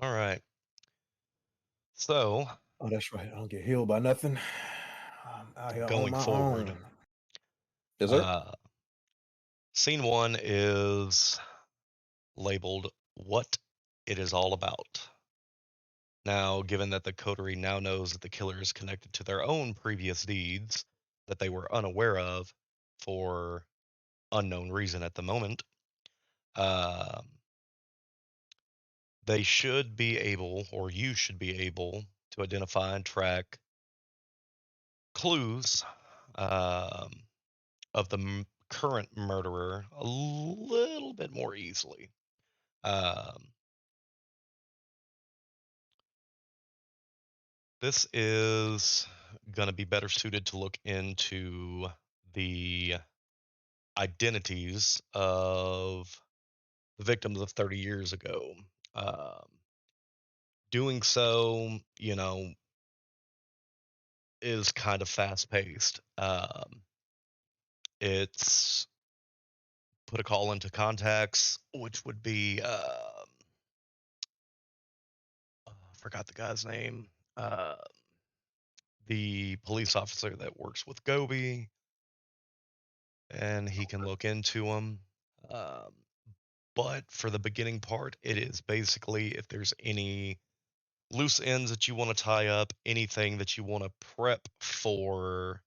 All right. So, Oh, that's right. I don't get healed by nothing. I'm out here on going my forward, own. Yes, sir. uh, scene one is labeled What It Is All About. Now, given that the coterie now knows that the killer is connected to their own previous deeds that they were unaware of for unknown reason at the moment, um, they should be able, or you should be able, to identify and track clues um, of the current murderer a little bit more easily. Um, this is going to be better suited to look into the identities of the victims of 30 years ago. Um, Doing so, is kind of fast paced. It's put a call into contacts, which would be I forgot the guy's name. Uh, the police officer that works with Gobi, and he can look into them. Um, but for the beginning part, it is basically if there's any loose ends that you want to tie up, anything that you want to prep for,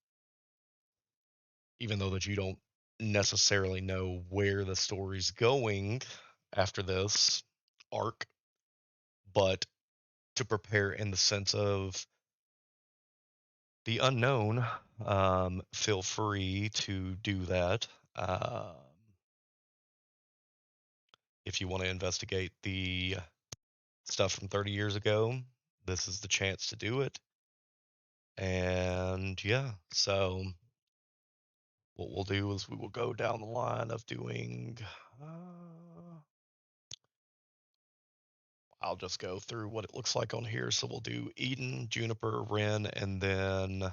even though that you don't necessarily know where the story's going after this arc, but to prepare in the sense of the unknown, feel free to do that. If you want to investigate the stuff from 30 years ago, this is the chance to do it. And yeah, so what we'll do is we will go down the line of doing. Uh, I'll just go through what it looks like on here. So we'll do Eden, Juniper, Ren, and then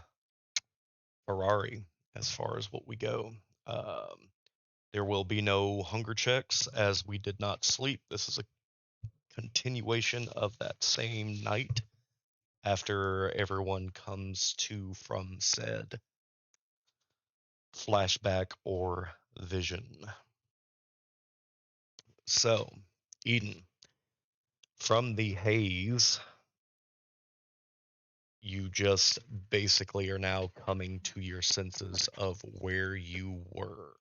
Ferrari as far as what we go. Um, there will be no hunger checks as we did not sleep. This is a continuation of that same night after everyone comes to from said flashback or vision. So, Eden, from the haze, you just basically are now coming to your senses of where you were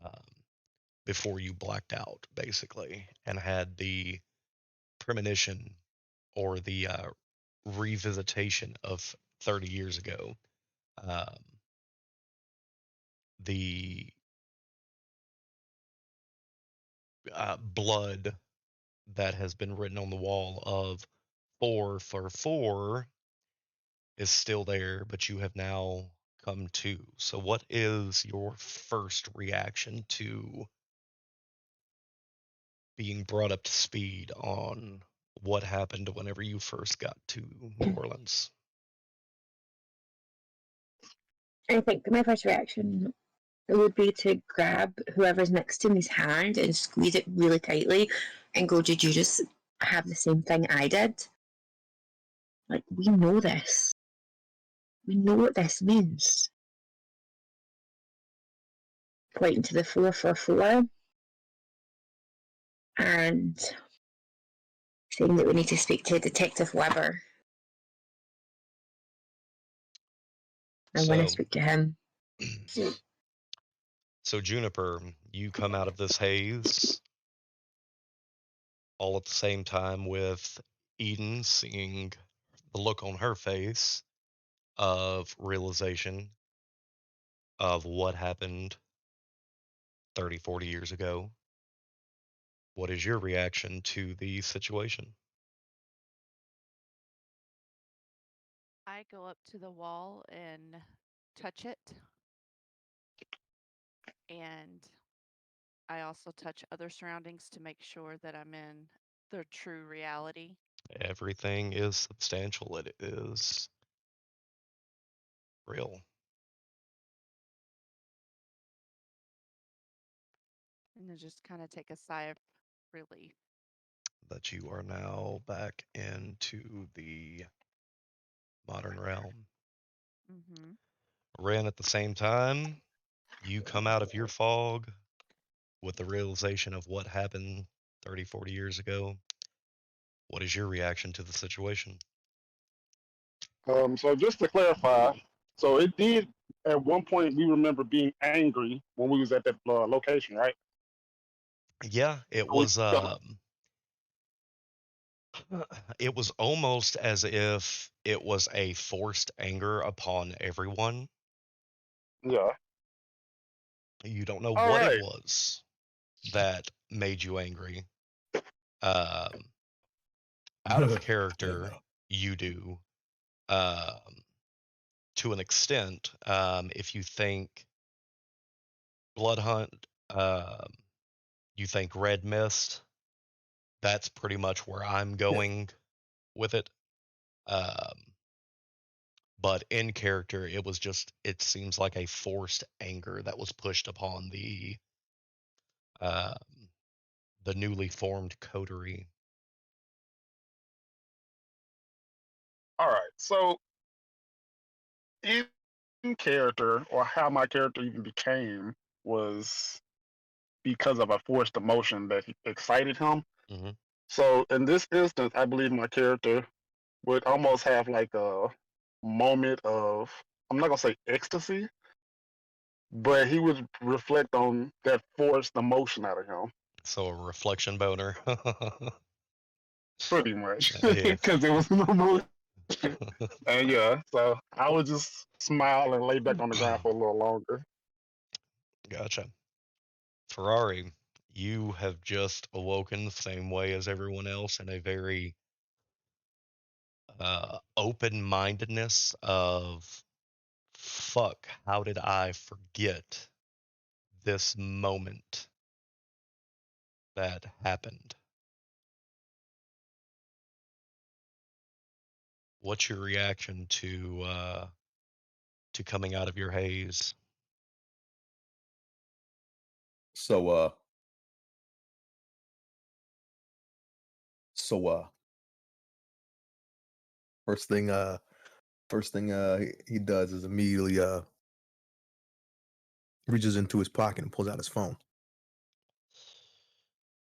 um, before you blacked out, basically, and had the premonition or the revisitation of 30 years ago. Um, the blood that has been written on the wall of 4 for 4 is still there, but you have now come to. So, what is your first reaction to being brought up to speed on what happened whenever you first got to New Orleans? I think my first reaction would be to grab whoever's next to me's hand and squeeze it really tightly and go, "Did you just have the same thing I did? Like, we know this. We know what this means." Pointing to the 444 and saying that we need to speak to Detective Weber. I want to So, speak to him. so Juniper, you come out of this haze all at the same time with Eden seeing the look on her face of realization of what happened 30, 40 years ago. What is your reaction to the situation? I go up to the wall and touch it, and I also touch other surroundings to make sure that I'm in the true reality. Everything is substantial. It is real. And then just kind of take a sigh of relief. that you are now back into the modern realm. Mm-hmm. Ren, at the same time, you come out of your fog with the realization of what happened 30, 40 years ago. What is your reaction to the situation? So just to clarify, so it did at one point we remember being angry when we was at that location, right? Yeah, We, it was almost as if it was a forced anger upon everyone. yeah. You don't know All what it right. was that made you angry. Um, Out of I don't character, know. you do. Um, to an extent, if you think Blood Hunt, you think Red Mist, that's pretty much where I'm Yeah. going with it. Um, but in character, it seems like a forced anger that was pushed upon um, the newly formed coterie. All right. So in character, or how my character even became, was because of a forced emotion that excited him. Hmm. So in this instance, I believe my character would almost have like a moment of, I'm not gonna say ecstasy, but he would reflect on that forced emotion out of him, So a reflection boner. pretty much, Yeah. because there was no emotion. And yeah, so I would just smile and lay back on the ground for a little longer. Gotcha. Ferrari, you have just awoken the same way as everyone else in a very open-mindedness of fuck, how did I forget this moment that happened? What's your reaction to coming out of your haze? So so first thing he does is immediately reaches into his pocket and pulls out his phone.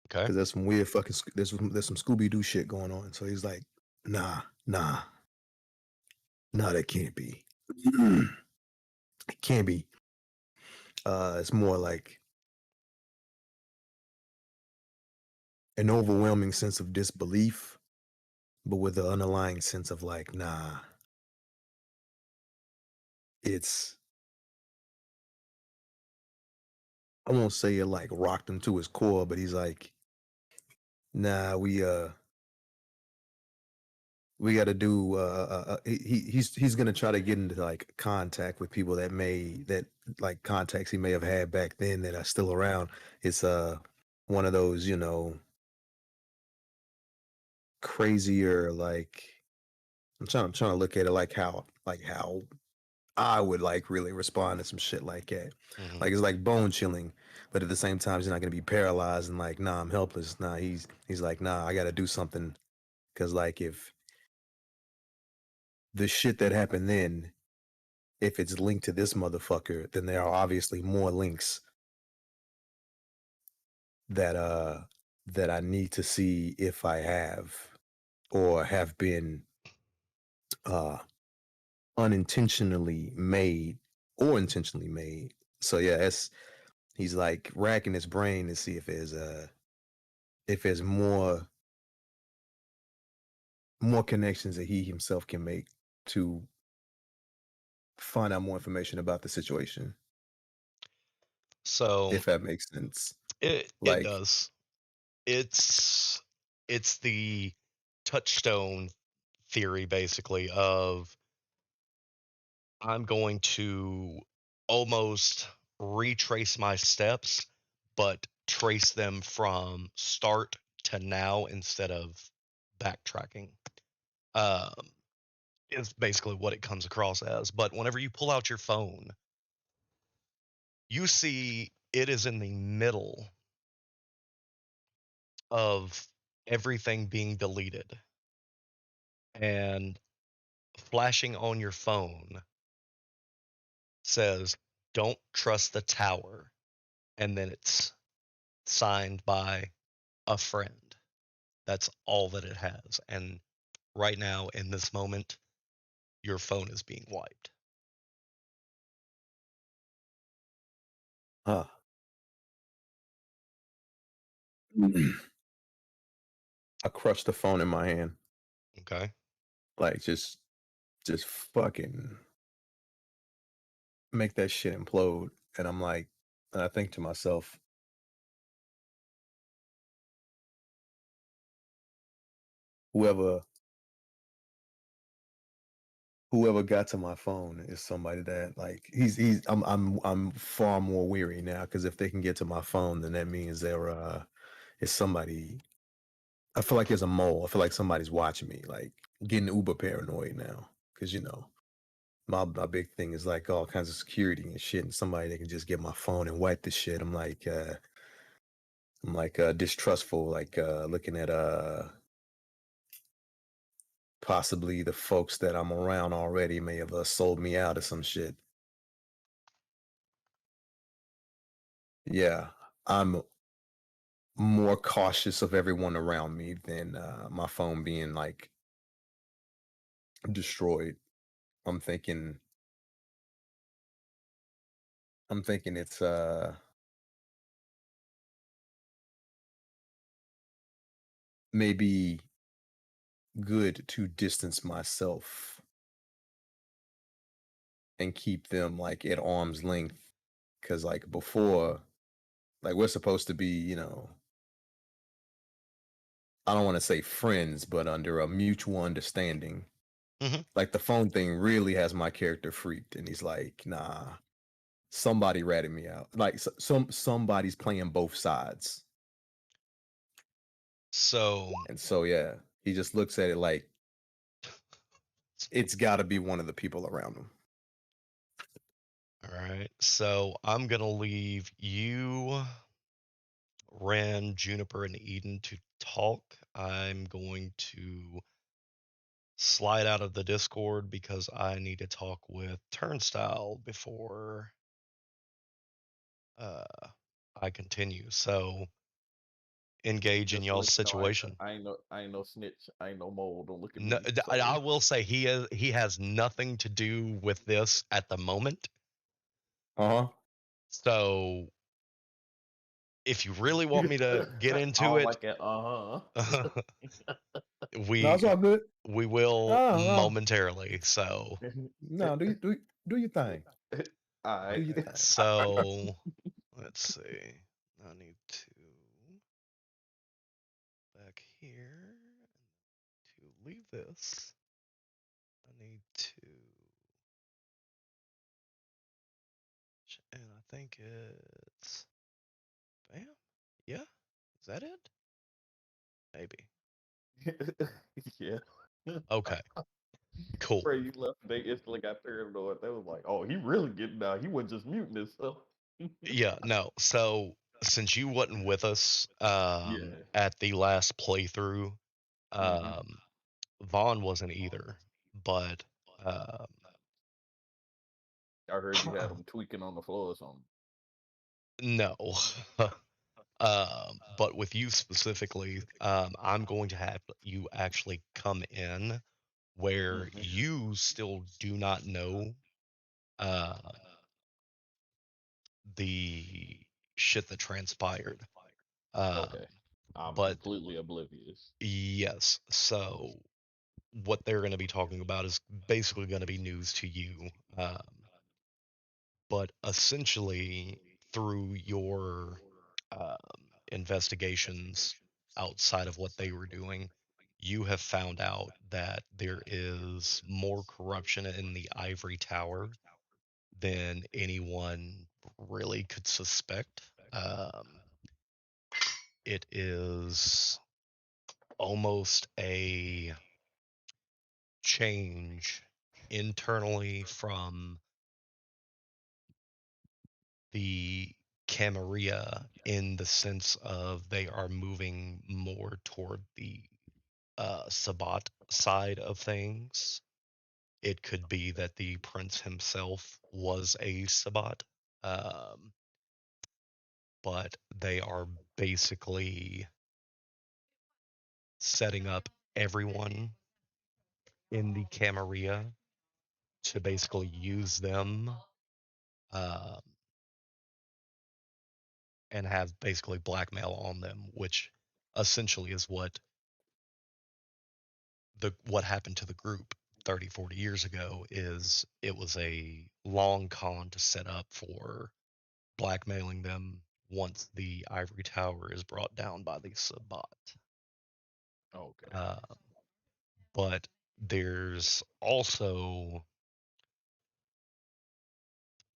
Okay. Because there's some weird fucking there's some Scooby Doo shit going on. So he's like, nah, that can't be. It can't be. It's more like an overwhelming sense of disbelief, but with the underlying sense of like, nah, it's, I won't say it like rocked him to his core, but he's like, nah, we got to do. He's gonna try to get into like contact with people that like contacts he may have had back then that are still around. It's one of those, crazier, like I'm trying to look at it like how I would like really respond to some shit like that. Hmm. Like it's like bone chilling, but at the same time he's not gonna be paralyzed and like, nah, I'm helpless. Nah, he's like, nah, I gotta do something. Cause like if the shit that happened then, if it's linked to this motherfucker, then there are obviously more links that I need to see if I have or have been uh unintentionally made or intentionally made. So yeah, he's like racking his brain to see if there's more connections that he himself can make to find out more information about the situation, So if that makes sense. it Like, does. It's it's the touchstone theory basically of I'm going to almost retrace my steps, but trace them from start to now instead of backtracking. Um, is basically what it comes across as. But whenever you pull out your phone, you see it is in the middle of everything being deleted and flashing on your phone says, "Don't trust the tower," and then it's signed by a friend. That's all that it has. And right now, in this moment, your phone is being wiped. Huh. I crushed the phone in my hand. Okay. Like just fucking make that shit implode. And I'm like, and I think to myself, whoever got to my phone is somebody that like I'm far more weary now because if they can get to my phone, then that means they're it's somebody. I feel like there's a mole. I feel like somebody's watching me, like getting uber paranoid now. Cause my big thing is like all kinds of security and shit, and somebody that can just get my phone and wipe the shit. I'm like distrustful, like looking at possibly the folks that I'm around already may have sold me out or some shit. Yeah, I'm more cautious of everyone around me than my phone being like destroyed. I'm thinking it's maybe good to distance myself and keep them like at arm's length because like before, like we're supposed to be, I don't want to say friends, but under a mutual understanding. Mhm. Like the phone thing really has my character freaked, and he's like, "Nah, somebody ratted me out. Like somebody's playing both sides." So, And so yeah, he just looks at it like it's got to be one of the people around him. all right. So I'm gonna leave you, Ren, Juniper, and Eden to talk. I'm going to slide out of the Discord because I need to talk with Turnstyle before uh, I continue. So engage in Just to y'all's let you know, situation. I ain't no snitch. I ain't no mole. Don't look at No, me. I So will say he has nothing to do with this at the moment. Uh-huh. So if you really want me to get I into don't it, like that. No, it's we all good. we will Oh, momentarily. So no, do your thing. All Do right. your thing. so let's see. I need to back here to leave this. I need to, and I think it's bam. Yeah, is that it? Maybe. Yeah. Okay, cool. Bro, you left. They instantly got paranoid. They was like, "Oh, he really getting down. He wasn't just muting himself." Yeah, no. So since you wasn't with us Yeah. at the last playthrough, hmm um Vaughn wasn't either, but um I heard you had him tweaking on the floor or something. no. But with you specifically, I'm going to have you actually come in where hmm you still do not know uh, the shit that transpired. Um, Okay. I'm but completely oblivious. yes, so what they're going to be talking about is basically going to be news to you. But essentially, through your um, investigations outside of what they were doing, you have found out that there is more corruption in the Ivory Tower than anyone really could suspect. It is almost a change internally from the Camarilla in the sense of they are moving more toward the Sabbat side of things. It could be that the prince himself was a Sabbat, um, but they are basically setting up everyone in the Camarilla to basically use them um, and have basically blackmail on them, which essentially is what happened to the group 30, 40 years ago. Is it was a long con to set up for blackmailing them once the ivory tower is brought down by the Sabbat. Okay. But there's also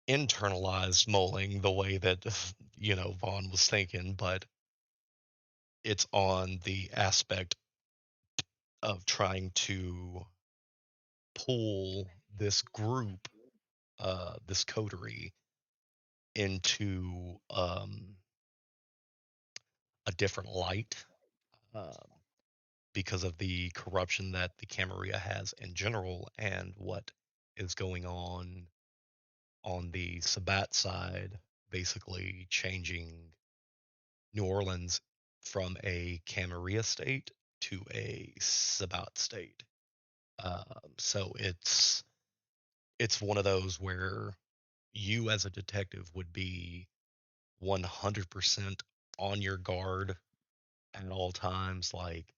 internalized mulling the way that Vaughn was thinking, but it's on the aspect of trying to pull this group, this coterie, into a different light, um, because of the corruption that the Camarilla has in general and what is going on the Sabbat side, basically changing New Orleans from a Camarilla state to a Sabbat state. So it's one of those where you as a detective would be 100% on your guard at all times, like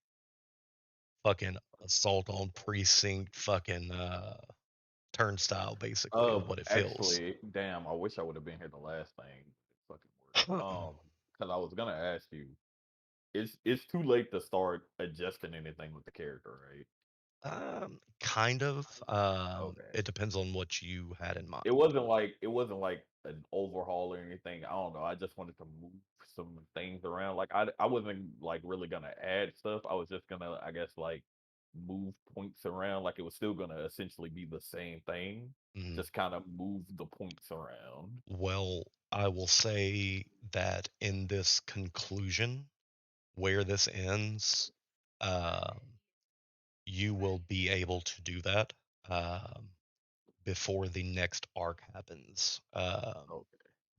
fucking assault on precinct, fucking turnstyle, basically, what it feels. Actually, damn, I wish I would have been here the last thing. It fucking worked. Because I was gonna ask you, it's too late to start adjusting anything with the character, right? Kind of. Okay. It depends on what you had in mind. It wasn't like an overhaul or anything. I don't know. I just wanted to move some things around. Like I wasn't like really gonna add stuff. I was just gonna, I guess, like move points around. Like it was still gonna essentially be the same thing. Mhm. Just kind of move the points around. Well, I will say that in this conclusion, where this ends, um, you will be able to do that before the next arc happens. Okay.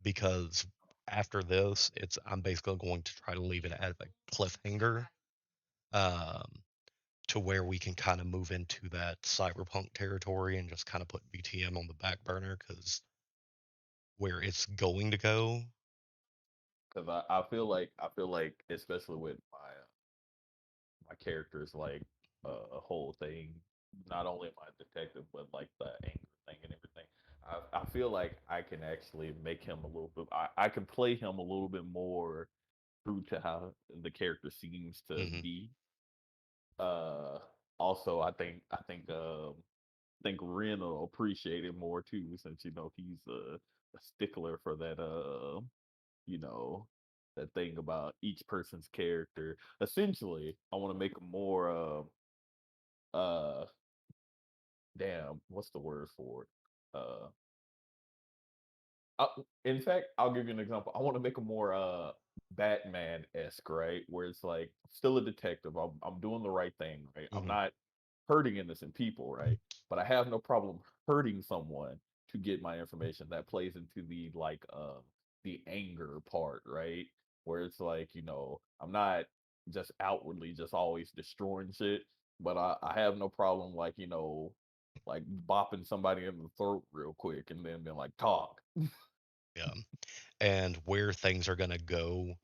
Because after this, I'm basically going to try to leave it as a cliffhanger, um, to where we can kind of move into that cyberpunk territory and just kind of put BTM on the back burner because where it's going to go. Because I feel like especially with my characters like a whole thing. Not only am I a detective, but like the anger thing and everything. I feel like I can actually make him a little bit. I can play him a little bit more true to how the character seems to Hmm. be. Uh, Also, I think Ren will appreciate it more too, since he's a stickler for that. You know, that thing about each person's character. Essentially, I want to make him more. Uh damn, what's the word for it? I, in fact, I'll give you an example. I want to make him more Batman-esque, right? Where it's like still a detective. I'm doing the right thing, right? I'm Hmm. not hurting innocent people, right? But I have no problem hurting someone to get my information. That plays into the anger part, right? Where it's like, I'm not just outwardly just always destroying shit, but I have no problem like bopping somebody in the throat real quick and then being like, talk. Yeah. And where things are going to go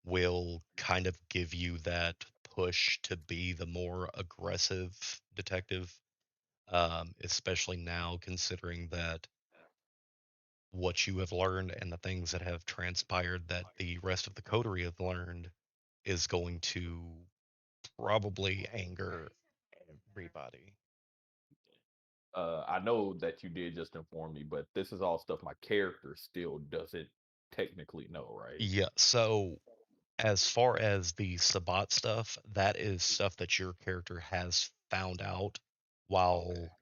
will kind of give you that push to be the more aggressive detective, especially now considering that what you have learned and the things that have transpired that the rest of the coterie have learned is going to probably anger everybody. I know that you did just inform me, but this is all stuff my character still doesn't technically know, right? Yeah, so as far as the Sabat stuff, that is stuff that your character has found out Okay. while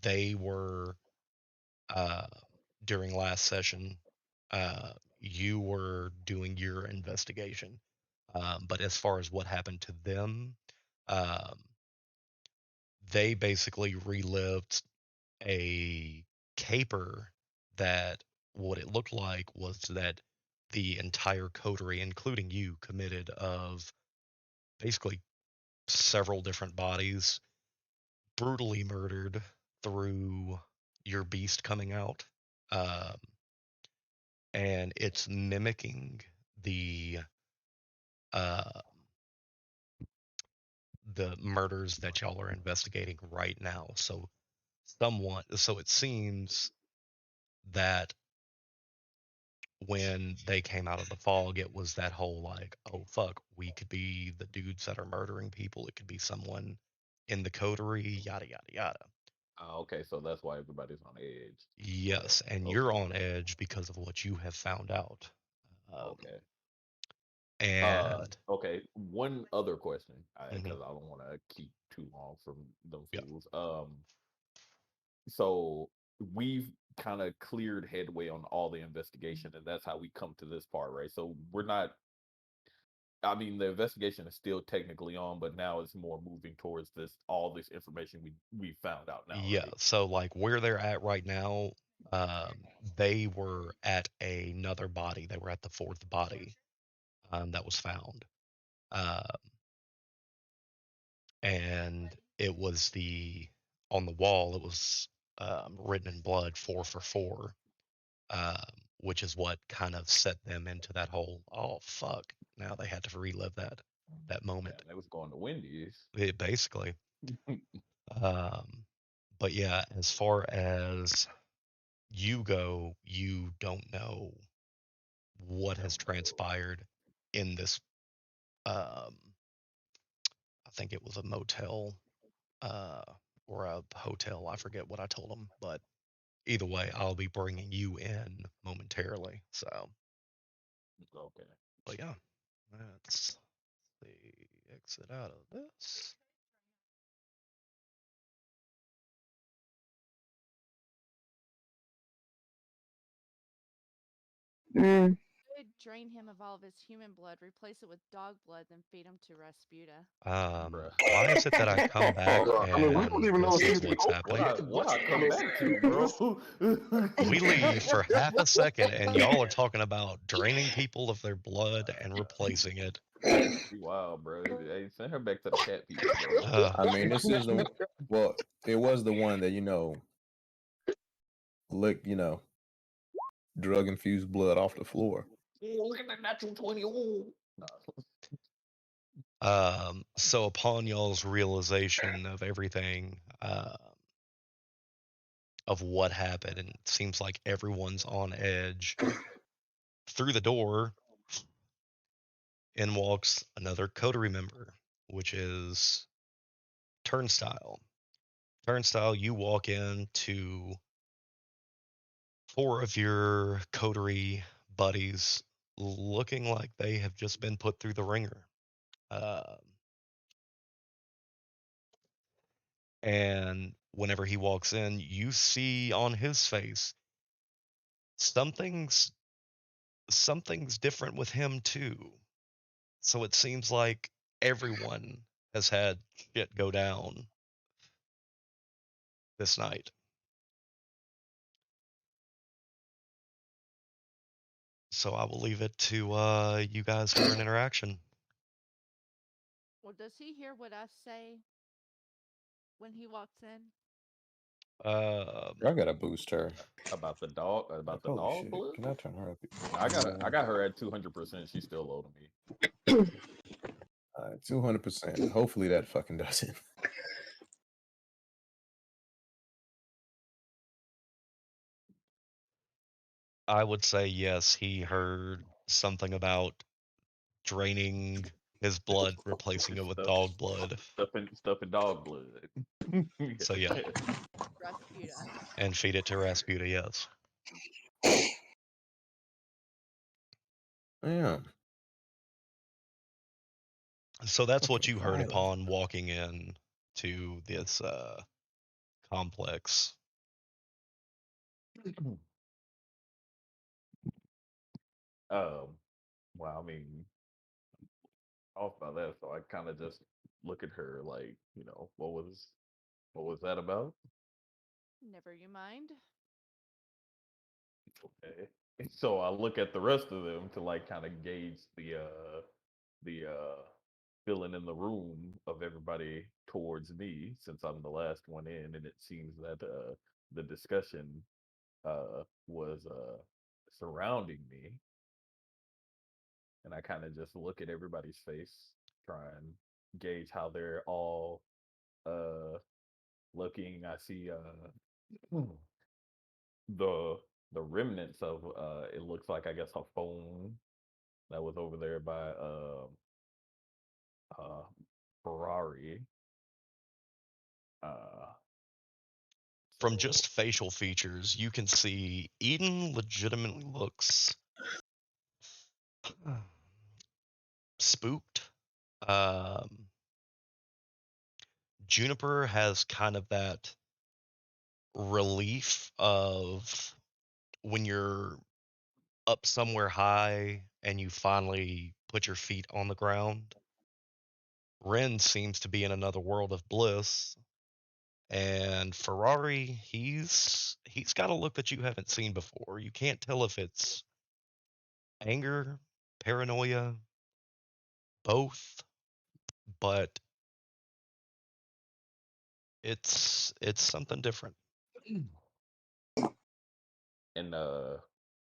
they were uh, during last session. Uh, you were doing your investigation. But as far as what happened to them, um, they basically relived a caper that what it looked like was that the entire coterie, including you, committed of basically several different bodies, brutally murdered through your beast coming out. Um, and it's mimicking the uh, the murders that y'all are investigating right now. So it seems that when they came out of the fog, it was that whole like, oh fuck, we could be the dudes that are murdering people. It could be someone in the coterie, yada yada yada. Okay, so that's why everybody's on edge. Yes, and Okay. you're on edge because of what you have found out. Um, Okay. and Okay. One other question, mhm, because I don't want to keep too long from them yeah, fools. So we've kind of cleared headway on all the investigation, and that's how we come to this part, right? So we're not. I mean, the investigation is still technically on, but now it's more moving towards all this information we found out now, yeah. right? So like where they're at right now, they were at another body. They were at the fourth body that was found. Um, and it was on the wall. It was written in blood, 4 for 4, um, which is what kind of set them into that whole oh fuck. Now they had to relive that Man, moment. they was going to Wendy's. Basically. Um, but yeah, as far as you go, you don't know what has Don't know. transpired in this. Um, I think it was a motel uh, or a hotel. I forget what I told them, but either way, I'll be bringing you in momentarily. So, Okay. but yeah, let's see. Exit out of this. Mm. Could drain him of all of his human blood, replace it with dog blood, then feed him to Rasputa. Bruh. Why is it that I come back I mean, we don't and even know this if is he's what's What happening? I I come mean, back to, this, bro? We leave for half a second and y'all are talking about draining people of their blood and replacing it. She wild, bro. Hey, send her back to the cat people, bro. I mean, this is the well, it was the one that lick, drug infused blood off the floor. Oh, look at that natural 20. Oh. Nah. So upon y'all's realization of everything, of what happened, and it seems like everyone's on edge. Through the door, in walks another coterie member, which is Turnstyle. Turnstyle, you walk into 4 of your coterie buddies looking like they have just been put through the ringer. Um, and whenever he walks in, you see on his face something's something's different with him too. So it seems like everyone has had shit go down this night. So I will leave it to you guys for an interaction. Well, does he hear what I say when he walks in? I gotta boost her. About the dog, Like, about the holy dog shit. blood. Can I turn her up? No, I got her at 200%. She's still low to me. 200%. Hopefully that fucking does it. I would say yes, he heard something about draining his blood, replacing it with Stuff, dog blood. stuff in dog blood. So yeah, Rasputa. and feed it to Rasputa, yes. Yeah. So that's what Fucking you heard violent. upon walking in to this complex. Um, well, I mean, off by that, so I kind of just look at her like, what was that about? Never you mind. Okay. So I look at the rest of them to like kind of gauge the feeling in the room of everybody towards me since I'm the last one in, and it seems that the discussion was surrounding me, and I kind of just look at everybody's face, try and gauge how they're all uh looking. I see the the remnants of it looks like I guess a phone that was over there by uh Ferrari. Uh From so just facial features, you can see Eden legitimately looks spooked. Um, Juniper has kind of that relief of when you're up somewhere high and you finally put your feet on the ground. Ren seems to be in another world of bliss, and Ferrari, he's got a look that you haven't seen before. You can't tell if it's anger, paranoia, both, but it's something different. and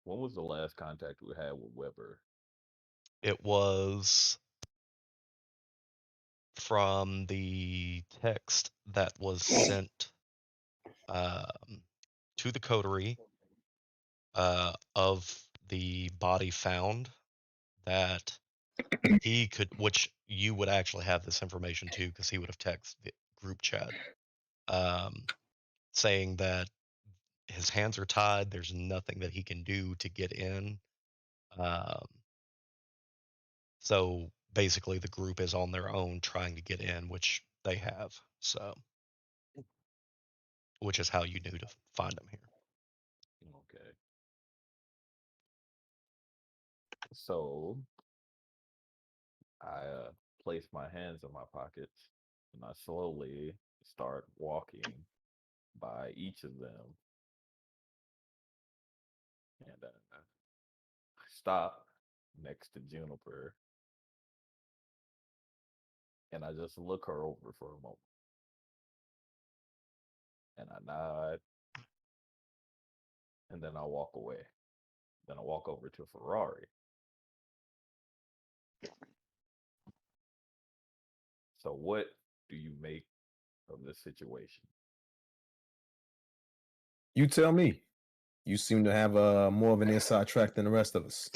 when was the last contact we had with Weber? It was from the text that was sent um, to the coterie of the body found that he could, which you would actually have this information too, because he would have texted the group chat um, saying that his hands are tied. There's nothing that he can do to get in. Um, so basically, the group is on their own trying to get in, which they have. So, which is how you knew to find him here. Okay. So I place my hands in my pockets and I slowly start walking by each of them and stop next to Juniper and I just look her over for a moment and I nod and then I walk away. Then I walk over to Ferrari. So what do you make of this situation? You tell me. You seem to have more of an inside track than the rest of us.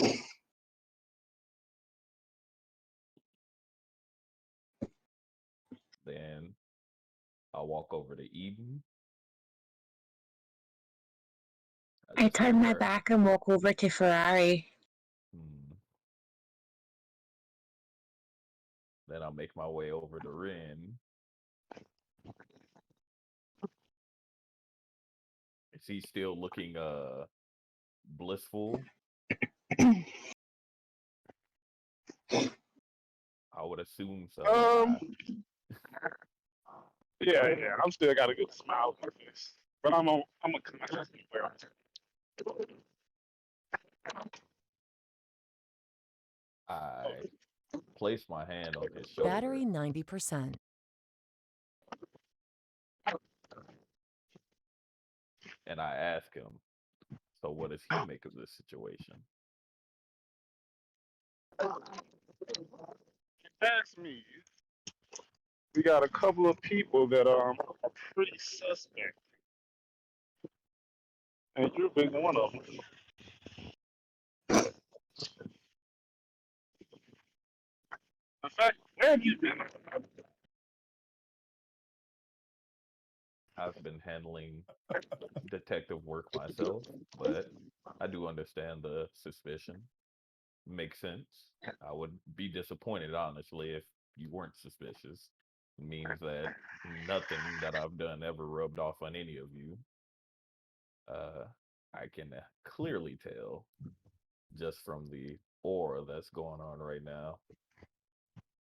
Then I'll walk over to Eden. I I just turn look my her. back and walk over to Ferrari. Hmm. Then I'll make my way over to Ren. Is he still looking blissful? I would assume so. Um, yeah, I'm still got a good smile on my face, but I'm a consciously aware. I place my hand on his shoulder Battery 90%. and I ask him, so what does he make of this situation? That's me. We got a couple of people that are pretty suspect, and you've been one of them. In fact, where have you been? I've been handling detective work myself, but I do understand the suspicion. Makes sense. I would be disappointed, honestly, if you weren't suspicious. It means that nothing that I've done ever rubbed off on any of you. Uh, I can clearly tell just from the aura that's going on right now.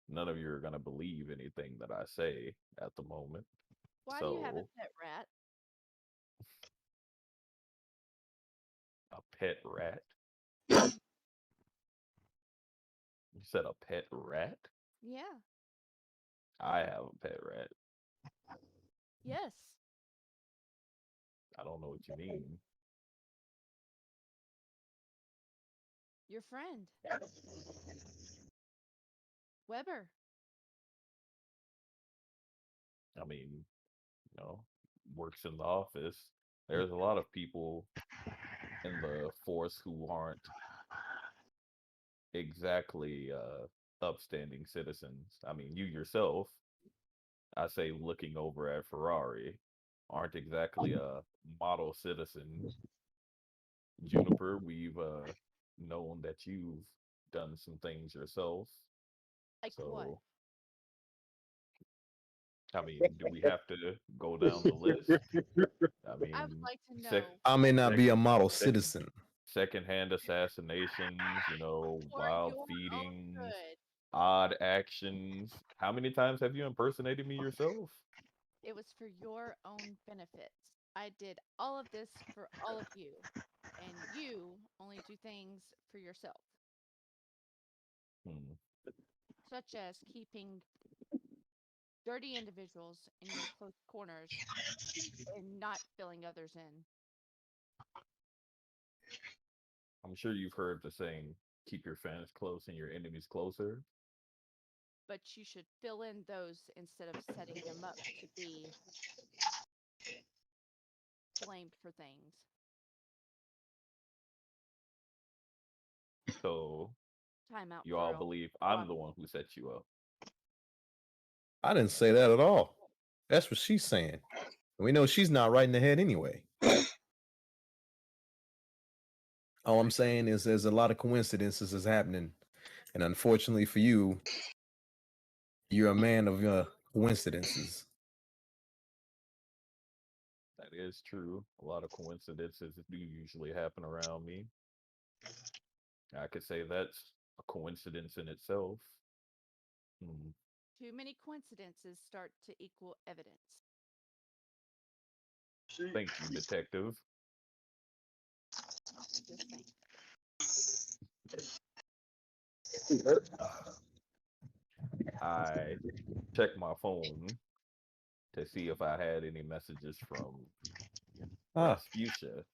None of you are gonna believe anything that I say at the moment. Why do you have a So, pet rat? a pet rat? You said a pet rat? Yeah. I have a pet rat. Yes. I don't know what you mean. Your friend. Weber. I mean, you know, works in the office. There's a lot of people in the force who aren't exactly upstanding citizens. I mean, you yourself, I say looking over at Ferrari, aren't exactly a model citizen. Juniper, we've known that you've done some things yourself. Like what? So, I mean, do we have to go down the list? I I would mean, like to sec- know. I may not be a second, model sec- citizen. secondhand assassinations, For wild your own feedings, good. odd actions. How many times have you impersonated me yourself? It was for your own benefits. I did all of this for all of you. And you only do things for yourself, Hmm. such as keeping dirty individuals in your close corners and not filling others in. I'm sure you've heard the saying, keep your fans close and your enemies closer. But you should fill in those instead of setting them up to be blamed for things. So Time out you for all real. believe Oh, I'm the one who set you up. I didn't say that at all. That's what she's saying. We know she's not right in the head anyway. All I'm saying is there's a lot of coincidences is happening. And unfortunately for you, you're a man of coincidences. That is true. A lot of coincidences do usually happen around me. I could say that's a coincidence in itself. Hmm. too many coincidences start to equal evidence. Thank you, detective. Just saying. I checked my phone to see if I had any messages from Ah, Rasputa.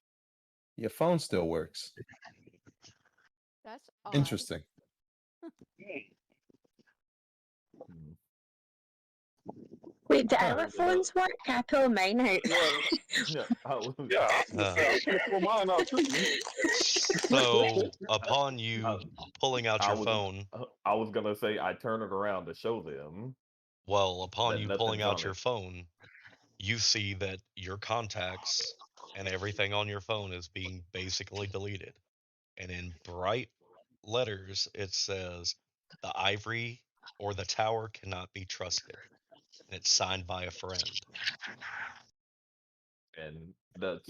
your phone still works. That's odd. Interesting. Hmm. Wait, do Ah. our Pulled it up. phones work? Can I pull mine out? Yeah, I was, Yeah, Uh, I'm gonna pull mine out too. so upon you pulling out I your was, phone, I was gonna say I turn it around to show them well, upon that you pulling nothing's on out your it. phone, you see that your contacts and everything on your phone is being basically deleted. And in bright letters, it says, "The ivory or the tower cannot be trusted." And it's signed by a friend. And that's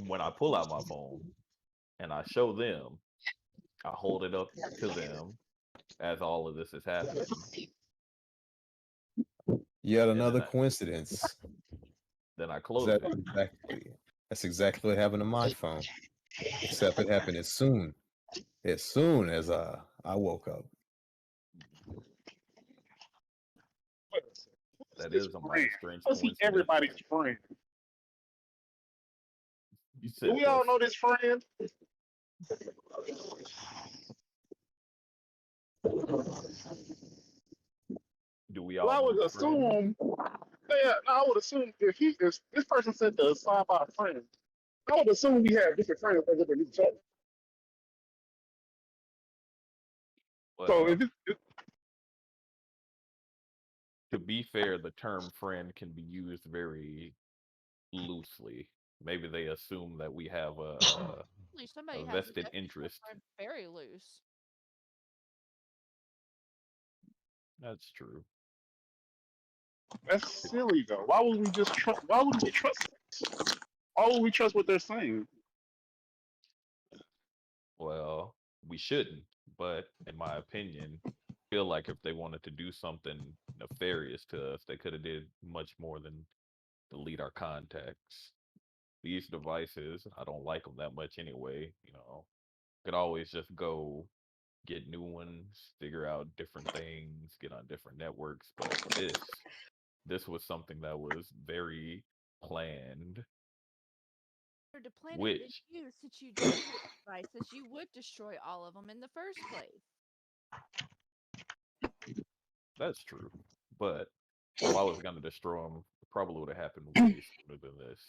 when I pull out my phone and I show them, I hold it up to them as all of this is happening, Yet and another coincidence. then I close it. That's exactly what happened to my phone. Except it happened as soon as I woke up. That is a mighty strange Let's see coincidence. everybody's friend. You Do said we all plus. know this friend? Do we Well, all I know would the friend? assume. Yeah, I would assume if this person said the sign by a friend, I would assume we have different friends other than each other. So Well, if it, to be fair, the term friend can be used very loosely. Maybe they assume that we have Usually somebody a has a vested definition of interest. friend very loose. That's true. that's silly though. Why would we just trust? Why would we trust? Why would we trust what they're saying? Well, we shouldn't, but in my opinion, feel like if they wanted to do something nefarious to us, they could have did much more than delete our contacts. These devices, I don't like them that much anyway. Could always just go get new ones, figure out different things, get on different networks. But this was something that was very planned, To plan it in which you, since you don't have devices, you would destroy all of them in the first place. that's true. But if I was gonna destroy them, it probably would have happened way sooner than this.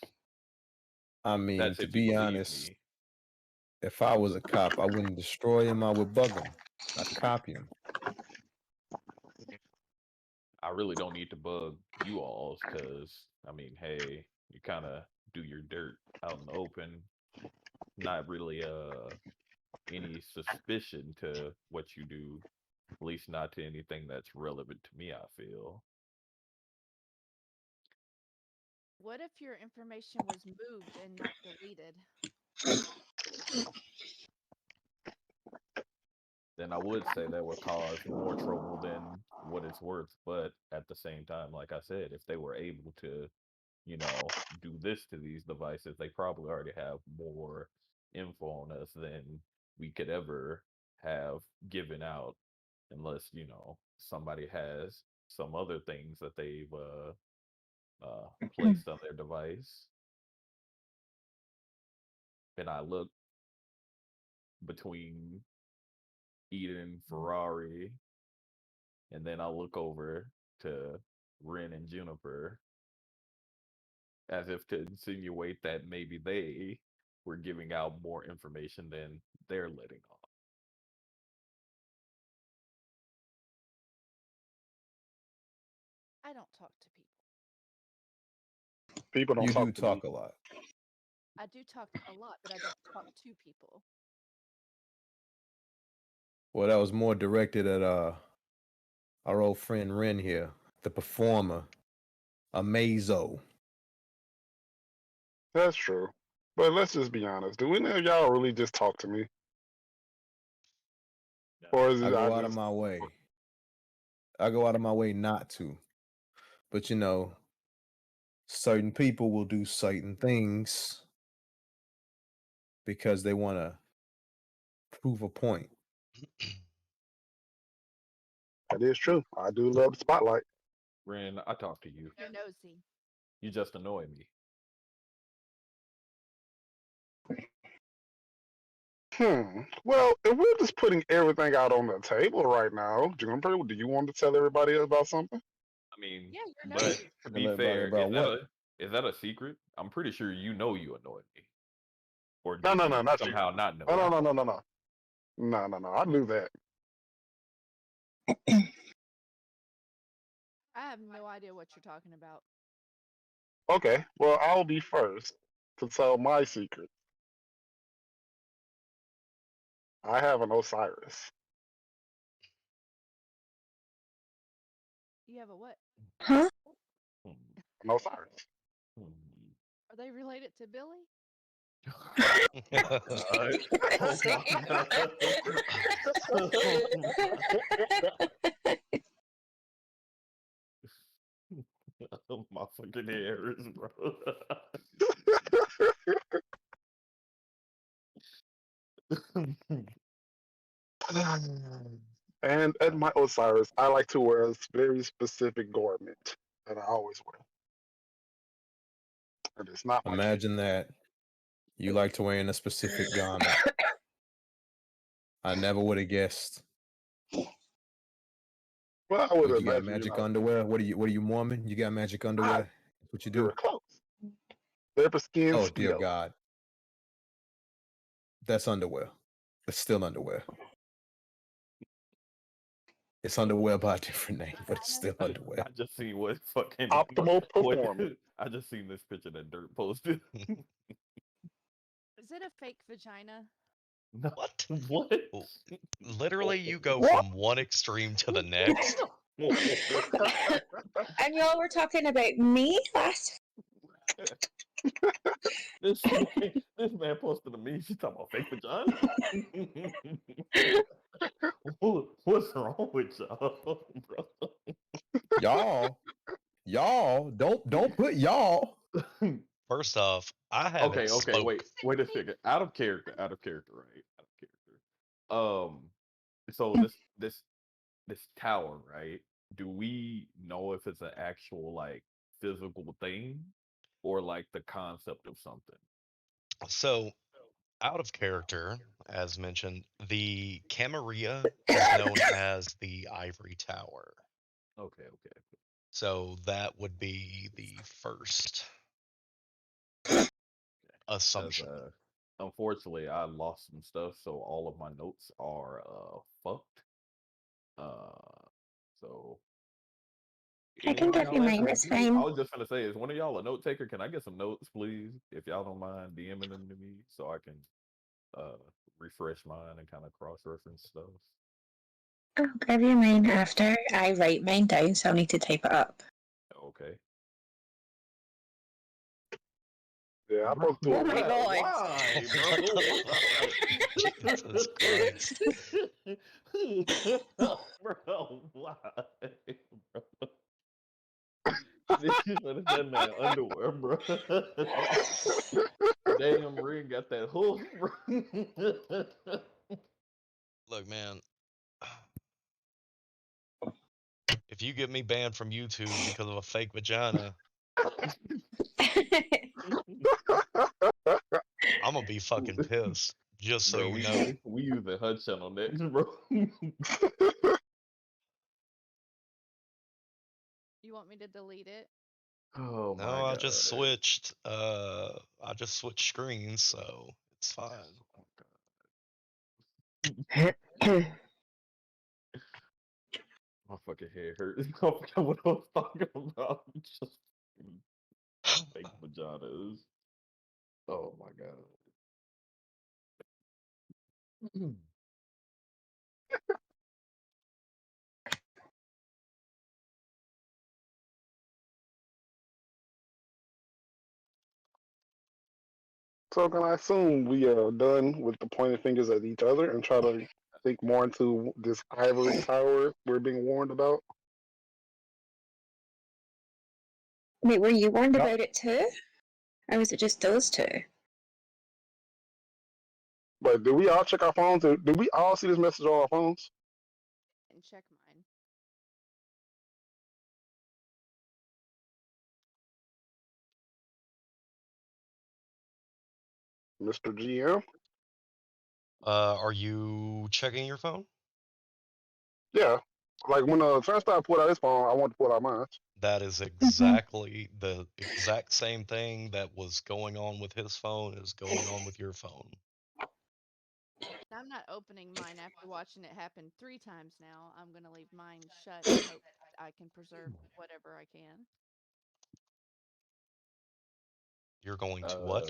I mean, That's to if you be believe honest, me. if I was a cop, I wouldn't destroy him. I would bug him. I'd copy him. I really don't need to bug you alls because I mean, hey, you kind of do your dirt out in the open. Not really any suspicion to what you do, at least not to anything that's relevant to me, I feel. What if your information was moved and not deleted? Then I would say that would cause more trouble than what it's worth. But at the same time, like I said, if they were able to, do this to these devices, they probably already have more info on us than we could ever have given out, unless, somebody has some other things that they've placed on their device. And I look between Eden, Ferrari, and then I look over to Ren and Juniper as if to insinuate that maybe they were giving out more information than they're letting on. I don't talk to people. People don't You do talk to me. talk a lot. I do talk a lot, but I don't talk to people. Well, that was more directed at our old friend Ren here, the performer, Amazo. That's true. But let's just be honest. Do any of y'all really just talk to me? Or is I it I go out of just my way. I go out of my way not to. But certain people will do certain things because they want to prove a point. that is true. I do love the spotlight. Ren, I talk to you. You're nosy. You just annoy me. Well, if we're just putting everything out on the table right now, Juniper, do you want to tell everybody about something? I mean, Yeah, you're but nosy. to Tell be everybody fair, about what? is that a secret? I'm pretty sure you know you annoy me. Or No, did no, you no, not you. somehow not know No, no, it? no, no, no, no. No, no, no. I knew that. I have no idea what you're talking about. Okay, well, I'll be first to tell my secret. I have an Osiris. You have a what? Huh? Hmm, An Osiris. hmm. Are they related to Billy? God. Oh my God. Oh my fucking hairs, bro. And at my Osiris, I like to wear a very specific garment that I always wear. And it's not my cape. Imagine that. You like to wear in a specific garment. I never would have guessed. Well, I would What you got? imagine Magic underwear? What are you Mormon? You got magic underwear? That's what you you're do? close. Leopard skin Oh dear Speedo. God. That's underwear. That's still underwear. It's underwear by a different name, but it's still underwear. I just seen what fucking Optimal what performance. I just seen this picture that Dirt posted. Is it a fake vagina? No. What? What? Literally, you go What? from one extreme to the next. And y'all were talking about me last. This man posted a meme. She talking about fake vagina. What's wrong with y'all, bro? Y'all, don't put y'all. First off, I haven't Okay, spoke. wait a second. Out of character, right? Out of character. So this tower, right? Do we know if it's an actual like physical thing or like the concept of something? So, out of character, as mentioned, the Camarilla is known as the Ivory Tower. Okay. So that would be the first Because assumption. unfortunately, I lost some stuff, so all of my notes are fucked. So I can give you mine, it's I fine. was just gonna say, is one of y'all a note taker? Can I get some notes, please? If y'all don't mind DMing them to me, so I can refresh mine and kind of cross reference stuff. I'll give you mine after I write mine down, so I'll need to type it up. Okay. Yeah, I broke through Oh a my lot. god! Why, bro? Jesus Christ. Bro, why? Bro. This is that man underwear, bro. Damn ring got that hoof, bro. Look, man. If you get me banned from YouTube because of a fake vagina, I'm gonna be fucking pissed. Just so Bro, you know. we use the HUD channel next, bro. You want me to delete it? Oh No, my I god. just switched. I just switched screens, so it's fine. My fucking head hurts. I forgot what I was talking about. Just fake vaginas. Oh my god. So can I assume we are done with the pointing fingers at each other and try to think more into this ivory tower we're being warned about? Wait, were you warned No. about it too? Or was it just those two? But did we all check our phones? Did we all see this message on our phones? And check mine. Mr. GM? Are you checking your phone? Yeah. Like when Turnstyle pulled out his phone, I wanted to pull out mine. That is exactly the exact same thing that was going on with his phone is going on with your phone. I'm not opening mine after watching it happen 3 times now. I'm gonna leave mine shut and hope I can preserve whatever I can. You're going to what?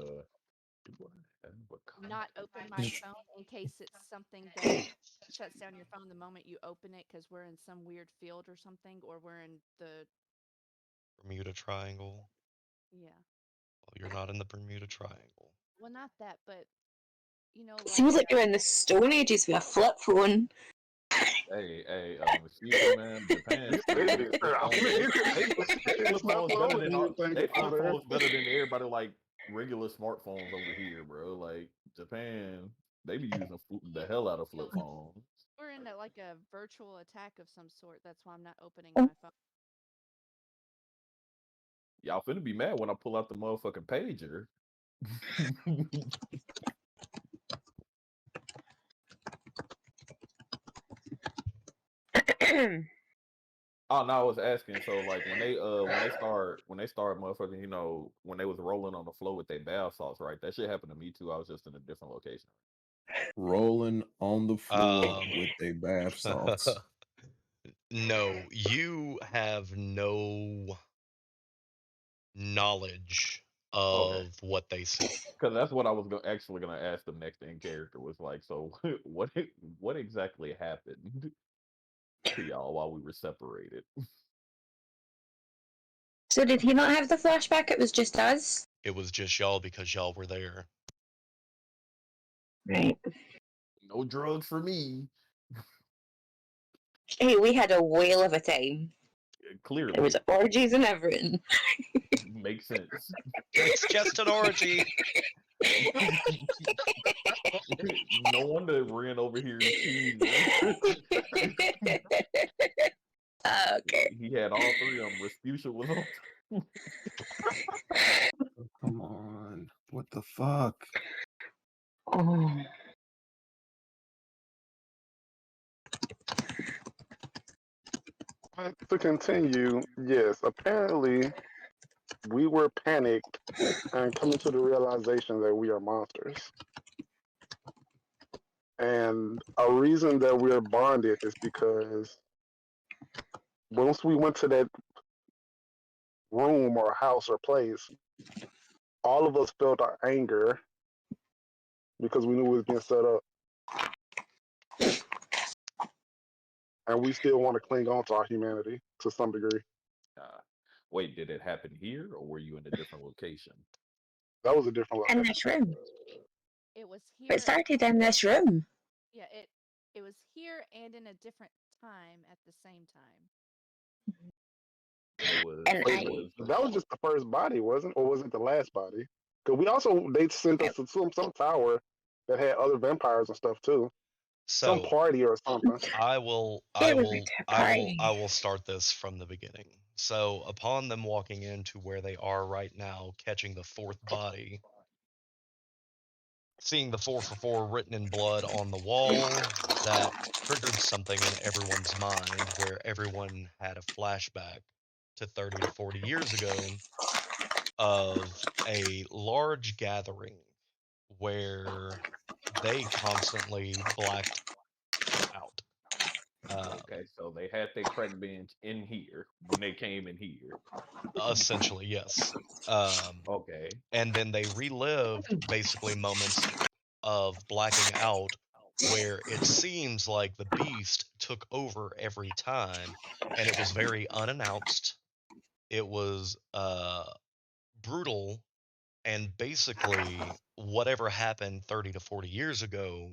Not open my phone in case it's something that shuts down your phone the moment you open it because we're in some weird field or something, or we're in the Bermuda Triangle. yeah. Well, you're not in the Bermuda Triangle. Well, not that, but you know, Seems like you're in the Stone Ages with a flip phone. Hey, excuse me, man. Japan still It- use flip phones. They flip it's not phones better phone than you think they over flip there. phones better than everybody like regular smartphones over here, bro. Like Japan, they be using the hell out of flip phones. we're in like a virtual attack of some sort. That's why I'm not opening my phone. Y'all finna be mad when I pull out the motherfucking pager. Oh no, I was asking. So like when they start motherfucking, you know, when they was rolling on the floor with their bath salts, right? That shit happened to me too. I was just in a different location. Rolling on the floor with a bath salts. No, you have no knowledge Okay. of what they see. Because that's what I was actually gonna ask the next in character was like, so what exactly happened to y'all while we were separated? So did he not have the flashback? It was just us? It was just y'all because y'all were there. Right. No drugs for me. Hey, we had a whale of a time. There Clearly, was orgies and everything. makes sense. It's just an orgy. No wonder it ran over here in tears. Okay. He had all three of them. Rasputia was on. Come on. What the fuck? Oh. But to continue, yes, apparently we were panicked and coming to the realization that we are monsters. And a reason that we're bonded is because once we went to that room or house or place, all of us felt our anger because we knew we was being set up. And we still want to cling on to our humanity to some degree. Uh, Wait, did it happen here or were you in a different location? That was a different In location. this room. It was It here. started in this room. Yeah, it was here and in a different time at the same time. And it was And it was That was just the first body, wasn't? Or was it the last body? Because we also they sent us to some tower that had other vampires and stuff too. Some So party or something. I will Yeah, I we went will to a I will party. I will start this from the beginning. So upon them walking into where they are right now, catching the fourth body, seeing the 444 written in blood on the wall, that triggered something in everyone's mind where everyone had a flashback to 30 to 40 years ago of a large gathering where they constantly blacked out. okay. So they had their crack bench in here when they came in here. Essentially, yes. Um, Okay. and then they relived basically moments of blacking out where it seems like the beast took over every time and it was very unannounced. It was brutal, and basically whatever happened 30 to 40 years ago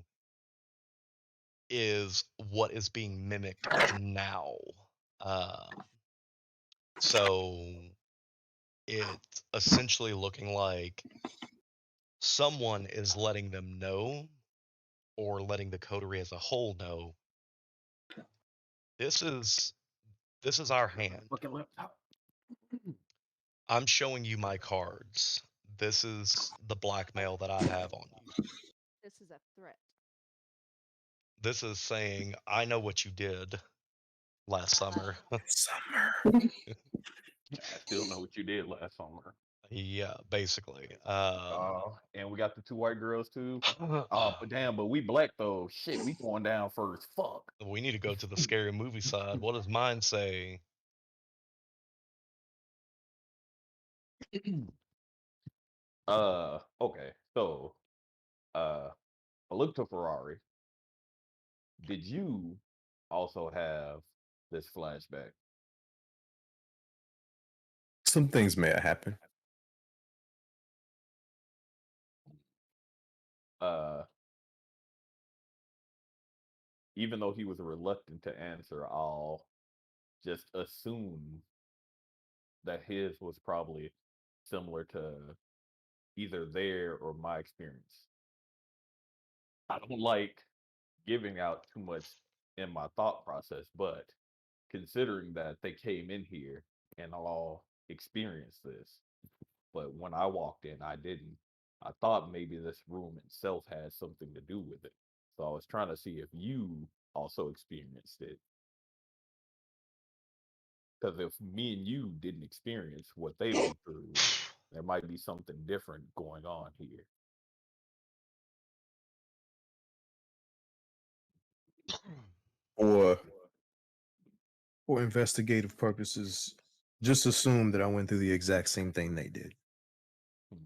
is what is being mimicked now. Um, so it's essentially looking like someone is letting them know, or letting the coterie as a whole know, this is this is our hand. Fucking laptop. I'm showing you my cards. This is the blackmail that I have on you. This is a threat. This is saying I know what you did last summer. Summer. I still know what you did last summer. Yeah, basically. And we got the two white girls too. Oh, but damn, but we black though. Shit, we going down first. Fuck. We need to go to the scary movie side. What does mine say? Okay. So, uh, I looked to Ferrari. Did you also have this flashback? Some things may have happened. Uh, Even though he was reluctant to answer, I'll just assume that his was probably similar to either their or my experience. I don't like giving out too much in my thought process, but considering that they came in here and all experienced this, but when I walked in, I didn't. I thought maybe this room itself had something to do with it. So I was trying to see if you also experienced it. Because if me and you didn't experience what they went through, there might be something different going on here. Or for investigative purposes, just assume that I went through the exact same thing they did. Hmm.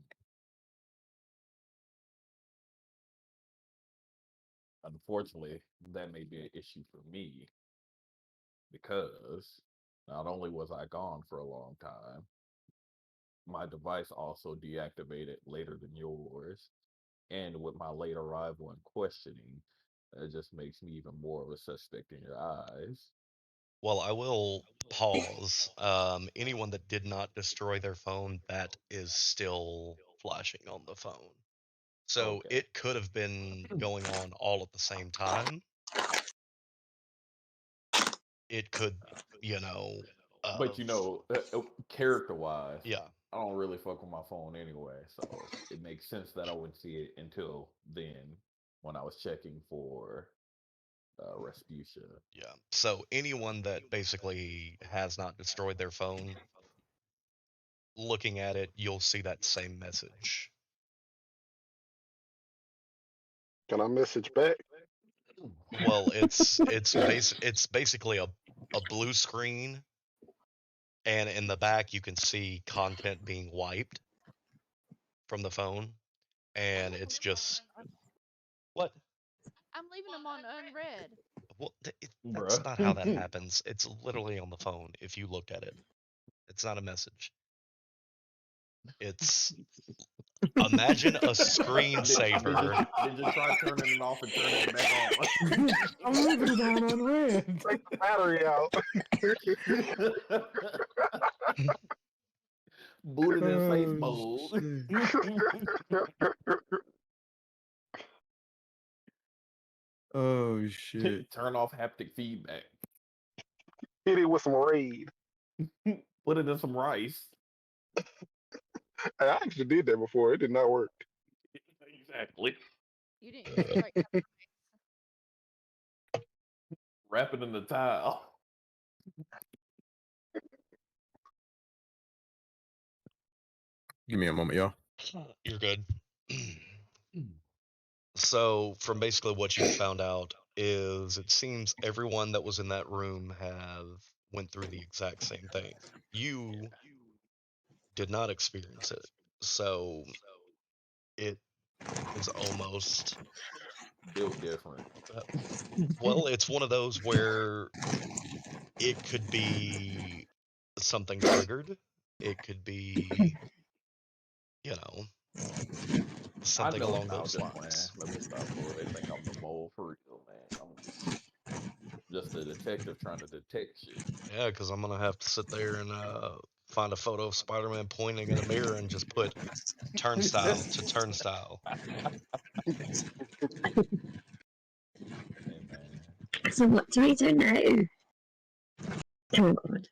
Unfortunately, that may be an issue for me because not only was I gone for a long time, my device also deactivated later than yours, and with my late arrival and questioning, it just makes me even more of a suspect in your eyes. Well, I will pause. Anyone that did not destroy their phone, that is still flashing on the phone. So Okay. it could have been going on all at the same time. It could, you know, But character wise, yeah, I don't really fuck with my phone anyway, so it makes sense that I wouldn't see it until then when I was checking for Rasputia. yeah. So anyone that basically has not destroyed their phone, looking at it, you'll see that same message. Can I message back? Well, it's basically a blue screen, and in the back you can see content being wiped from the phone, and it's just what? I'm leaving them on unread. Well, that's Bruh. not how that happens. It's literally on the phone. If you look at it, it's not a message. It's imagine a screensaver. Did you try turning it off and turning it back on? I'm leaving it on unread. Take the battery out. Boot it in safe Oh, mode. Oh shit. Turn off haptic feedback. Hit it with some raid. Put it in some rice. I actually did that before. It did not work. Exactly. You didn't use the right kind of Wrap it in the towel. Give me a moment, y'all. You're good. So, from basically what you found out, is it seems everyone that was in that room have went through the exact same thing. You did not experience it, so it is almost Built different. uh, well, it's one of those where it could be something triggered. It could be, you know, I something know. along Now I'm those just playing. lines. Let me stop, bro. They think I'm the mole for real, man. I'm just a detective trying to detect shit. Yeah, because I'm gonna have to sit there and find a photo of Spider-Man pointing in a mirror and just put turnstile to turnstile. Hey, man. So what do I do now? Oh god.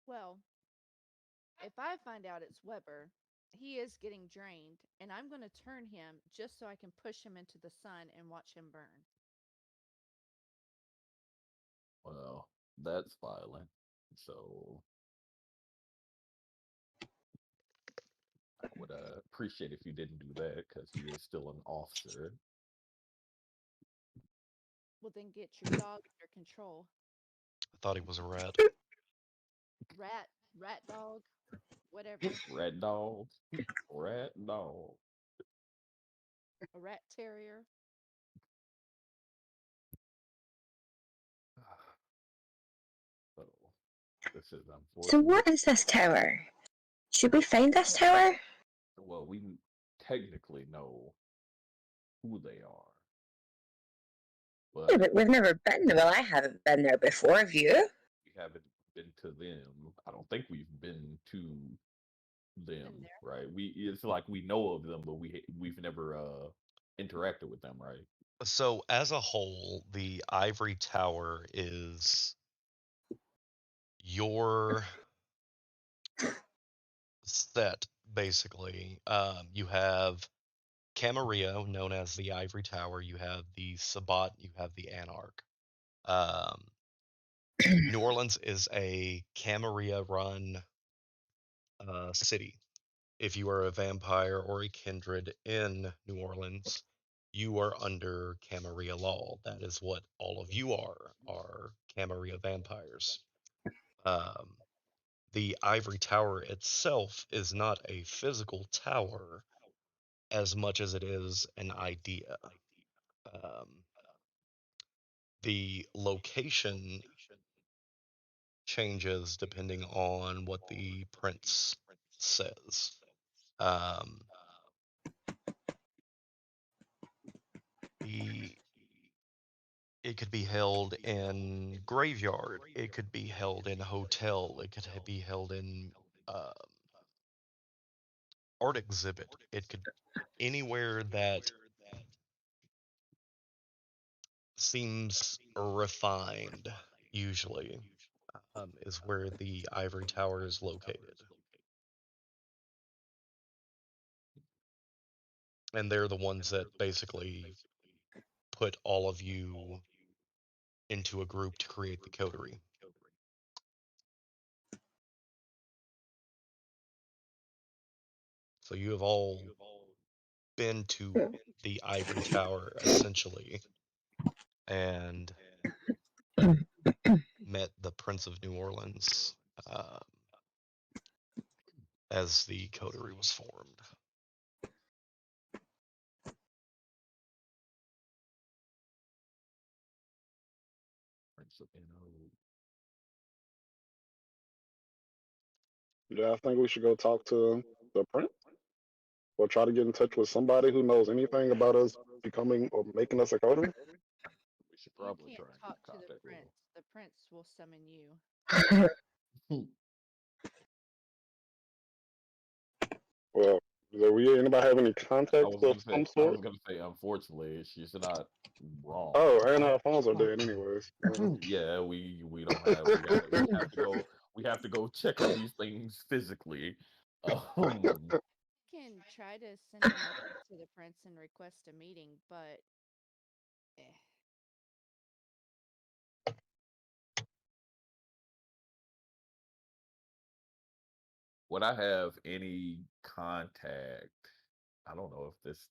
well, if I find out it's Weber, he is getting drained, and I'm going to turn him just so I can push him into the sun and watch him burn. Well, that's violent. So I would appreciate if you didn't do that because he is still an officer. Well, then get your dog under control. I thought he was a rat. Rat, rat dog, whatever. Rat dog. Rat dog. A rat terrier. So this is So unfortunate. what is this tower? Should we find this tower? Well, we technically know who they are, Yeah, but but we've never been there. Well, I haven't been there before, have you? we haven't been to them. I don't think we've been to them, Been there. right? It's like we know of them, but we've never interacted with them, right? So, as a whole, the ivory tower is your set, basically. You have Camarilla, known as the Ivory Tower. You have the Sabbat. You have the Anarch. Um, New Orleans is a Camarilla run city. If you are a vampire or a kindred in New Orleans, you are under Camarilla law. That is what all of you are Camarilla vampires. Um, the Ivory Tower itself is not a physical tower as much as it is an idea. Um, the location changes depending on what the prince says. The It could be held in graveyard. It could be held in a hotel. It could be held in art exhibit. It could anywhere that seems refined. Usually, is where the ivory tower is located, and they're the ones that basically put all of you into a group to create the coterie. So you have all been to the ivory tower essentially and met the Prince of New Orleans uh, as the coterie was formed. Yeah, I think we should go talk to the prince or try to get in touch with somebody who knows anything about us becoming or making us a coterie. We should You probably can't try and talk get in to the contact with prince. The prince will summon you. Well, do we anybody have any I contacts was of gonna say, some sort? unfortunately, she's not wrong. Oh, and our phones are dead anyways. Yeah, we don't have we have to go check on these things physically. Um, Can try to send a message to the prince and request a meeting, but eh. would I have any contact? I don't know if this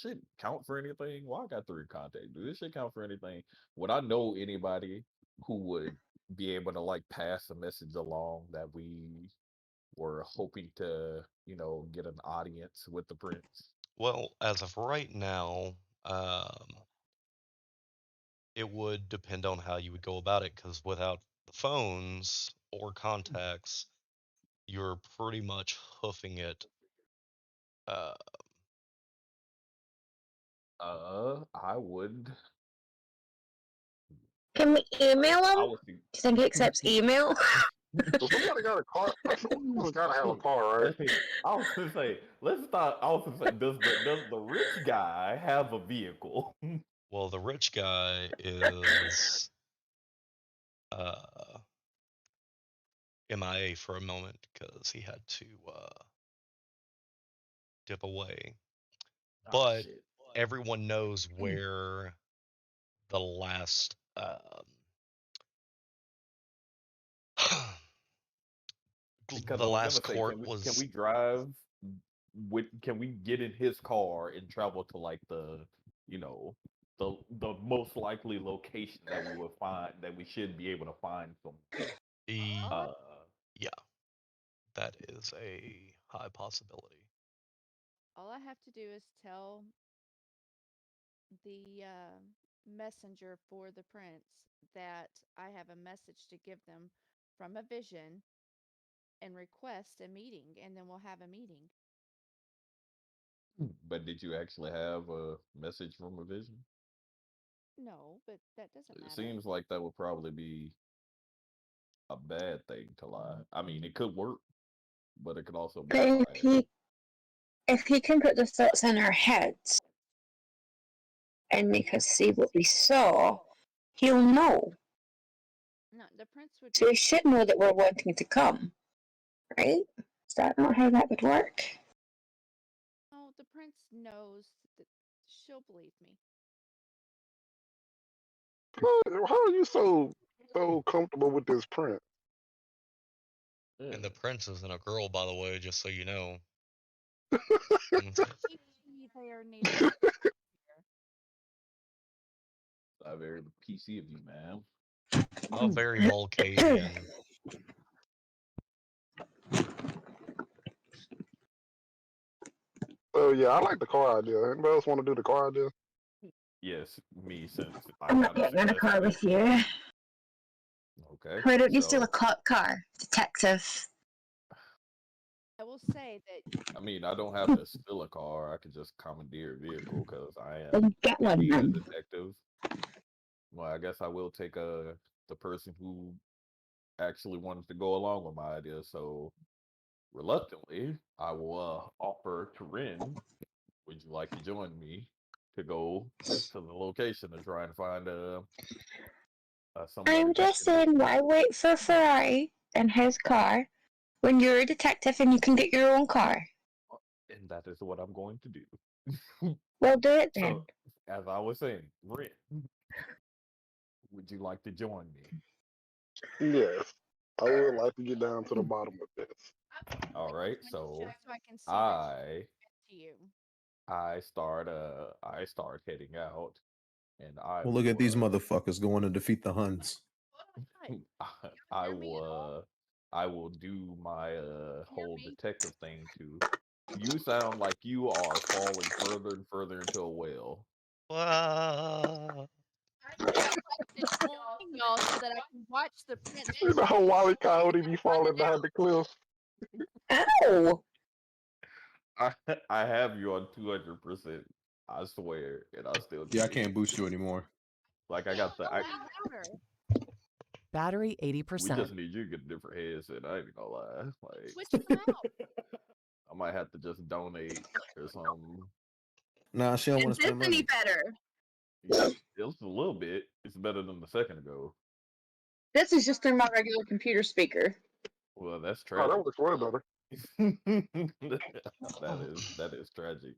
shit count for anything? Well, I got 3 contacts. Do this shit count for anything? Would I know anybody who would be able to like pass a message along that we were hoping to, get an audience with the prince? Well, as of right now, it would depend on how you would go about it, because without the phones or contacts, you're pretty much hoofing it. Uh, I would. Can we email I him? would Do you think he accepts email? So somebody got a car. Someone's got to have a car, right? Let's see. I was gonna say, let's start. I was gonna say, does the rich guy have a vehicle? well, the rich guy is MIA for a moment because he had to dip away. Oh But shit! everyone knows where the last Because I the was last gonna say, court can was we drive can we get in his car and travel to like you know, the most likely location that we would find that we should be able to find some the uh yeah, that is a high possibility. All I have to do is tell the messenger for the prince that I have a message to give them from a vision and request a meeting, and then we'll have a meeting. but did you actually have a message from a vision? No, but that doesn't It matter. seems like that would probably be a bad thing to lie. I mean, it could work, but it could also be But a lie. if he can put the thoughts in our heads and make us see what we saw, he'll know. No, the prince would. So he should know that we're wanting to come, right? Is that not how that would work? No, the prince knows that she'll believe me. How are you so comfortable with this print? Yeah. And the prince isn't a girl, by the way, just so you know. They are native speakers here. Very PC of you, man. A very Mulcadian. So yeah, I like the car idea. Anybody else want to do the car idea? Yes, me since I I'm got not a getting in a car suggested it. with you. Okay, Why don't you steal a so cop car, detective? I will say that I mean, I don't have to steal a car. I could just commandeer a vehicle because I am Then get one indeed a then. detective. Well, I guess I will take the person who actually wanted to go along with my idea. So reluctantly, I will offer to Rin, would you like to join me to go to the location to try and find somebody I'm that just can. saying, why wait for Ferrari and his car when you're a detective and you can get your own car? And that is what I'm going to do. Well, do it then. So, as I was saying, Rin, would you like to join me? Yes, I would like to get down to the bottom of this. All right, just so so I can see that I to you. I start heading out, and I Well, look at these will motherfuckers going to defeat the Huns. I will I will do my whole detective thing too. You sound like you are falling further and further into a well. Well, To join y'all so that I can watch the prince. You know how Wally Coyote be falling behind the cliff? Ow! I have you on 200%. I swear, and I still Yeah, I do. can't boost you anymore. Like I got the I Be louder. Battery we 80%. just need you to get a different headset. I ain't even gonna lie. Like Switch them out. I might have to just donate or something. Nah, she don't want Is to this spend any money. better? Yeah, just a little bit. It's better than the second ago. This is just through my regular computer speaker. Well, that's Oh, that tragic. looks way better. that is tragic.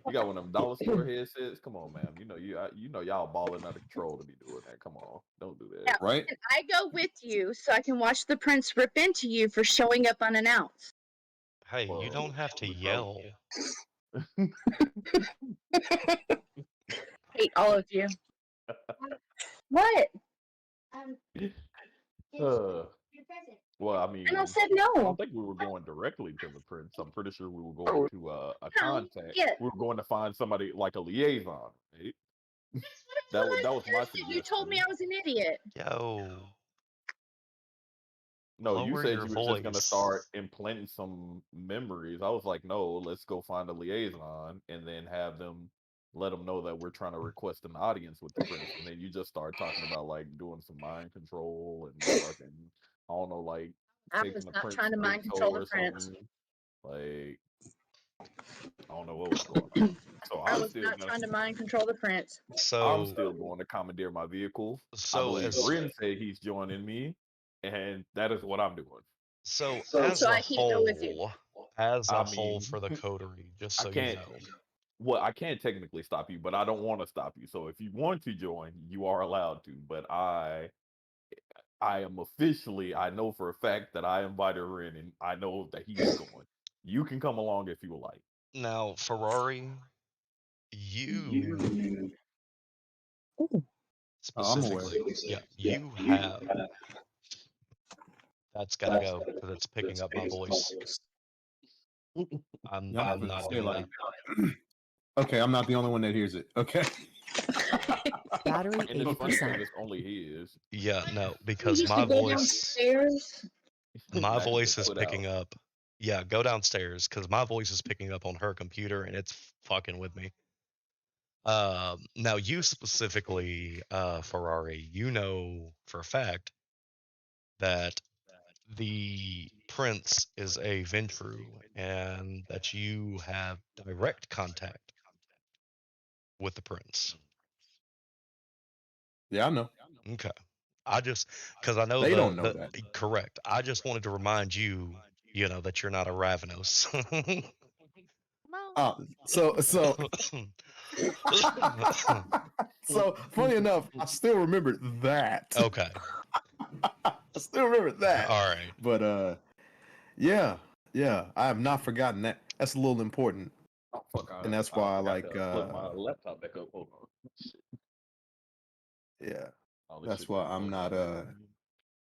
You got one of them dollar store headsets. Come on, ma'am. You know y'all balling out of control to be doing that. Come on, don't do Yeah, that. Right? and I go with you so I can watch the prince rip into you for showing up unannounced. hey, you Well, don't have to we probably yell. Hate all of you. What? uh, well, I And I mean, said I no. don't think we were going directly to the prince. I'm pretty sure we were going Oh, to a No, contact. yeah. We were going to find somebody like a liaison. Right? That's what That was my you told me suggestion. I was an idiot. Yo, No, you lower said your you were just gonna start voice. implanting some memories. I was like, no, let's go find a liaison and then have them let them know that we're trying to request an audience with the prince. And then you just start talking about like doing some mind control and fucking, I don't know, like I taking was the not trying prince to mind control picture the or prince. something. Like, I don't know what was going on. So I was not trying to mind control the prince. I'm So, still going to commandeer my vehicle. I so believe as Rin said he's joining me, and that is what I'm doing. so So as a I can't go with you. as a I whole mean, for the coterie, just I so you can't. know. Well, I can't technically stop you, but I don't want to stop you. So if you want to join, you are allowed to. But I am officially, I know for a fact that I invited her in, and I know that he's going. You can come along if you would like. Now, Ferrari, you Ooh. Oh, I'm aware. specifically, yeah, you have. That's got to go because it's picking up my voice. Yeah, I'm I'm gonna not say doing like, that. okay, I'm not the only one that hears it. Okay. Battery And it's funny because 80%. it's only his. Yeah, no, We because used to go downstairs. my Now he voice just is put picking out. up. Yeah, go downstairs because my voice is picking up on her computer and it's fucking with me. Now you specifically, Ferrari, you know for a fact that the prince is a Ventru and that you have direct contact with the prince. Yeah, I know. Okay. I just because I know They don't know the that. correct. I just wanted to remind you, that you're not a Ravenous. Well, So funny enough, I still remember that. Okay. I still remember that. All right. But yeah, I have not forgotten that. That's a little important. Oh fuck! And that's I why I forgot like to plug my laptop back up. Hold on. Shit. yeah. All this That's shit why got I'm plugged not back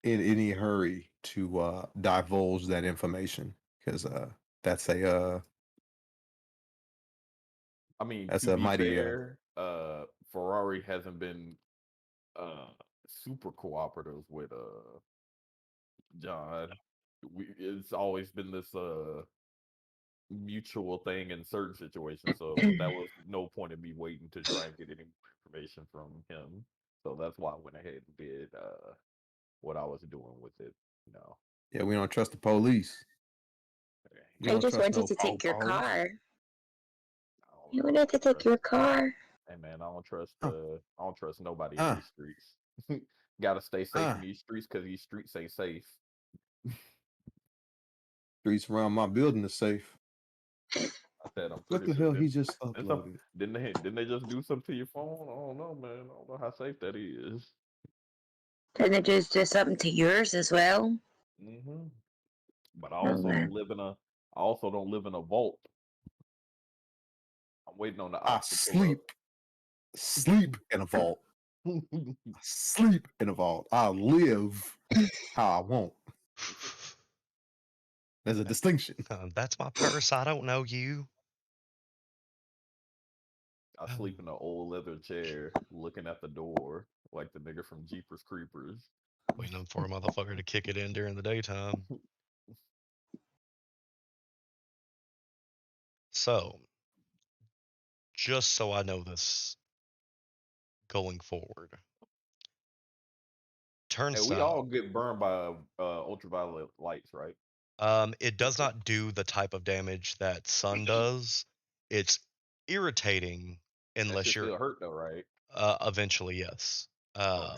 in. in any hurry to divulge that information because that's a I mean, that's to a be mighty fair, Ferrari hasn't been uh super cooperative with John. It's always been this mutual thing in certain situations. So that was no point in me waiting to try and get any more information from him. So that's why I went ahead and did what I was doing with it. You know, Yeah, we don't trust the police. We I don't just trust wanted no to take your police. car. I You don't wanted to take trust. your car. Hey man, I don't trust Uh, I don't trust nobody in uh, these streets. Gotta stay safe uh. in these streets because these streets ain't safe. Streets around my building are safe. I said I'm What pretty the sure hell he just uploaded? didn't they just do something to your phone? I don't know, man. I don't know how safe that is. Didn't it just do something to yours as well? Hmm. But I Oh, also well. don't live in a vault. I'm waiting on the I ops to pull sleep in a vault. up. Sleep in a vault. I live how I want. There's a distinction. That's my purse. I don't know you. I sleep in an old leather chair, looking at the door like the nigga from Jeepers Creepers. Waiting for a motherfucker to kick it in during the daytime. So, just so I know this going forward, Hey, we all Turnstyle. get burned by ultraviolet lights, right? It does not do the type of damage that sun does. It's irritating That unless shit you're still hurt though, right? eventually, yes. Okay.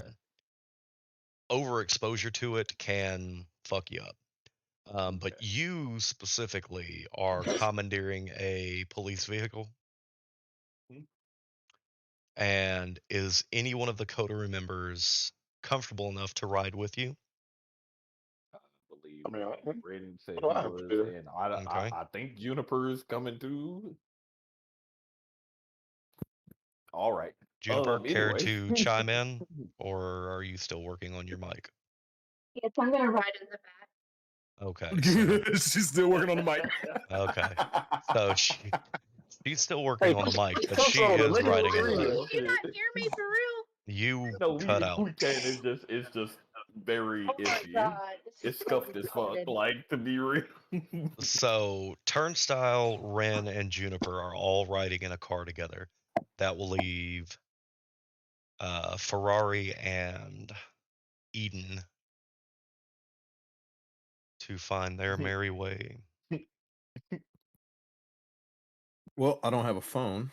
Overexposure to it can fuck you up. But Okay. you specifically are commandeering a police vehicle. Hmm. And is any one of the Coterie members comfortable enough to ride with you? I believe I mean, Braden what said do he I have to was, do? and I, I, Okay. I think Juniper's coming too. All right. Juniper, care Anyway. to chime in? Or are you still working on your mic? Yes, I'm gonna ride in the back. Okay, so She's still working on the mic. okay. So she's still working Hey, on the mic, but some she soda, is make it riding in the real. back. Oh Can you shit. not hear me for real? You No, cut we out. can. It's just very Oh my iffy. god, this is It's so scuffed as fuck. retarded. Like to be real. So Turnstyle, Ren, and Juniper are all riding in a car together. That will leave Ferrari and Eden to find their merry way. Well, I don't have a phone.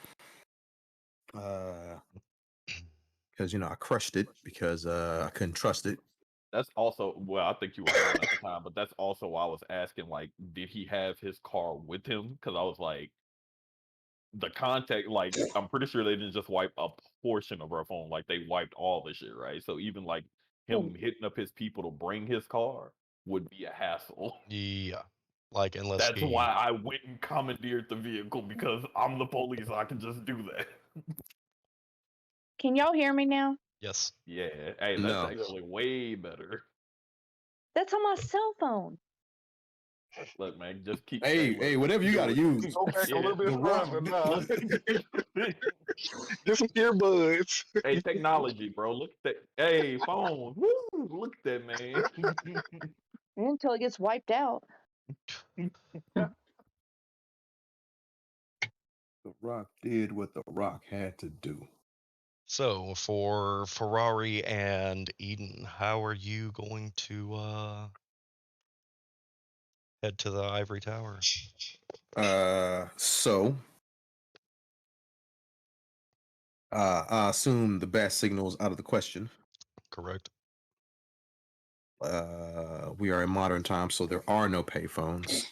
Because I crushed it because I couldn't trust it. That's also well, I think you were gone at the time, but that's also why I was asking, like, did he have his car with him? Because I was like, the contact, like, I'm pretty sure they didn't just wipe a portion of our phone, like they wiped all the shit, right? So even like him hitting up his people to bring his car would be a hassle. Yeah. Like, unless That's why he. I went and commandeered the vehicle because I'm the police. I can just do that. Can y'all hear me now? Yes. Yeah. Hey, that's No. actually way better. That's on my cell phone. Look, man, just keep Hey, look, whatever you do got to it. use. Go back a Yeah. little bit The Rock. further now. Get some earbuds. Hey, technology, bro. Look at that. Hey, phone. Woo! Look at that, man. Until it gets wiped out. The Rock did what The Rock had to do. So for Ferrari and Eden, how are you going to head to the ivory tower? So I assume the bat signal is out of the question. Correct. We are in modern times, so there are no payphones.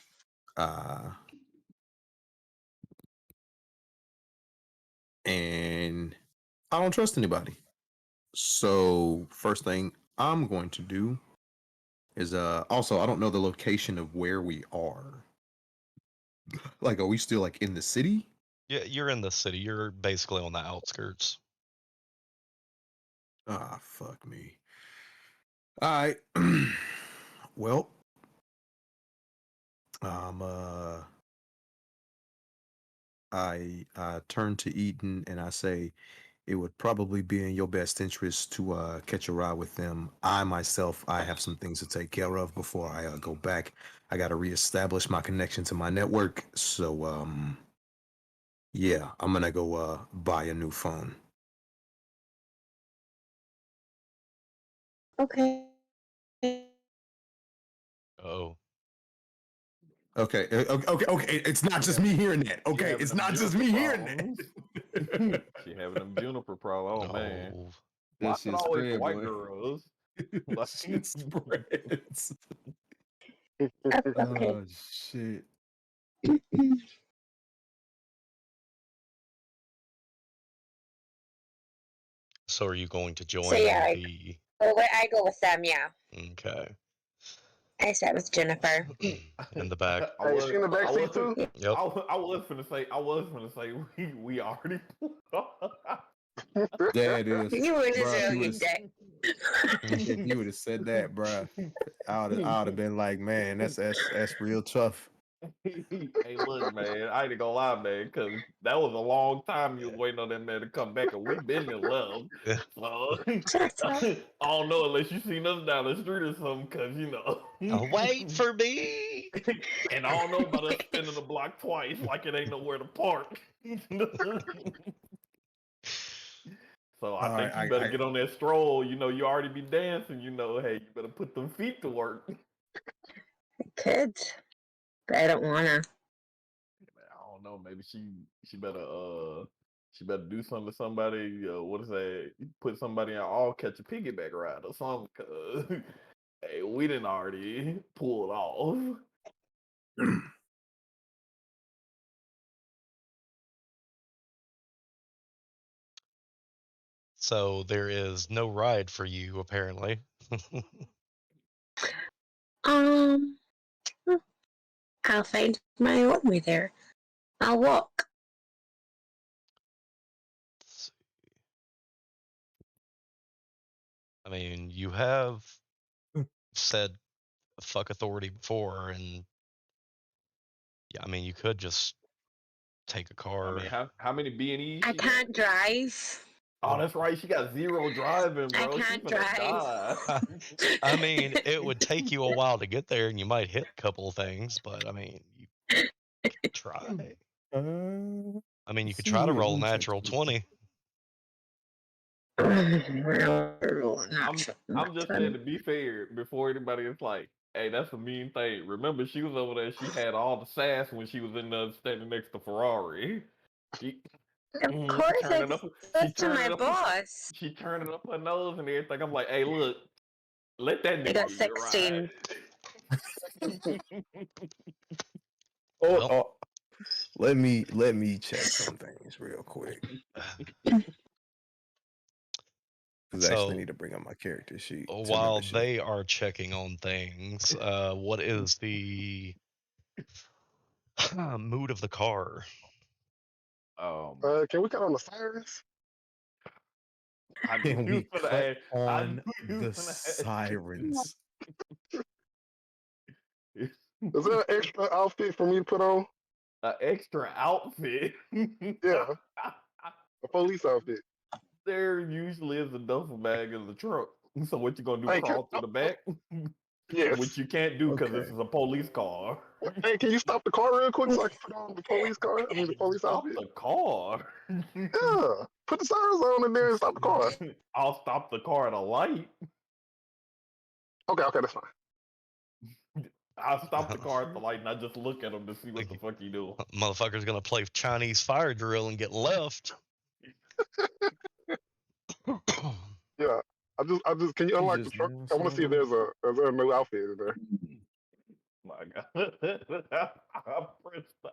And I don't trust anybody. So first thing I'm going to do is also I don't know the location of where we are. Like, are we still like in the city? Yeah, you're in the city. You're basically on the outskirts. Ah, fuck me. All right. Well, I turn to Eden and I say, it would probably be in your best interest to catch a ride with them. I myself, I have some things to take care of before I go back. I got to reestablish my connection to my network. So, yeah, I'm gonna go buy a new phone. Okay. Oh, Okay, okay. It's not just me hearing that. She Okay, having it's them not just Juniper me hearing that. problems. She having them Juniper problems. Oh man, no. why That is it shit always the spread, white boy. girls? Like, Shit spreads. Okay. Oh shit. So are you going to So join yeah, the? I go with them. Yeah, Okay. I sat with Jennifer. In the back. I Hey, was, she in the back I seat was, too? Yep. I was finna say, we already. That is, You were bro. If you would Brazilian dick. have said that, bro, I would have been like, man, that's real tough. Hey, look, man, I ain't gonna lie, man, because that was a long time you was waiting on that man to come back, and we been in love. Yeah. So Shut up. I don't know unless you seen us down the street or something, because Wait for me. and I don't know about us spinning the block twice, like it ain't nowhere to park. So I All right, think you better get on that stroll. You already be dancing. Hey, you better put them feet to work. I could, but I don't wanna. I don't know. Maybe she better do something to somebody. What is that? Put somebody on all catch a piggyback ride or something. Cause hey, we didn't already pull it off. So there is no ride for you, apparently. Um, I'll find my own way there. I'll walk. Let's see. I mean, you have said fuck authority before, and yeah, I mean, you could just take a I car. mean, how many B&Es I she got? can't drive. Oh, that's right. She got 0 driving, I bro. She can't finna drive. die. I mean, it would take you a while to get there, and you might hit a couple of things, but I mean, you could try. I mean, you could See try to here, let roll me check natural something. 20. I'm just saying, to be fair, before anybody is like, hey, that's a mean thing. Remember, she was over there. She had all the sass when she was in there standing next to Ferrari. She, Of course, I turning up. She said to my turning up. boss. She turning up her nose and everything. I'm like, hey, look, let that I nigga got give you a ride. 16. Oh, Well, oh, let me check some things real quick because I actually so need to bring up my character sheet to while remember shit. they are checking on things, what is the mood of the car? Can we cut on the sirens? I knew Can you we was gonna cut ask. I on knew you the was gonna ask. sirens? Is there an extra outfit for me to put on? An extra outfit. Yeah, a police outfit. There usually is a duffel bag in the trunk. So what you gonna do? Hey, Crawl through the back? yes. Which you can't do because Okay. this is a police car. Hey, can you stop the car real quick so I can put on the police car? I mean, the police Stop outfit. the car. Yeah, put the sirens on in there and stop the car. I'll stop the car at a light. Okay, that's fine. I'll stop the car at the light and I just look at him to see what the fuck he doing. Motherfucker's gonna play Chinese fire drill and get left. Yeah, I just, can you unlock the truck? I want to see if is there a new outfit in there. My God.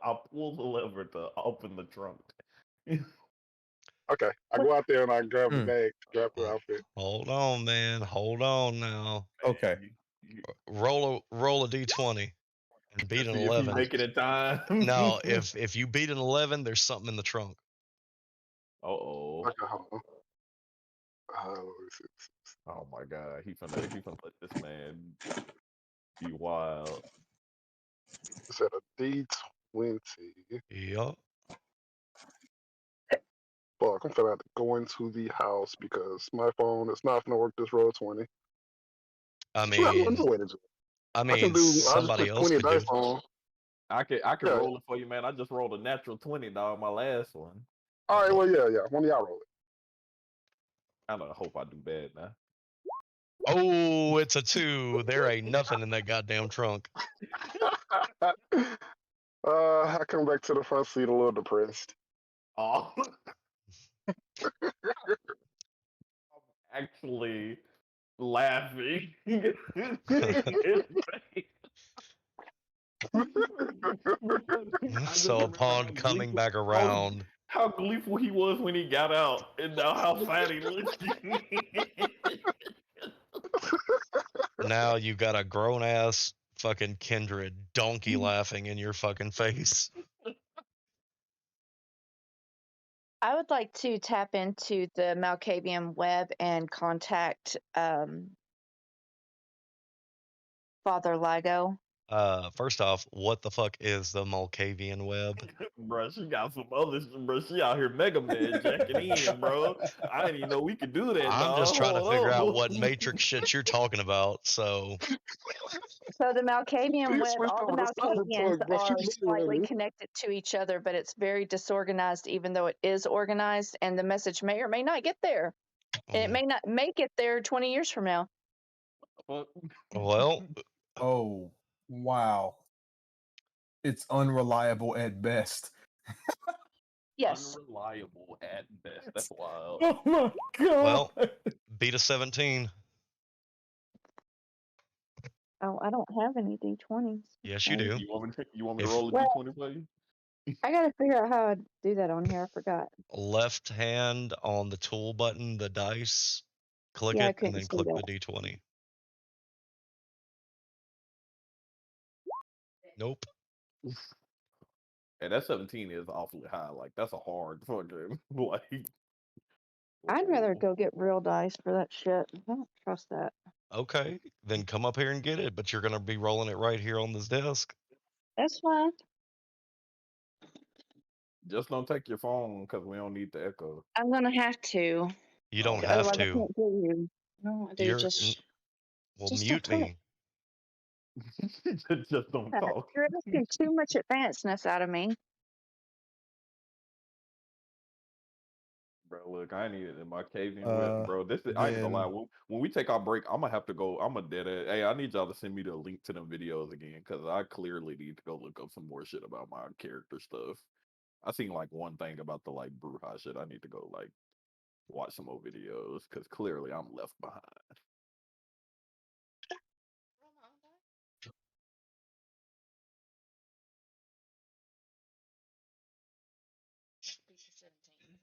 I pull the lever to open the trunk. Okay, I go out there and I grab the Hmm. bag, grab the outfit. Hold on, man. Hold on now. Okay. Roll a d20 and beat an See if you 11. make it in time. No, if you beat an 11, there's something in the trunk. Uh-oh. Okay, hold on. Let me see. Oh my God. He finna let this man be wild. It's at a D20. Yup. fuck, I'm gonna have to go into the house because my phone is not gonna work this roll 20. I Actually, I have mean, another way to do it. I I can mean, do. I'll just somebody put else 20 could dice do. on. I could Yeah. roll it for you, man. I just rolled a natural 20, dog. My last one. All right. Well, yeah. One of y'all roll I don't hope I do bad now. Oh, it's a 2. There ain't nothing in that goddamn trunk. it. I come back to the front seat a little depressed. Oh. I'm actually laughing. So upon coming back around, how gleeful he was when he got out, and now how fat he looks. now you got a grown ass fucking Kindred donkey laughing in your fucking face. I would like to tap into the Malkavian web and contact Father Ligo. First off, what the fuck is the Malkavian web? Bro, she got some other shit, bro. She out here Mega Man jacking in, bro. I didn't even know we could do that, I'm just trying to figure out what Matrix shit you're talking about. So So the Malkavian web, switched all the over to Malkavians Cyberpunk, bro. She are was slightly ready. connected to each other, but it's very disorganized, even though it is organized, and the message may or may not get there. And it may not make it there 20 years from now. well, Oh, wow. It's unreliable at best. Yes. Unreliable at best. That's wild. Oh my god. well, beat a 17. Oh, I don't have any D20s. Yes, you do. You want me to If roll a D20 for you? I gotta figure out how to do that on here. I forgot. left hand on the tool button, the dice, click Yeah, I it, and couldn't then see click that. the D20. Nope. And that 17 is awfully high. Like, that's a hard fucking, like... I'd rather go get real dice for that shit. I don't trust that. Okay, then come up here and get it, but you're gonna be rolling it right here on this desk. That's fine. Just don't take your phone, because we don't need the echo. I'm gonna have to. You don't Okay. have Otherwise, I to. can't hear you. No, I do. You're well, Just mute don't talk. me. Just don't talk. You're asking too much advancedness out of me. Bro, look, I need it in my caveman web, bro. This is, I ain't gonna lie. Then When we take our break, I'm gonna have to go. I'm a dead ass. Hey, I need y'all to send me the link to them videos again, because I clearly need to go look up some more shit about my character stuff. I seen like one thing about the like Bruja shit. I need to go like watch some more videos, because clearly I'm left behind.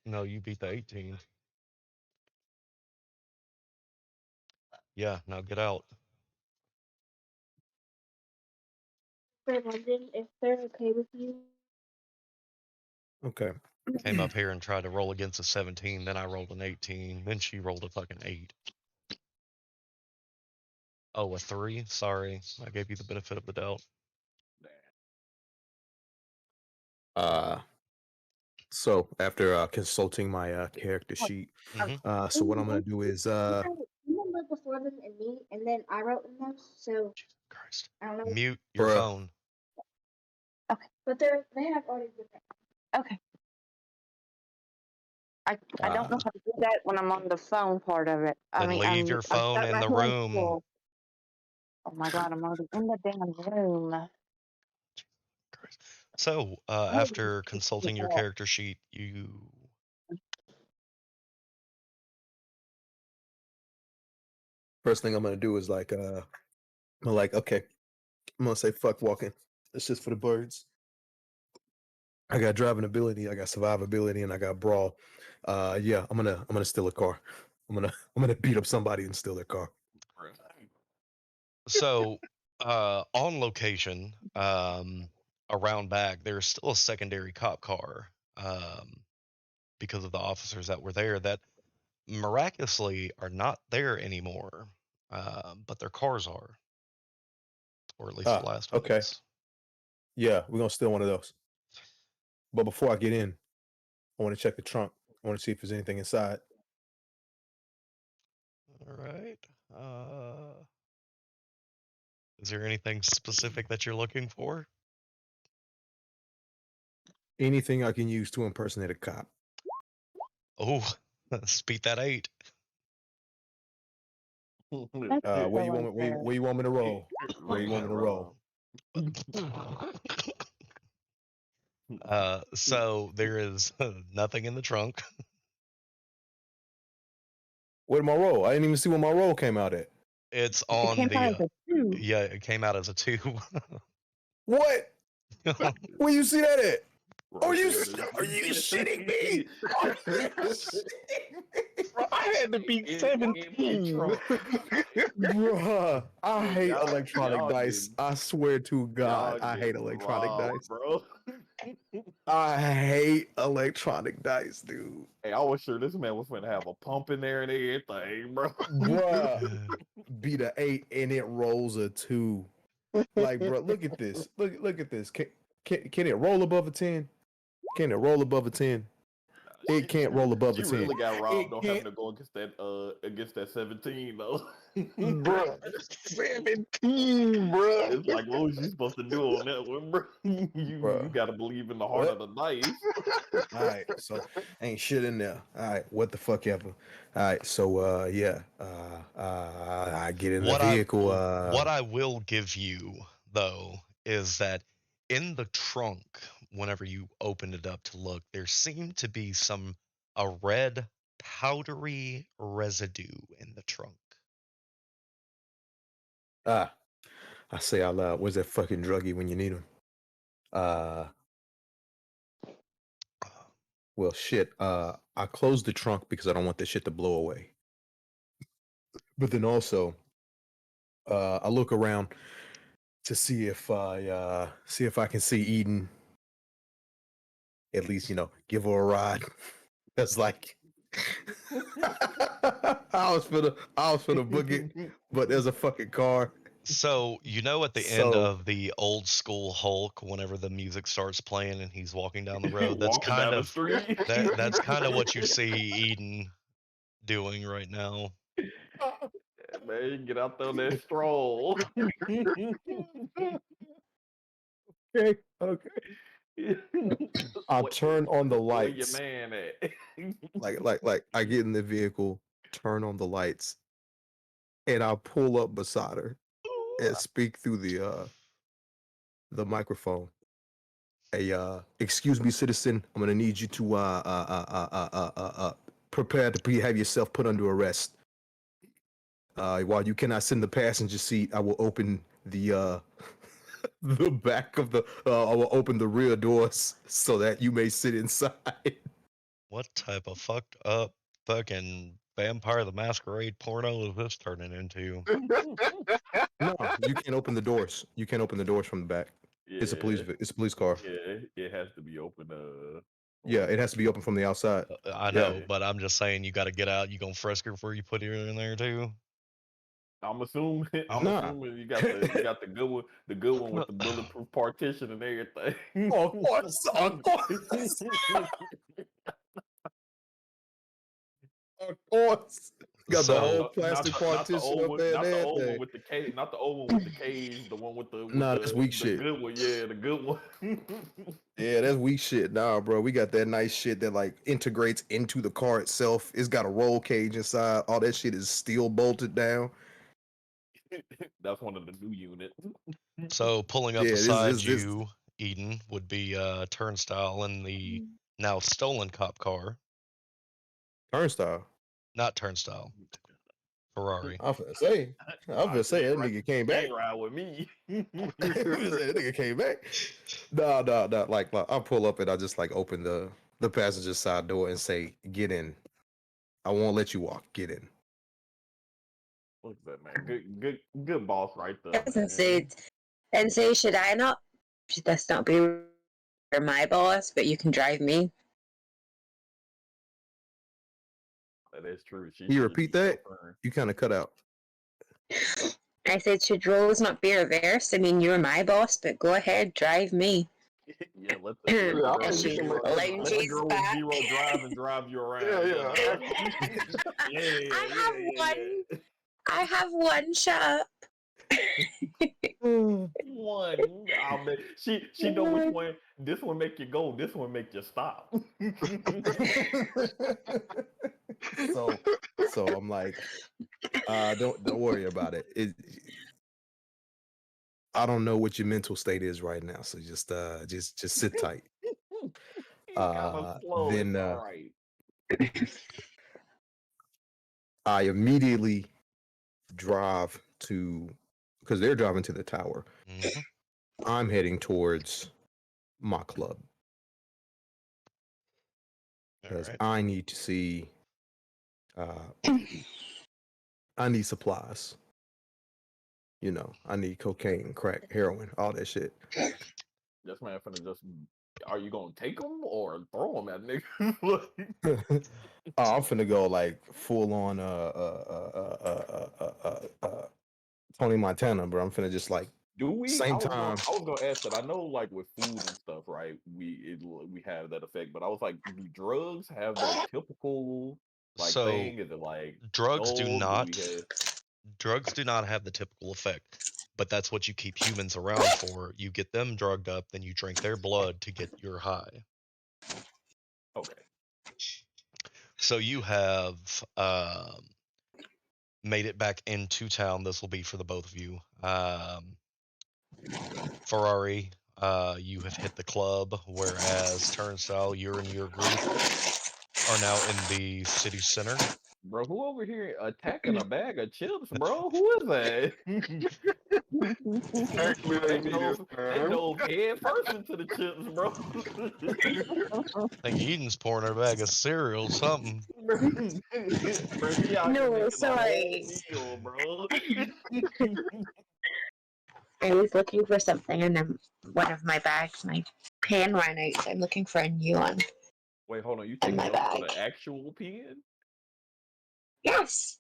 No, you beat the 18. Yeah, now get out. For London, if they're okay with you. Okay. Came up here and tried to roll against a 17, then I rolled an 18, then she rolled a fucking 8. Oh, a 3? Sorry, I gave you the benefit of the doubt. So after consulting my character sheet, so what I'm gonna do is Someone wrote before them and me, and then I wrote in those. So Christ. I don't know. Mute your Bruh. phone. Okay, but they have already did that. Okay. I don't know how to do that when I'm on the phone part of it. I Then mean, leave your I've phone got in my the hands room. full. Oh my god, I'm already in the damn room. So, after consulting your character sheet, you first thing I'm gonna do is like I'm like, okay, I'm gonna say fuck walking. It's just for the birds. I got driving ability, I got survivability, and I got brawl. Yeah, I'm gonna steal a car. I'm gonna beat up somebody and steal their car. so on location, around back, there's still a secondary cop car, because of the officers that were there that miraculously are not there anymore, but their cars are, or at least the last one Okay. is. Yeah, we're gonna steal one of those. But before I get in, I want to check the trunk. I want to see if there's anything inside. All right. Is there anything specific that you're looking for? Anything I can use to impersonate a cop. Oh, beat that 8. That's Where so you want me? Where you want me to roll? Where you want me to roll? So there is nothing in the trunk. Where did my roll? I didn't even see what my roll came out at. It's It on came out the as a 2. yeah, it came out as a 2. What? Where you see that at? Are you Right there. shitting me? Are you shitting me? Bro, I had to be In the 17. trunk. Bruh, I hate Y'all- electronic y'all dice. getting- I swear to God, Y'all I hate getting electronic robbed, dice. bro. I hate electronic dice, dude. Hey, I was sure this man was gonna have a pump in there and everything, bro. Bruh, beat a 8 and it rolls a 2. Like, bro, look at this. Look at this. Can it roll above a 10? Can it roll above a 10? It can't roll above a She 10. really got robbed It though, having to go against that 17 though. Bro, 17, It's like, what was you supposed to do on that one, bro? You Bruh. gotta believe in the heart of the dice. All right, so ain't shit in there. All right, what the fuck ever. All right, so yeah, I get in the vehicle. What I will give you though is that in the trunk, whenever you opened it up to look, there seemed to be a red powdery residue in the trunk. I say out loud, where's that fucking druggie when you need him? Well, shit. I closed the trunk because I don't want this shit to blow away. But then also, I look around to see if I can see Eden. At least, give her a ride. That's like I was for the book it, but there's a fucking car. So, at the end So of the old school Hulk, whenever the music starts playing and he's walking down the road, that's Walking kind down the of street. that's kind of what you see Eden doing right now. Man, get out there on that stroll. Okay. I'll turn on the Where your lights. man at? Like I get in the vehicle, turn on the lights, and I'll pull up beside her and speak through the microphone. Hey, excuse me, citizen. I'm gonna need you to prepare to have yourself put under arrest. While you cannot sit in the passenger seat, I will open the the back of the. I will open the rear doors so that you may sit inside. What type of fucked up fucking Vampire the Masquerade porno is this turning into? No, you can't open the doors. You can't open the doors from the back. It's a police car. Yeah, it has to be open. Yeah, it has to be open from the outside. I know, but I'm just saying you got to get out. You gonna frisk her before you put her in there too? I'm assuming. Nah. Assuming you got the good one with the bulletproof partition and everything. Of course. Of course. Got the whole plastic partition up there. Not the old one with the cage. Not the old one with the cage. The one with the. Nah, that's weak shit. The good one, yeah, the good one. Yeah, that's weak shit. Nah, bro, we got that nice shit that like integrates into the car itself. It's got a roll cage inside. All that shit is steel bolted down. That's one of the new units. So pulling up Yeah, beside this- you, Eden, would be Turnstyle in the now stolen cop car. Turnstyle. Not Turnstyle. Ferrari. I was gonna say that nigga came back. Can't ride with me. That nigga came back. Nah. Like I pull up and I just like open the passenger side door and say, "Get in." I won't let you walk. Get in. Look at that man. Good boss right there. And say, should I not? Should this not be my boss, but you can drive me? That is true. Can you repeat that? You kind of cut out. I said, should roles not be reversed? I mean, you're my boss, but go ahead, drive me. Yeah, let Yeah, I girl As think you can she make zero, that let the nice. lounges girl with back. zero drive you Yeah, around. Yeah, yeah. dog. I have one. Yeah. I have one. Shut up. One. I'll bet she know which one. This one make you go. This one make you stop. So I'm like, don't worry about it. I don't know what your mental state is right now, so just sit tight. He's kind of slow. Then It's all right. I immediately drive to, because they're driving to the tower. Mhm. I'm heading towards my club All because right. I need to see. I need supplies. You know, I need cocaine, crack, heroin, all that shit. This man finna just. Are you gonna take them or throw them at niggas? Oh, I'm finna go like full on Tony Montana, bro. I'm finna just like Do we? same time. I was gonna ask that. I know, like with food and stuff, right? We have that effect, but I was like, do drugs have their typical like So thing? Is it like drugs do no? Do we not have? drugs do not have the typical effect, but that's what you keep humans around for. You get them drugged up, then you drink their blood to get your high. Okay. So you have made it back into town. This will be for the both of you. Ferrari, you have hit the club, whereas Turnstyle, you and your group are now in the city center. Bro, who over here attacking a bag of chips, bro? Who is that? Actually, they they me this time. dove head first into the chips, bro. I think Eden's pouring her bag of cereal, or something. Bro, she out here No, making a whole sorry. meal, bro. I was looking for something and then one of my bags, my pen ran out, so I'm looking for a new one Wait, hold on. You in taking my yours for bag. the actual pen? Yes.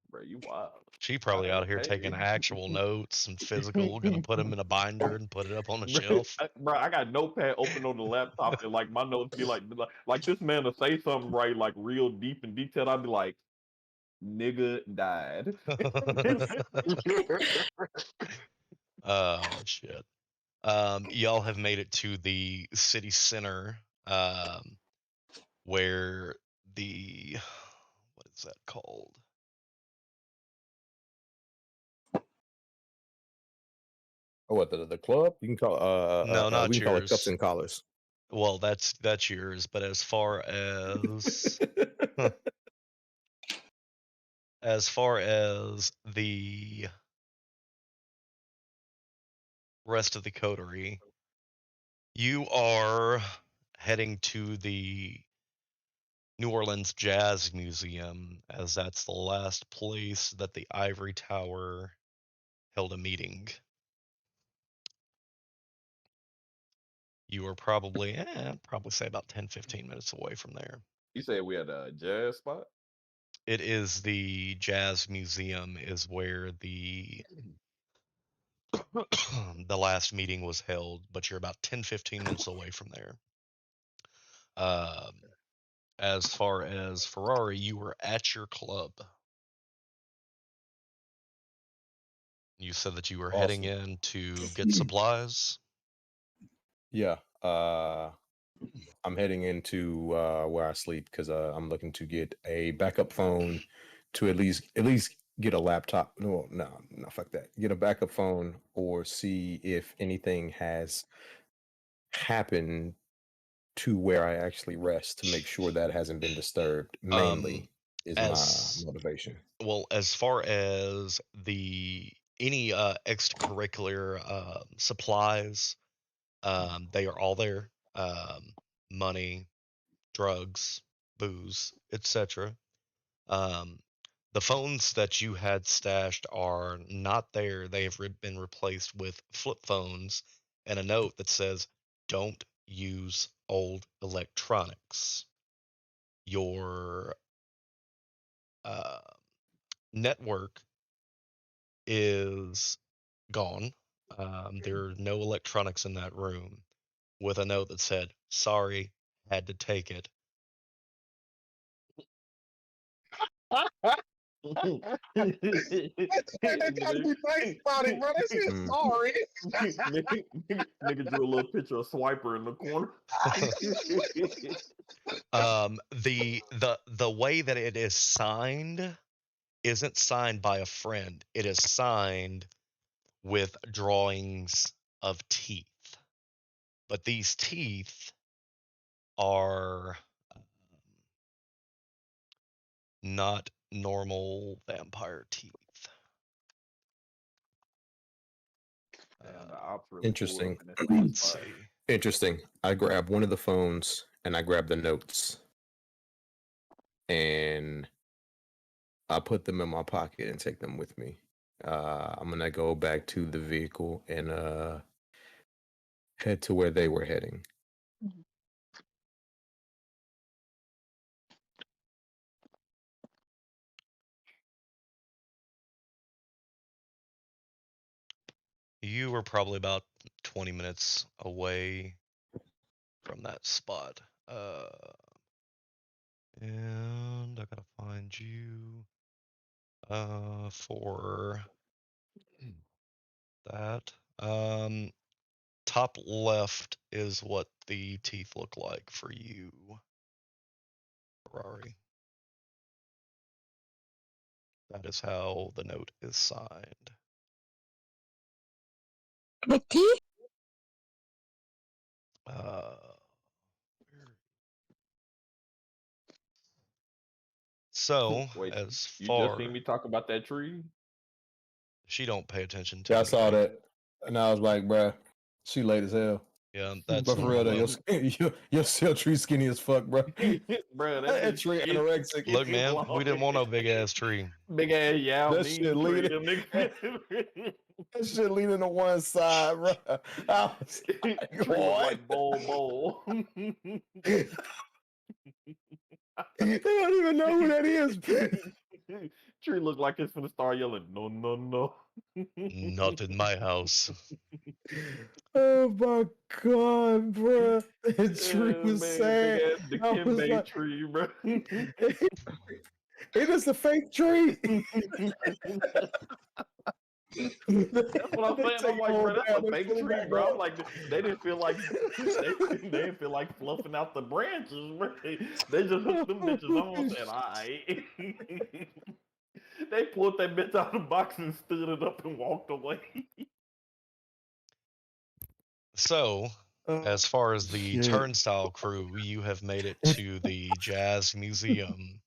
Bro, you wild. She I probably out didn't here taking pay. actual notes and physical, gonna put them in a binder and put it up on the shelf. Bro, I got notepad open on the laptop and like my notes be like this man will say something right like real deep and detailed. I'd be like, nigga died. Oh shit. Y'all have made it to the city center, where the what is that called? Oh, what the club? You can call No, we not can call it cups yours. and collars. Well, that's yours. But as far as the rest of the coterie, you are heading to the New Orleans Jazz Museum, as that's the last place that the Ivory Tower held a meeting. You are probably say about 10-15 minutes away from there. You said we had a jazz spot? It is the Jazz Museum is where the the last meeting was held, but you're about 10-15 minutes away from there. Um, as far as Ferrari, you were at your club. You said that you were heading Awesome. in to get supplies. Yeah. I'm heading into where I sleep because I'm looking to get a backup phone to at least get a laptop. No, fuck that. Get a backup phone or see if anything has happened to where I actually rest to make sure that hasn't been disturbed. Mainly is my As motivation. well, as far as the any extracurricular supplies, they are all there. Money, drugs, booze, etc. Um, the phones that you had stashed are not there. They have been replaced with flip phones and a note that says, "Don't use old electronics. Your uh, network is gone. There are no electronics in that room. with a note that said, "Sorry, had to take it." They try to be nice about it, bro. That shit Mm. sorry. Nigga drew a little picture of Swiper in the corner. The way that it is signed isn't signed by a friend. It is signed with drawings of teeth. But these teeth are not normal vampire teeth. Damn, the ops really Interesting. pulled up in this Let's spot. see. Interesting. I grab one of the phones and I grab the notes and I put them in my pocket and take them with me. I'm gonna go back to the vehicle and head to where they were heading. You were probably about 20 minutes away from that spot. And I gotta find you for that. Top left is what the teeth look like for you, Ferrari. That is how the note is signed. With teeth? So, Wait, as you just far seen me talk about that tree? she don't pay attention to Yeah, I anything. saw that, and I was like, bruh, she late as hell. Yeah, But that's for real though, normal. your cell tree skinny as fuck, bro. Bro, That that tree shit anorexic. Look, man, we didn't want no big ass tree. Big ass Yao That Ming shit tree, leaning. nigga. That shit leaning to one side, bro. I was like, Tree look what? like bowl. They don't even know who that is. Tree look like it's finna start yelling, no, no, no. Not in my house. Oh my god, bro. That tree was Man, sad. big ass I was Dikembe like, tree, bro. it is a fake tree. That's what I'm saying. I'm like, bro, that's a fake tree, bro. I'm like, they didn't feel like they didn't feel like fluffing out the branches, bro. They just hooked them bitches on and alright. They pulled that bitch out of the box and stood it up and walked away. So, as far as the shit. Turnstyle crew, you have made it to the Jazz Museum.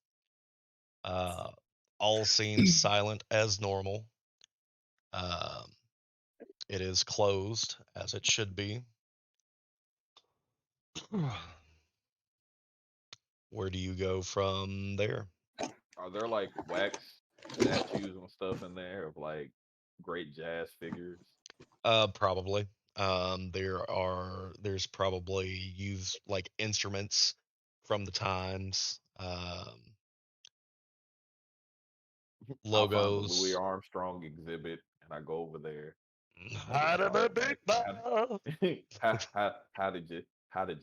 All seems silent as normal. It is closed, as it should be. Where do you go from there? Are there like wax statues and stuff in there of like great jazz figures? Probably. There's probably used like instruments from the times, I'll find the Louis logos. Armstrong exhibit and I go over there. How did the big How did you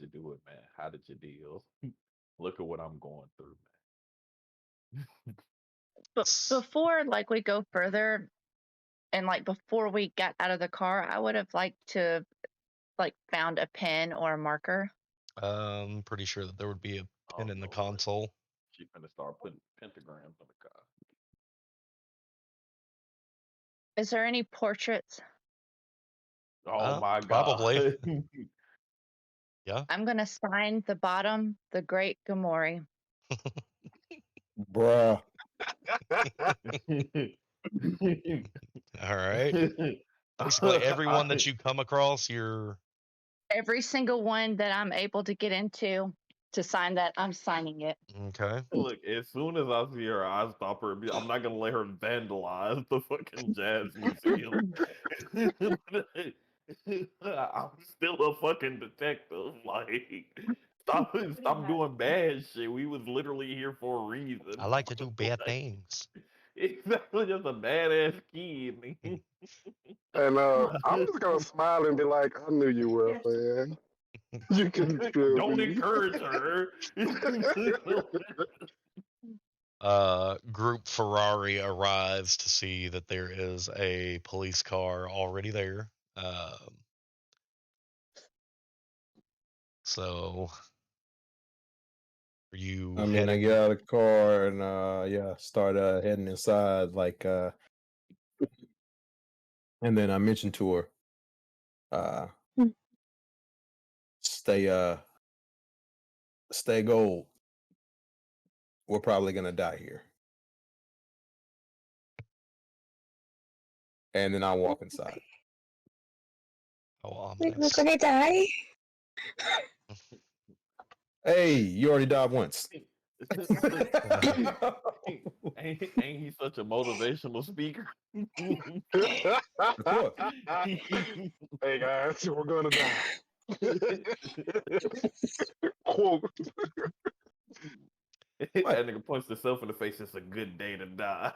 do it, man? How did you deal? Look at what I'm going through, man. But before like we go further and like before we got out of the car, I would have liked to like found a pen or a marker. I'm pretty sure that there would be a pin in the Lord. console. She's gonna start putting pentagrams on the car. Is there any portraits? Oh my Probably. god. Yeah. I'm gonna sign the bottom, the Great Gamori. Bruh. All right. Basically, everyone that you come across, you're Every single one that I'm able to get into to sign that, I'm signing it. okay. Look, as soon as I see her, I stop her. I'm not gonna let her vandalize the fucking jazz museum. I'm still a fucking detective. Like, stop doing bad shit. We was literally here for a reason. I like to do bad things. Exactly, just a badass kid. And I'm just gonna smile and be like, I knew you were, man. You can feel Don't me. encourage her. Group Ferrari arrives to see that there is a police car already there. So are you I mean, I heading? get out of the car and start heading inside, and then I mentioned to her, uh, Hmm. stay gold. We're probably gonna die here. And then I walk inside. How We're ominous. gonna die. Hey, you already died once. ain't he such a motivational speaker? Of course. Hey guys, we're gonna die. Quote. That nigga punched himself in the face. It's a good day to die.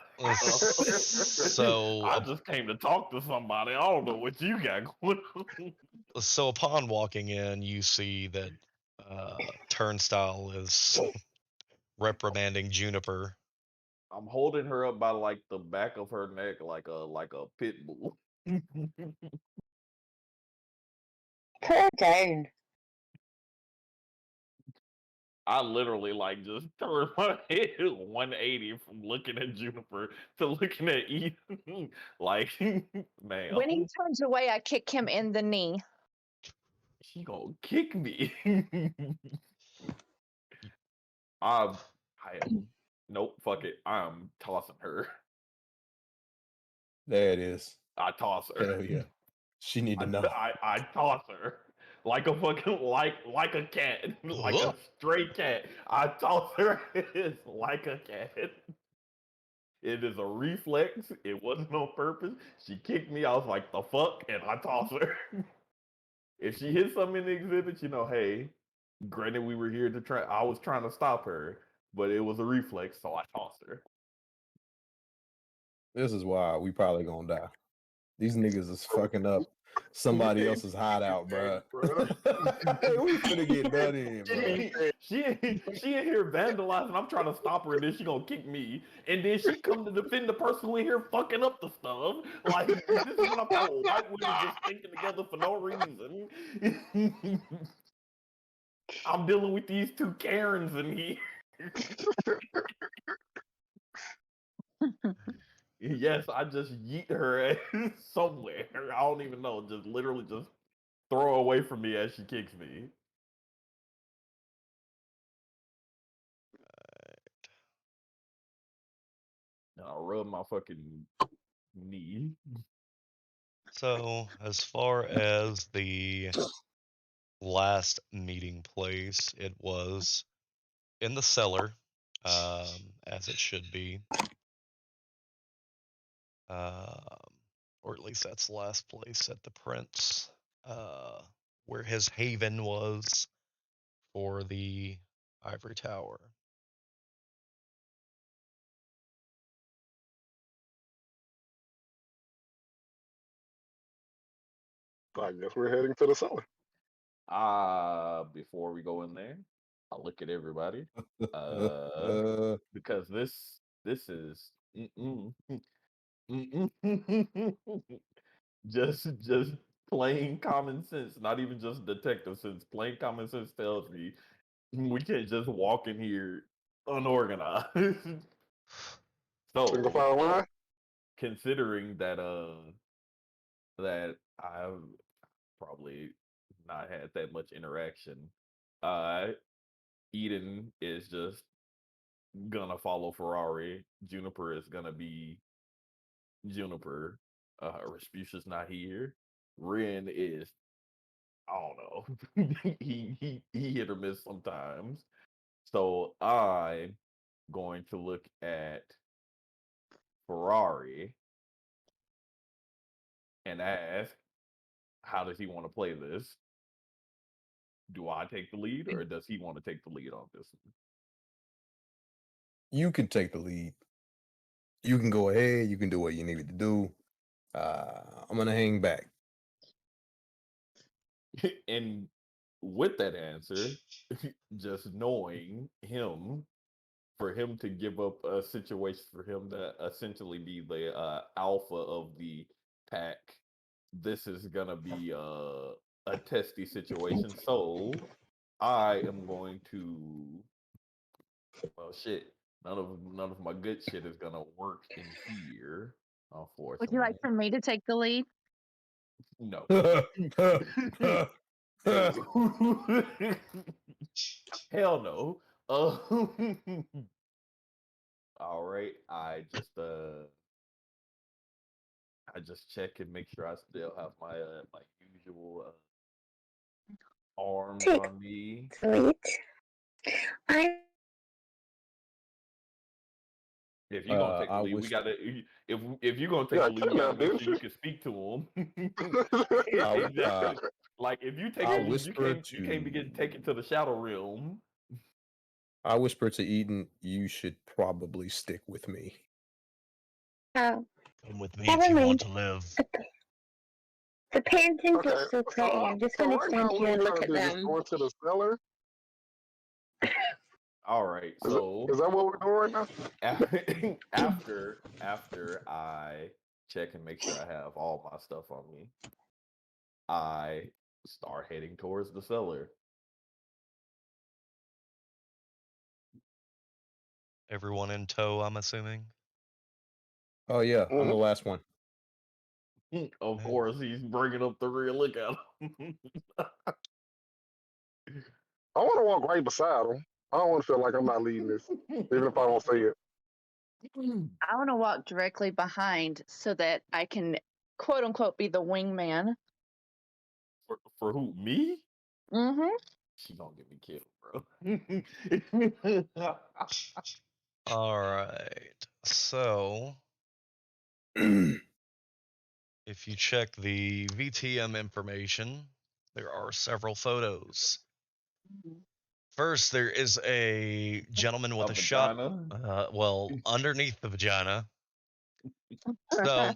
So I just came to talk to somebody. I don't know what you got going on. so upon walking in, you see that Turnstyle is reprimanding Juniper. I'm holding her up by like the back of her neck, like a pit bull. Put her down. I literally like just turned my head 180 from looking at Juniper to looking at Ethan. Like, man, When he turns away, I kick him in the knee. she gonna kick me. I am nope, fuck it. I'm tossing her. There it is. I toss her. Hell yeah. She need to know. I toss her like a fucking like a cat, like a stray cat. I toss her like a cat. It is a reflex. It wasn't on purpose. She kicked me. I was like, the fuck, and I toss her. If she hits something in the exhibit, you know, hey, granted we were here to try. I was trying to stop her, but it was a reflex, so I tossed her. This is why we probably gonna die. These niggas is fucking up somebody else's hideout, bruh. Hey, we finna get done in, bro. She in here vandalizing. I'm trying to stop her, and then she gonna kick me, and then she come to defend the person who in here fucking up the stuff. Like this is what I'm talking. White women just sticking together for no reason. I'm dealing with these two Karens in here. Yes, I just yeet her ass somewhere. I don't even know. Just literally just throw her away from me as she kicks me. And I rub my fucking knee. So as far as the last meeting place, it was in the cellar, as it should be. Or at least that's the last place at the Prince, where his haven was for the Ivory Tower. I guess we're heading to the cellar. Before we go in there, I'll look at everybody. Because this is just plain common sense, not even just detective sense. Plain common sense tells me we can't just walk in here unorganized. Single So, file line. considering that that I've probably not had that much interaction, Eden is just gonna follow Ferrari. Juniper is gonna be Juniper. Rasputia's not here. Ren is, I don't know. he hit or miss sometimes. So I'm going to look at Ferrari and ask, how does he want to play this? Do I take the lead, or does he want to take the lead on this one? You can take the lead. You can go ahead. You can do what you needed to do. I'm gonna hang back. And with that answer, just knowing him, for him to give up a situation for him to essentially be the alpha of the pack, this is gonna be a testy situation. So I am going to, well, shit. None of my good shit is gonna work in here, Would you like unfortunately. for me to take the lead? No. Uh, Hell no. All right. I just check and make sure I still have my usual arms Take on me. the lead. I If you're gonna take the I lead, we wish gotta. If you're gonna take Yeah, the lead, we Killer, gotta make didn't sure she? you can speak to him. I Like if you take I the lead, whisper you can't be getting taken to to the shadow realm. I whisper to Eden, you should probably stick with me. oh, Come with me if never you want mind. to live. The paintings Okay, look so so pretty. I'm just so gonna right now, stand what here we and look trying to at do? Just them. go into the cellar? All right, Is so that what we're doing right now? after I check and make sure I have all my stuff on me, I start heading towards the cellar. Everyone in tow, I'm assuming. Oh yeah, I'm the Mhm. last one. Of Okay. course, he's bringing up the rear. Look at him. I want to walk right beside him. I don't want to feel like I'm not leading this, even if I don't say it. I want to walk directly behind so that I can, quote unquote, be the wingman. For who? Me? Mm-hmm. She gonna get me killed, bro. All right. So if you check the VTM information, there are several photos. First, there is a gentleman with A a shot. vagina. Well, underneath the vagina. So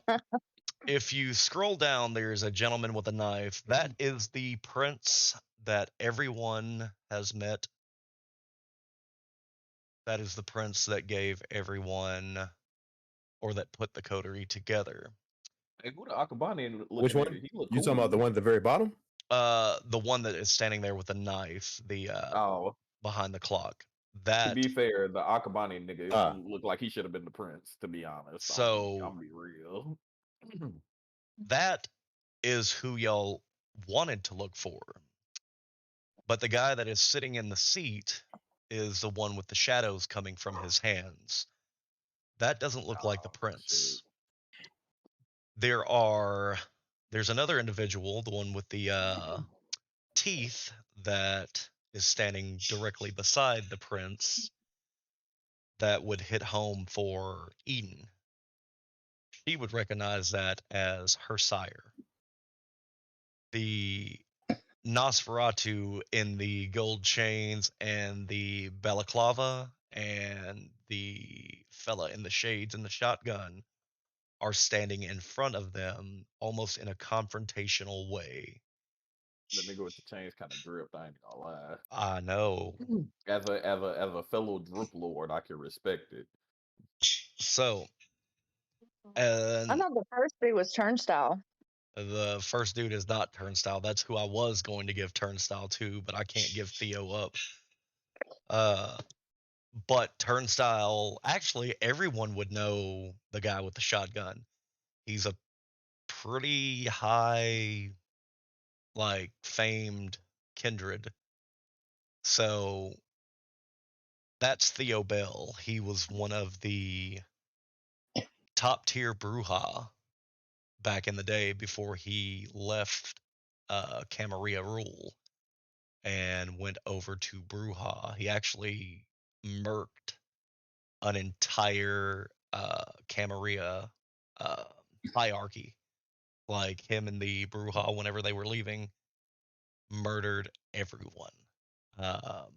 if you scroll down, there's a gentleman with a knife. That is the prince that everyone has met. That is the prince that gave everyone, or that put the coterie together. Hey, who the Akabani Which looking one? nigga? He look You talking about the cool. one at the very bottom? The one that is standing there with the knife, Oh, behind the clock. to That be fair, the Akabani nigga Ah, looked like he should have been the prince. To be honest, so I'm be real. that is who y'all wanted to look for. But the guy that is sitting in the seat is the one with the shadows coming from his hands. That doesn't look like the Oh shit. prince. There's another individual, the one with the teeth, that is standing directly beside the prince, that would hit home for Eden. She would recognize that as her sire. The Nosferatu in the gold chains and the balaclava and the fella in the shades and the shotgun are standing in front of them almost in a confrontational way. The nigga with the chains kind of dripped. I ain't gonna lie. I know. As a fellow drip lord, I can respect it. So, I and thought the first three was Turnstyle. the first dude is not Turnstyle. That's who I was going to give Turnstyle to, but I can't give Theo up. But Turnstyle, actually, everyone would know the guy with the shotgun. He's a pretty high, like, famed kindred. So that's Theo Bell. He was one of the top tier Bruja back in the day before he left Camarilla rule and went over to Bruja. He actually murked an entire Camarilla uh, hierarchy. Like him and the Bruja, whenever they were leaving, murdered everyone. Um,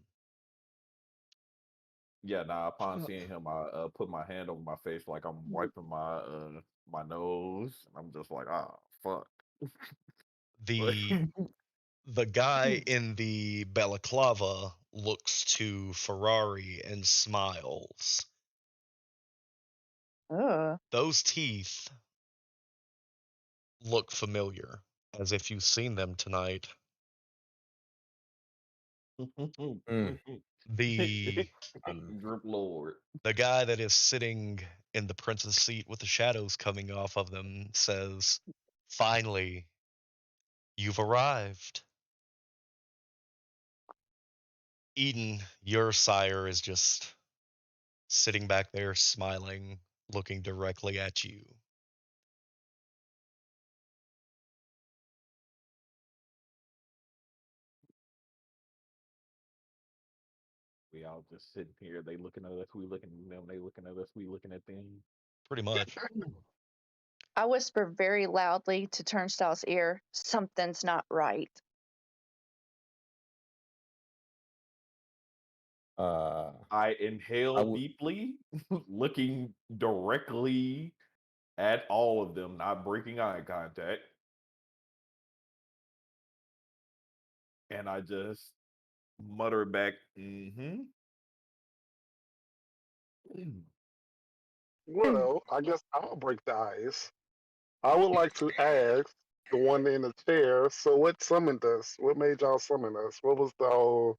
Yeah, nah. Upon seeing him, I put my hand over my face like I'm wiping my nose, and I'm just like, ah, fuck. the The guy in the balaclava looks to Ferrari and smiles. Those teeth look familiar, as if you've seen them tonight. The Good Lord. the guy that is sitting in the prince's seat with the shadows coming off of them says, "Finally, you've arrived." Eden, your sire is just sitting back there smiling, looking directly at you. We all just sitting here. They looking at us. We looking at them. They looking at us. We looking at them. Pretty much. I whisper very loudly to Turnstyle's ear, something's not right. I inhale deeply, looking directly at all of them, not breaking eye contact. And I just mutter back, mm-hmm. Well, I guess I'll break the ice. I would like to ask the one in the chair. So, what summoned us? What made y'all summon us? What was the whole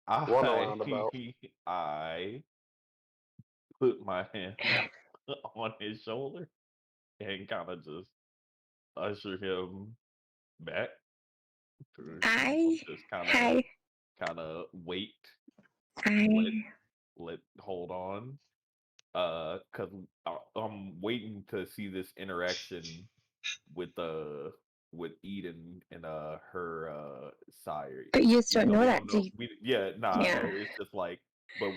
runaround about? I put my hand on his shoulder and kind of just usher him back to just kind of wait, let hold on, because I'm waiting to see this interaction with with Eden and her sire. But you just Even don't though know we that. don't know, no, it's just like, but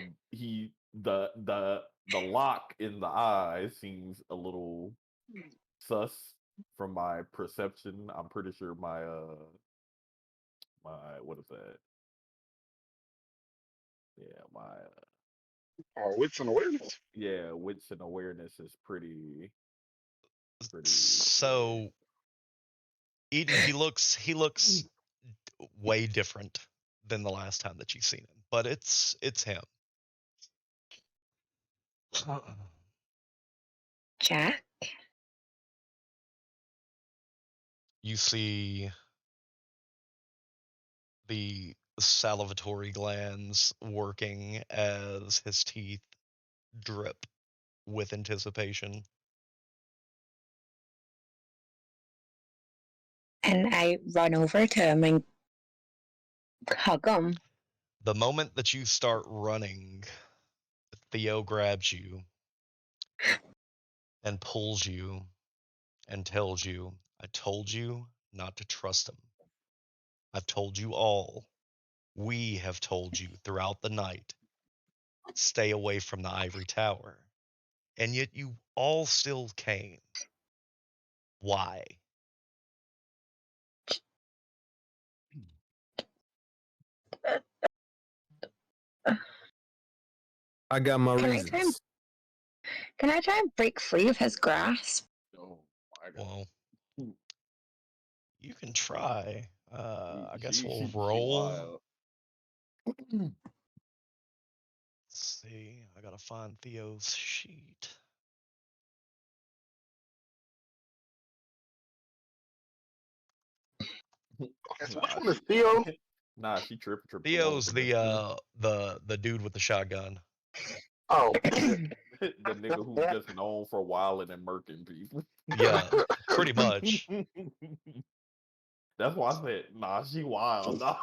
the lock in the eye seems a little sus from my perception. I'm pretty sure my what is that? Yeah, my wits and awareness. Yeah, wits and awareness is pretty. So Eden, he looks way different than the last time that you've seen him, but it's him. Jack? You see the salivatory glands working as his teeth drip with anticipation. And I run over to him and hug him. The moment that you start running, Theo grabs you and pulls you and tells you, "I told you not to trust him. I've told you all. We have told you throughout the night, stay away from the ivory tower. And yet you all still came. Why?" I got my reasons. Can I try and break free of his grasp? Oh my God. Well, you can try. I guess we'll roll. Let's see. I gotta find Theo's sheet. So which one is Theo? Nah, she tripped. Theo's the dude with the shotgun. Oh, the nigga who's just known for wilding and murking people. Yeah, pretty much. That's why I said, nah, she wild. Nah.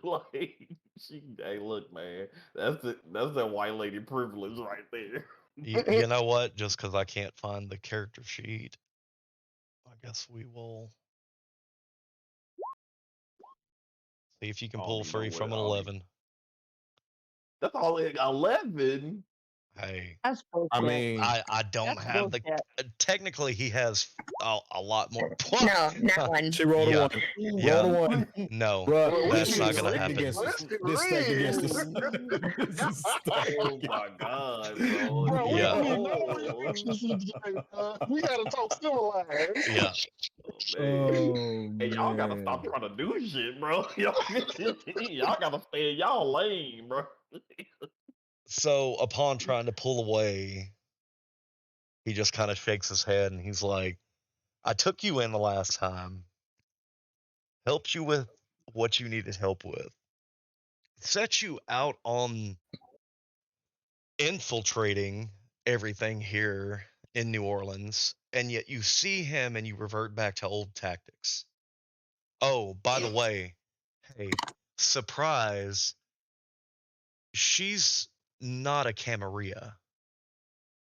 Like, hey, look, man, that's that white lady privilege right there. You know what? Just because I can't find the character sheet, I guess we will see if you can pull free from an 11. That's all 11. Hey, That's bullshit. I mean, I don't That's have the. bullshit. Technically, he has a lot more. No, not one. she rolled Yeah. a one. Yeah. Roll a one. No, Bruh, Well, this that's shit not is gonna stacked happen. against us. Let's get This stacked against us. real. This is stacked Oh against- my god, bro. Bro, we Yeah. don't even know what TCG. We gotta talk civilized. Yeah. oh Hey, y'all gotta stop man. trying to do shit, bro. Y'all gotta stay in y'all lane, bro. So upon trying to pull away, he just kind of shakes his head and he's like, "I took you in the last time, helped you with what you needed help with, set you out on infiltrating everything here in New Orleans, and yet you see him and you revert back to old tactics. Oh, by the way, hey, surprise, she's not a Camarilla.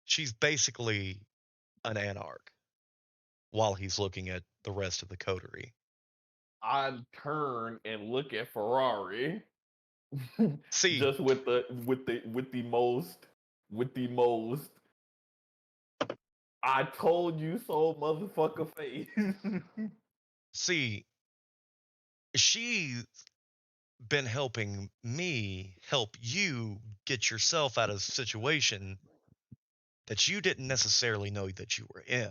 She's basically an anarch while he's looking at the rest of the coterie. I turn and look at Ferrari. See, Just with the most I told you so motherfucker face. see, she's been helping me help you get yourself out of a situation that you didn't necessarily know that you were in.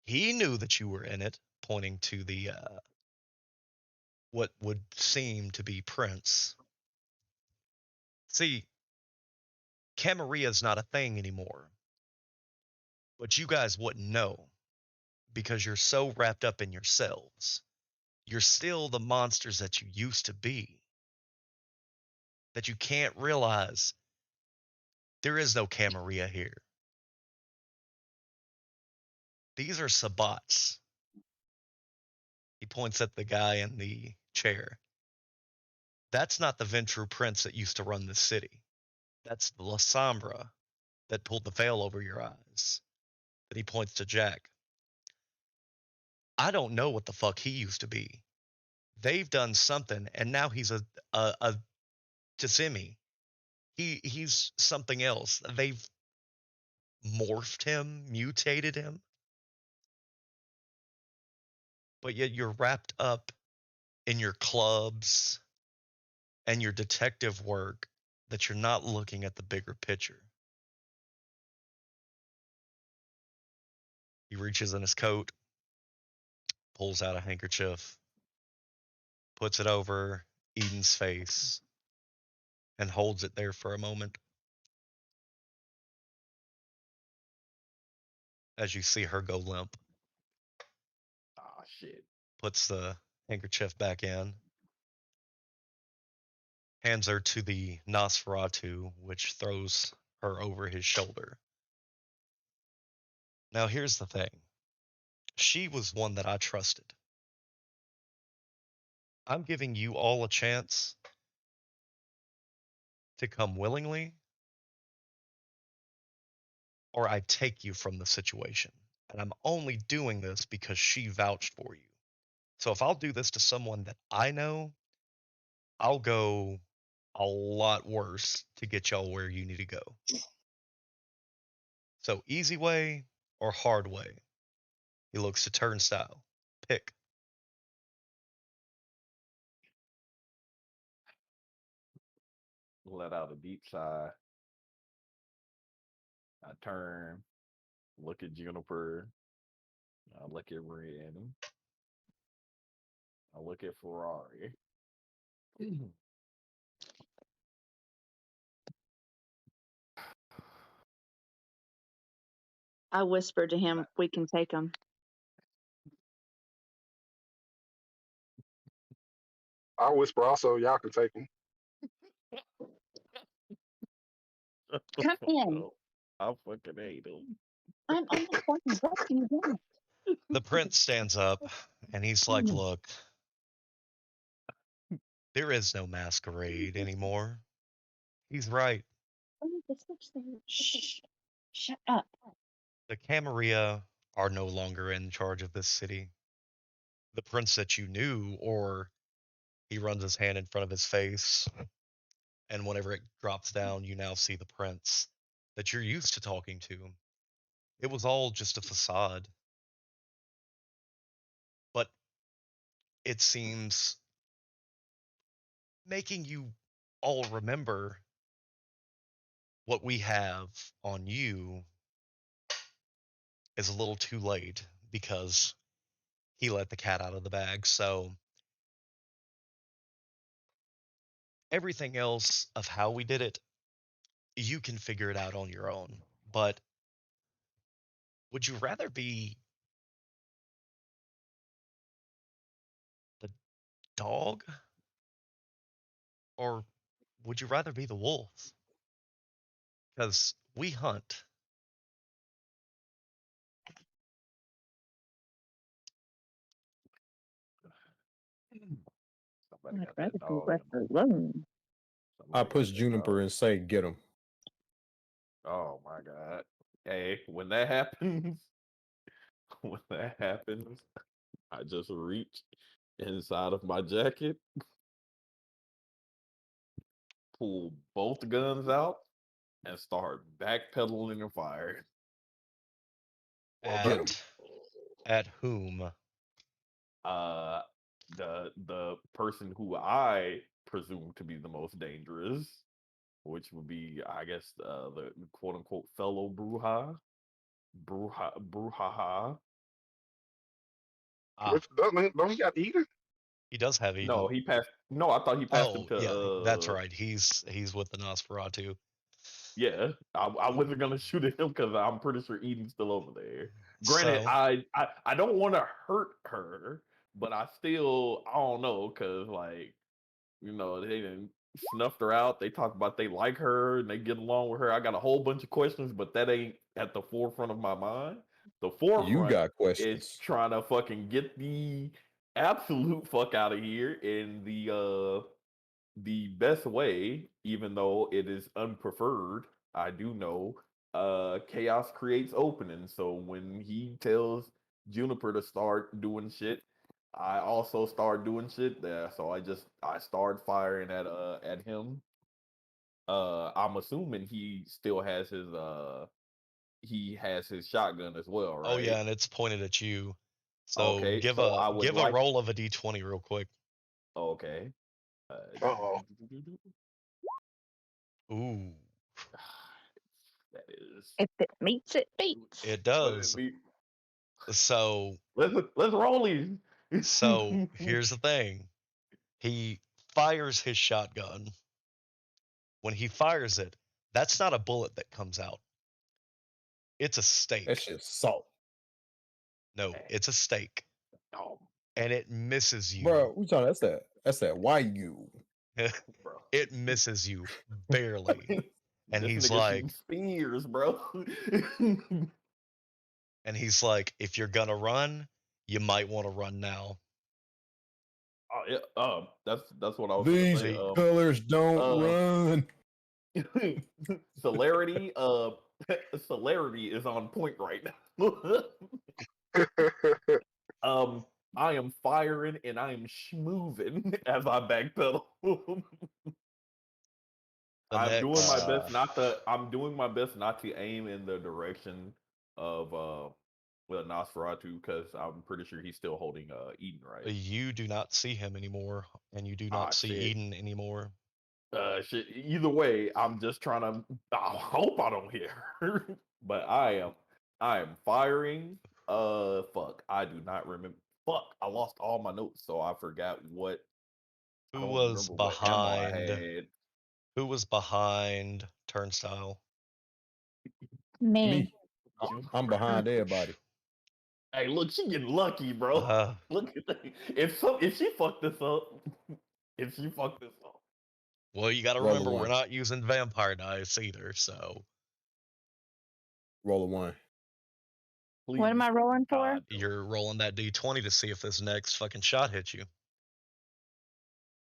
He knew that you were in it, pointing to the what would seem to be Prince. See, Camarilla's not a thing anymore, but you guys wouldn't know because you're so wrapped up in yourselves. You're still the monsters that you used to be, that you can't realize there is no Camarilla here. These are Sabbats. He points at the guy in the chair. That's not the Ventru Prince that used to run this city. That's the La Sombra that pulled the veil over your eyes. Then he points to Jack. I don't know what the fuck he used to be. They've done something, and now he's a Tissimi. He's something else. They've morphed him, mutated him. But yet you're wrapped up in your clubs and your detective work that you're not looking at the bigger picture. He reaches in his coat, pulls out a handkerchief, puts it over Eden's face, and holds it there for a moment as you see her go limp. Ah shit. Puts the handkerchief back in, hands her to the Nosferatu, which throws her over his shoulder. Now, here's the thing. She was one that I trusted. I'm giving you all a chance to come willingly, or I take you from the situation. And I'm only doing this because she vouched for you. So if I'll do this to someone that I know, I'll go a lot worse to get y'all where you need to go. So easy way or hard way? He looks to Turnstyle. Pick. Let out a deep sigh. I turn, look at Juniper. I look at Ren. I look at Ferrari. I whispered to him, "We can take him." I whisper also, y'all can take him. Come in. I fucking hate him. I'm on the fucking what do you want? The prince stands up and he's like, look, there is no masquerade anymore. He's right. Shh. Shut up. The Camarilla are no longer in charge of this city. The prince that you knew, or he runs his hand in front of his face. And whenever it drops down, you now see the prince that you're used to talking to. It was all just a facade. But it seems making you all remember what we have on you is a little too late because he let the cat out of the bag. So everything else of how we did it, you can figure it out on your own. But would you rather be the dog or would you rather be the wolf? Because we hunt. Somebody I'd got rather that be dog left in them. alone. I Somebody push got that Juniper dog. and say, "Get him." Oh my god. Hey, when that happens, when that happens, I just reach inside of my jacket, pull both guns out, and start backpedaling and firing. Get him. At whom? Uh, the person who I presume to be the most dangerous, which would be, I guess, the quote unquote fellow Bruhaha. Ah, Which don't he got Eden? he does have No, Eden. he passed. No, I thought he passed him Oh, to. yeah, that's right. He's with the Nosferatu. Yeah, I wasn't gonna shoot at him because I'm pretty sure Eden's still over there. Granted, So, I don't want to hurt her, but I don't know because like they didn't snuffed her out. They talk about they like her and they get along with her. I got a whole bunch of questions, but that ain't at the forefront of my mind. The You forefront got is questions. trying to fucking get the absolute fuck out of here in the best way, even though it is unpreferred. I do know chaos creates opening. So when he tells Juniper to start doing shit, I also start doing shit there. So I start firing at him. I'm assuming he has his shotgun as well, oh right? yeah, and it's pointed at you. So Okay, so I would give a like roll of a d20 real quick. okay. Uh-oh. Ooh, That is If it meets, it beats. it what it does. be. So Let's roll these. here's the thing. He fires his shotgun. When he fires it, that's not a bullet that comes out. It's a That stake. shit's salt, No, it's a stake. Oh, And it misses you. bro. We talking? That's that YU. bro. It misses you barely. And This he's nigga shooting like, spears, bro. if you're gonna run, you might want to run now. Oh, yeah, that's what I was gonna These say. The colors don't Uh, run. celerity, celerity is on point right now. um, I am firing and I am schmooving as I backpedal. the Uh, I'm doing my best not to aim in the direction of Nosferatu because I'm pretty sure he's still holding Eden, right? you do not see him anymore, and you do not Ah see shit. Eden anymore. Shit. Either way, I'm just trying to I hope I don't hit her. But I am firing. Fuck. I do not remember. Fuck. I lost all my notes, so I forgot what I Who don't was remember what ammo I behind? had. Who was behind Turnstyle? Me. me. I'm behind everybody. Hey, look, she getting lucky, bro. Uh, Look at that. If she fucked this up, if she fucked this up, well, you got to Roll a remember we're one. not using vampire dice either, so Roll a one. please, What am I rolling for? God, no. you're rolling that d20 to see if this next fucking shot hits you.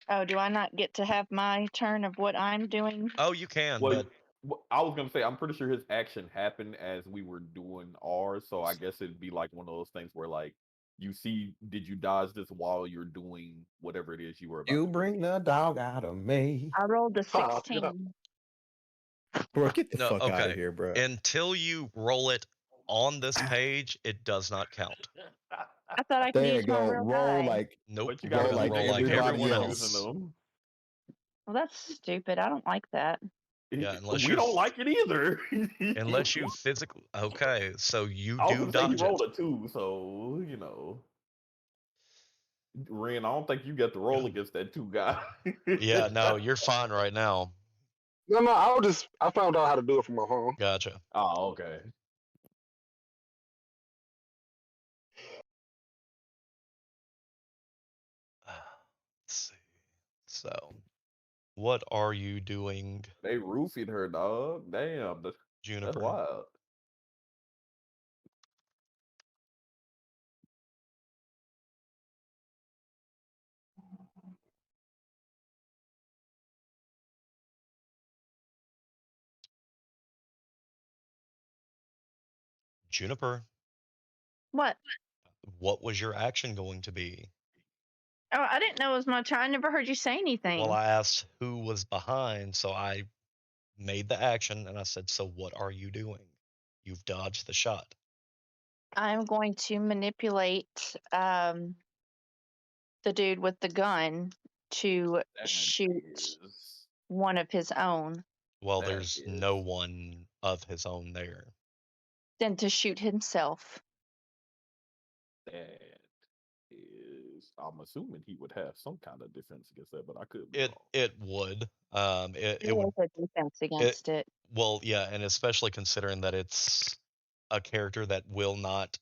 Oh, do I not get to have my turn of what I'm doing? Oh, you can, Well, but I was gonna say I'm pretty sure his action happened as we were doing ours, so I guess it'd be like one of those things where like you see, did you dodge this while you're doing whatever it is you were about You to do? bring the dog out of me. I rolled a Ah, get up. 16. Bro, get the No, fuck out of okay. here, bro. Until you roll it on this page, it does not count. I thought I could There you use my go. real Roll die. like Nope, But you you're gotta roll gonna keep like roll like everybody everyone using else. them. Well, that's stupid. I don't like that. Yeah, unless We you're don't like it either. unless you physically. Okay, so you I was do gonna say he dodge it. rolled a 2, so Ren, I don't think you get to roll against that 2 guy. Yeah, no, you're fine right now. No, I found out how to do it from my phone. Gotcha. Oh, okay. Let's see. So, what are you doing, They roofied her, dog. Damn, that's Juniper? wild. Juniper, What? what was your action going to be? Oh, I didn't know as much. I never heard you say anything. Well, I asked who was behind, so I made the action and I said, "So what are you doing? You've dodged the shot." I'm going to manipulate the dude with the gun to That shoot is one of his own, Well, that there's is no one of his own there. then to shoot himself. that is. I'm assuming he would have some kind of defense against that, but I could be It wrong. it would. It There would. is a defense against it. Well, yeah, and especially considering that it's a character that will not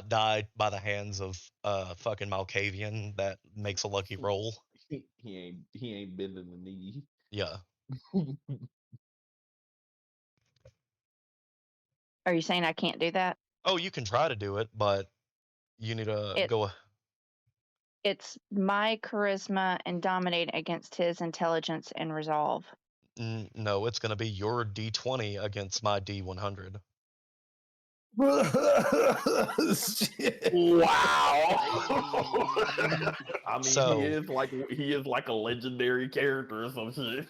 die by the hands of fucking Malkavian that makes a lucky roll. He ain't bending the knee. Yeah. Are you saying I can't do that? Oh, you can try to do it, but you need to It- go. It's my charisma and dominate against his intelligence and resolve. No, it's going to be your D20 against my D100. Shit. Wow. I mean, So- he is like a legendary character or some shit.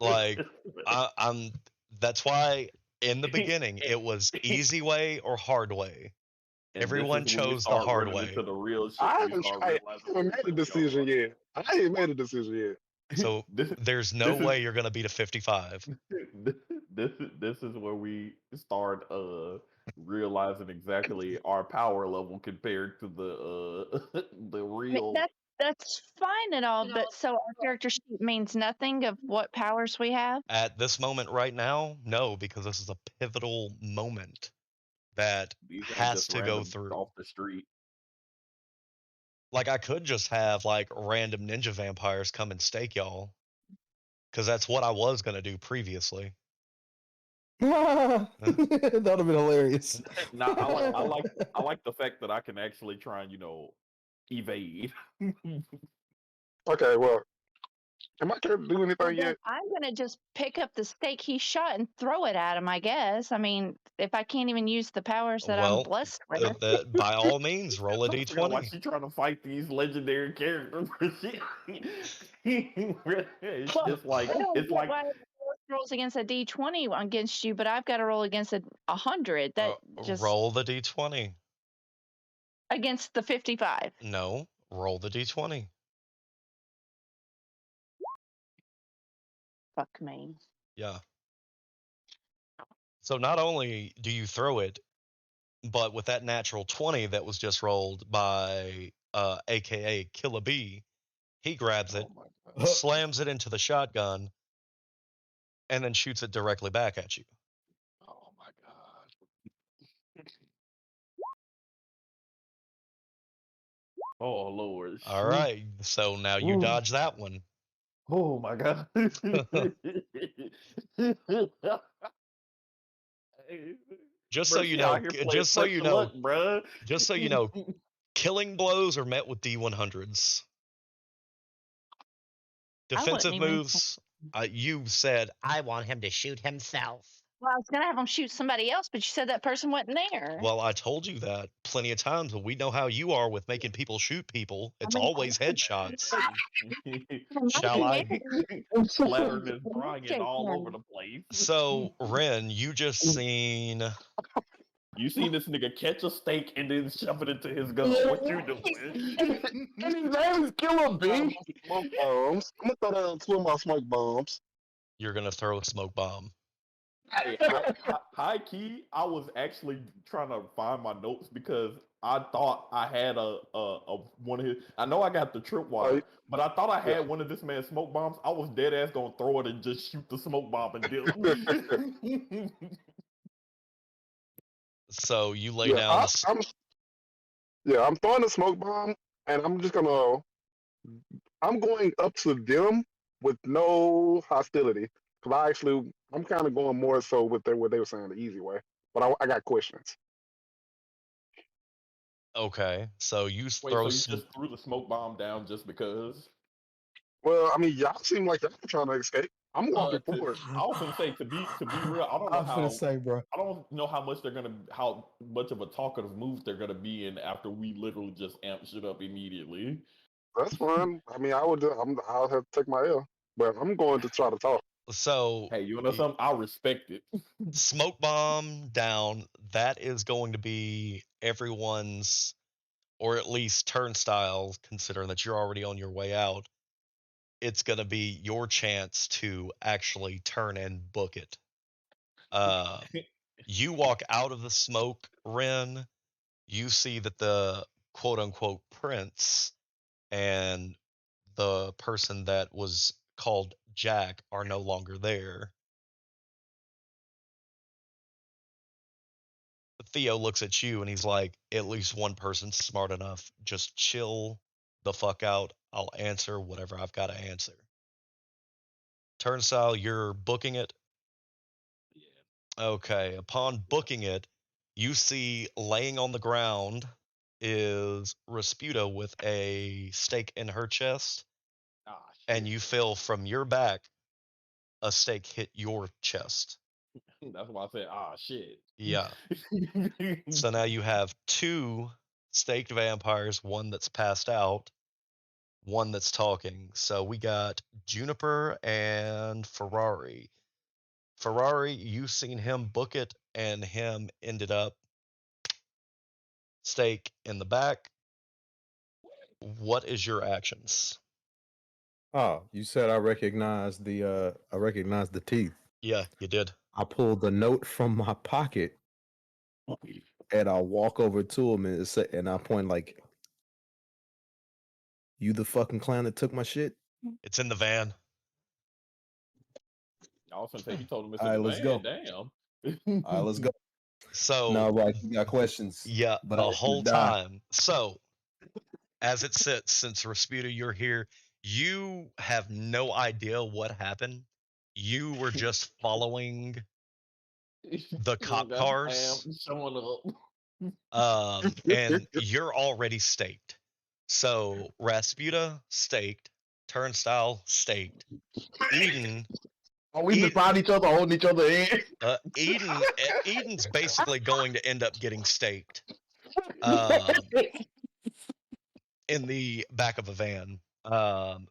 Like, I'm. That's why in the beginning it was easy way or hard way. And Everyone this is when we chose the start hard running way. into the real shit. I We haven't start made realizing a what decision y'all yet. I ain't made a decision yet. So there's no this is- way you're going to beat a 55. this is where we start realizing exactly our power level compared to the the I mean, real. that's fine and all, but so our character sheet means nothing of what powers we have. At this moment right now, no, because this is a pivotal moment that These ain't has just to go random through. off the street. Like, I could just have like random ninja vampires come and stake y'all, because that's what I was gonna do previously. That would have been hilarious. Now I like the fact that I can actually try and evade. Okay, well, am I character do Well, anything then yet? I'm gonna just pick up the stake he shot and throw it at him. I guess. I mean, if I can't even use the powers that I'm Well, blessed with, by all means, roll a I forgot why d20. she trying to fight these legendary characters. It's Well, just like I don't it's get like why rolls against a D20 against you, but I've got to roll against a 100. That just Roll the d20. against the 55. No, roll the d20. Fuck me. Yeah. So not only do you throw it, but with that natural 20 that was just rolled by AKA Killa B, he grabs it, oh my God. slams it into the shotgun, and then shoots it directly back at you. Oh my God. Oh Lord. All right, so now you Ooh. dodge that one. Oh my God. Just so you know, just so you know, luck, bruh. just so you know, killing blows are met with D100s. Defensive even- moves, you said, I want him to shoot himself. Well, I was gonna have them shoot somebody else, but you said that person wasn't there. Well, I told you that plenty of times, but we know how you are with making people shoot people. It's mean, always headshots. Shall yeah. I? Splattering and frying it all over the place. So, Ren, you just seen. You seen this nigga catch a steak and then shove it into his gun. What you doing? And his name is Killer B. Smoke bombs. I'm gonna throw down 2 of my smoke bombs. You're gonna throw a smoke bomb. Hey, high key, I was actually trying to find my notes because I thought I had a one of his. I know I got the tripwire, but I thought I had one of this man's smoke bombs. I was dead ass gonna throw it and just shoot the smoke bomb and deal. So you lay down. I'm throwing the smoke bomb, and I'm just gonna. I'm going up to them with no hostility. Cause I'm kind of going more so with what they were saying the easy way. But I got questions. Okay, so you Wait, throw. so you just threw the smoke bomb down just because? Well, I mean, y'all seem like y'all trying to escape. I'm walking forward. I was gonna say to be real, I don't know I was how. gonna say, bro. I don't know how much how much of a talkative mood they're gonna be in after we literally just amp shit up immediately. That's fine. I mean, I'll have to take my L, but I'm going to try to talk. So hey, you know something? I respect it. Smoke bomb down. That is going to be everyone's, or at least Turnstyle, considering that you're already on your way out. It's going to be your chance to actually turn and book it. You walk out of the smoke, Ren. You see that the quote unquote prince and the person that was called Jack are no longer there. Theo looks at you and he's like, at least one person's smart enough. Just chill the fuck out. I'll answer whatever I've got to answer. Turnstile, you're booking it? Yeah. Okay. Upon booking it, you see laying on the ground is Rasputa with a stake in her chest. And you feel from your back a stake hit your chest. That's why I said, shit. Yeah. So now you have 2 staked vampires, one that's passed out, one that's talking. So we got Juniper and Ferrari. Ferrari, you've seen him book it, and him ended up stake in the back. What is your actions? Oh, you said I recognized the teeth. Yeah, you did. I pulled the note from my pocket and I walk over to him and I point like, "You the fucking clown that took my shit?" It's in the van. I was gonna say he told him it's All right, in the let's van. go. Damn. All right, let's go. So No, right, you got questions. Yeah, but the I whole die. time. So as it sits, since Rasputa, you're here, you have no idea what happened. You were just following the cop cars. Showing up. And you're already staked. So Rasputa staked, Turnstyle staked, Eden. Oh, we beside each other, holding each other in. Eden's basically going to end up getting staked in the back of a van.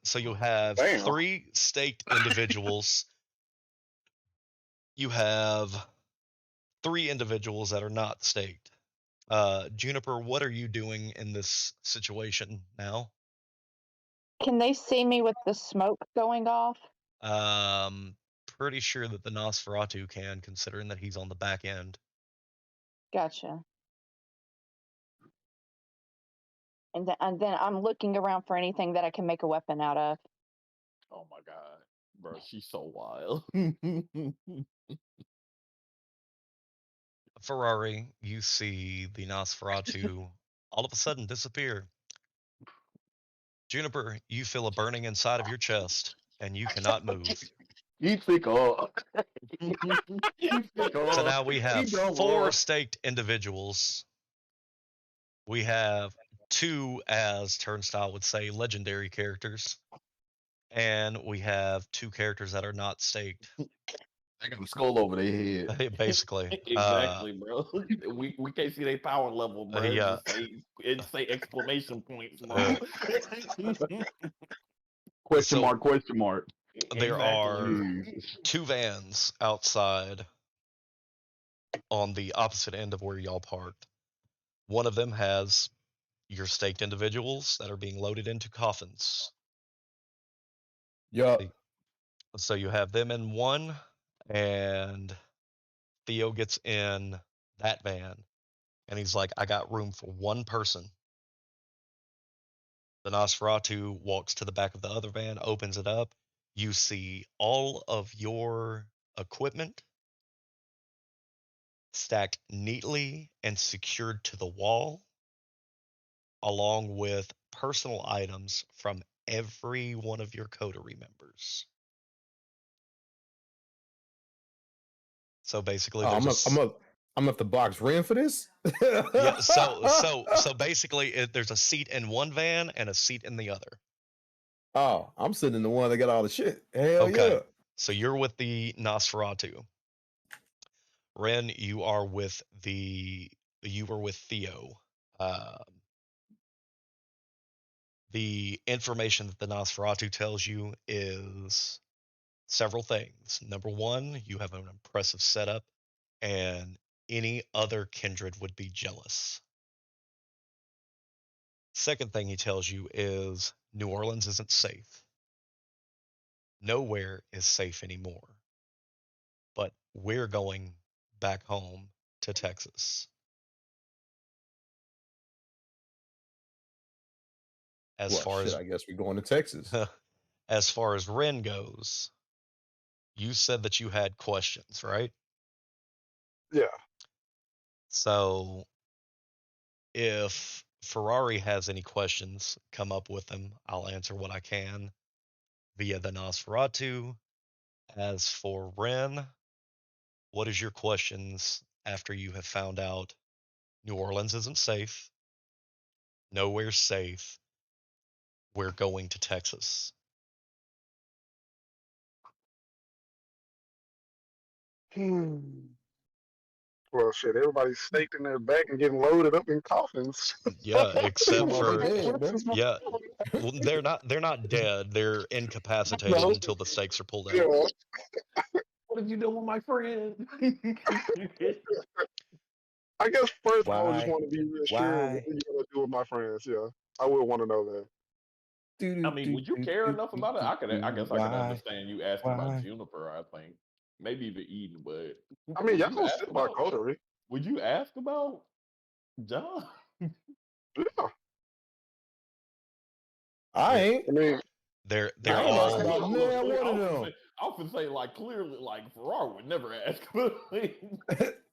So you'll have 3 staked individuals. You have 3 individuals that are not staked. Juniper, what are you doing in this situation now? Can they see me with the smoke going off? Pretty sure that the Nosferatu can, considering that he's on the back end. Gotcha. And then I'm looking around for anything that I can make a weapon out of. Oh my god, bro, she's so wild. Ferrari, you see the Nosferatu all of a sudden disappear. Juniper, you feel a burning inside of your chest, and you cannot move. You pick up. So now we have 4 staked individuals. We have 2, as Turnstyle would say, legendary characters. And we have 2 characters that are not staked. They got a skull over their head. Basically. Exactly, bro. We can't see their power level, bro. Yeah. It say exclamation points, Uh, bro. Question So- mark, question mark. There are Jesus. 2 vans outside on the opposite end of where y'all parked. One of them has your staked individuals that are being loaded into coffins. Yup. So you have them in one, and Theo gets in that van, and he's like, I got room for one person. The Nosferatu walks to the back of the other van, opens it up. You see all of your equipment stacked neatly and secured to the wall, along with personal items from every one of your coterie members. So basically, Oh, there's I'm up the box Ren for this. yeah. So basically, there's a seat in one van and a seat in the other. Oh, I'm sitting in the one that got all the shit. Hell Okay. yeah. So you're with the Nosferatu. Ren, you are with Theo. The information that the Nosferatu tells you is several things. Number one, you have an impressive setup, and any other kindred would be jealous. Second thing he tells you is New Orleans isn't safe. Nowhere is safe anymore. But we're going back home to Texas. As Well, far shit, I guess we're going to Texas. as far as Ren goes, you said that you had questions, right? Yeah. So if Ferrari has any questions, come up with them. I'll answer what I can via the Nosferatu. As for Ren, what is your questions after you have found out New Orleans isn't safe, nowhere's safe, we're going to Texas? Well, shit, everybody's staked in their back and getting loaded up in coffins. Yeah, except Motherfucker for dead, bro. yeah, well, they're not dead. They're incapacitated No. until the stakes are pulled Yeah. out. What did you do with my friend? I guess first I would just Why? want to be reassured Why? what are you gonna do with my friends. Yeah, I would want to know that. I mean, would you care enough about it? I guess I could Why? understand you asking about Why? Juniper. I think maybe even Eden, but I mean, would y'all you gonna ask sit my about? coterie. Would you ask about John? Yeah. I They're ain't. I mean, they're I they're ain't asked all about neither one of them. I often say like clearly like Ferrari would never ask. But I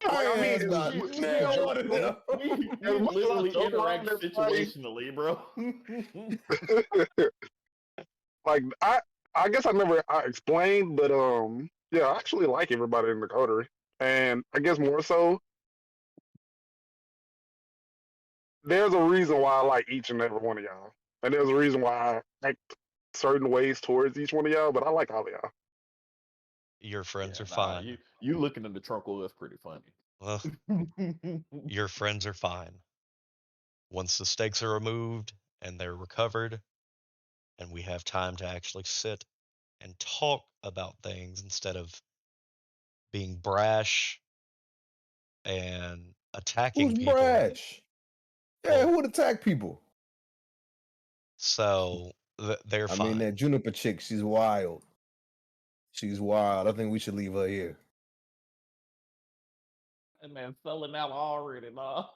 I ain't mean, asked about as neither one of them. we much as I literally joke interact around everybody, situationally, bro. like I guess I explained, but yeah, I actually like everybody in the coterie, and I guess more so, there's a reason why I like each and every one of y'all, and there's a reason why I act certain ways towards each one of y'all, but I like all of y'all. your friends Yeah, are fine. you looking in the trunk hole is pretty funny. Well, your friends are fine. Once the stakes are removed and they're recovered, and we have time to actually sit and talk about things instead of being brash and attacking Who's people. brash? Yeah, Well, who would attack people? so they're I fine. mean, that Juniper chick, she's wild. She's wild. I think we should leave her here. And man, selling out already, nah.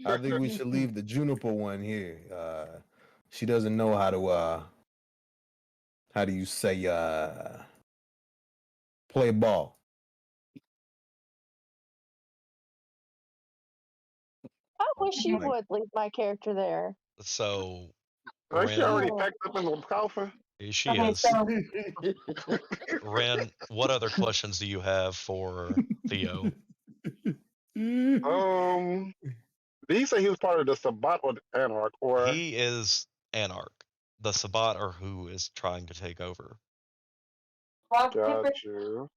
I think we should leave the Juniper one here. She doesn't know how do you say play ball. I wish you Like, would leave my character there. So Ain't she already Oh. packed up in the coffin? she is. Ren, what other questions do you have for Theo? Did he say he was part of the Sabbat or the Anarch, or He is Anarch. The Sabbat are who is trying to take over. got you?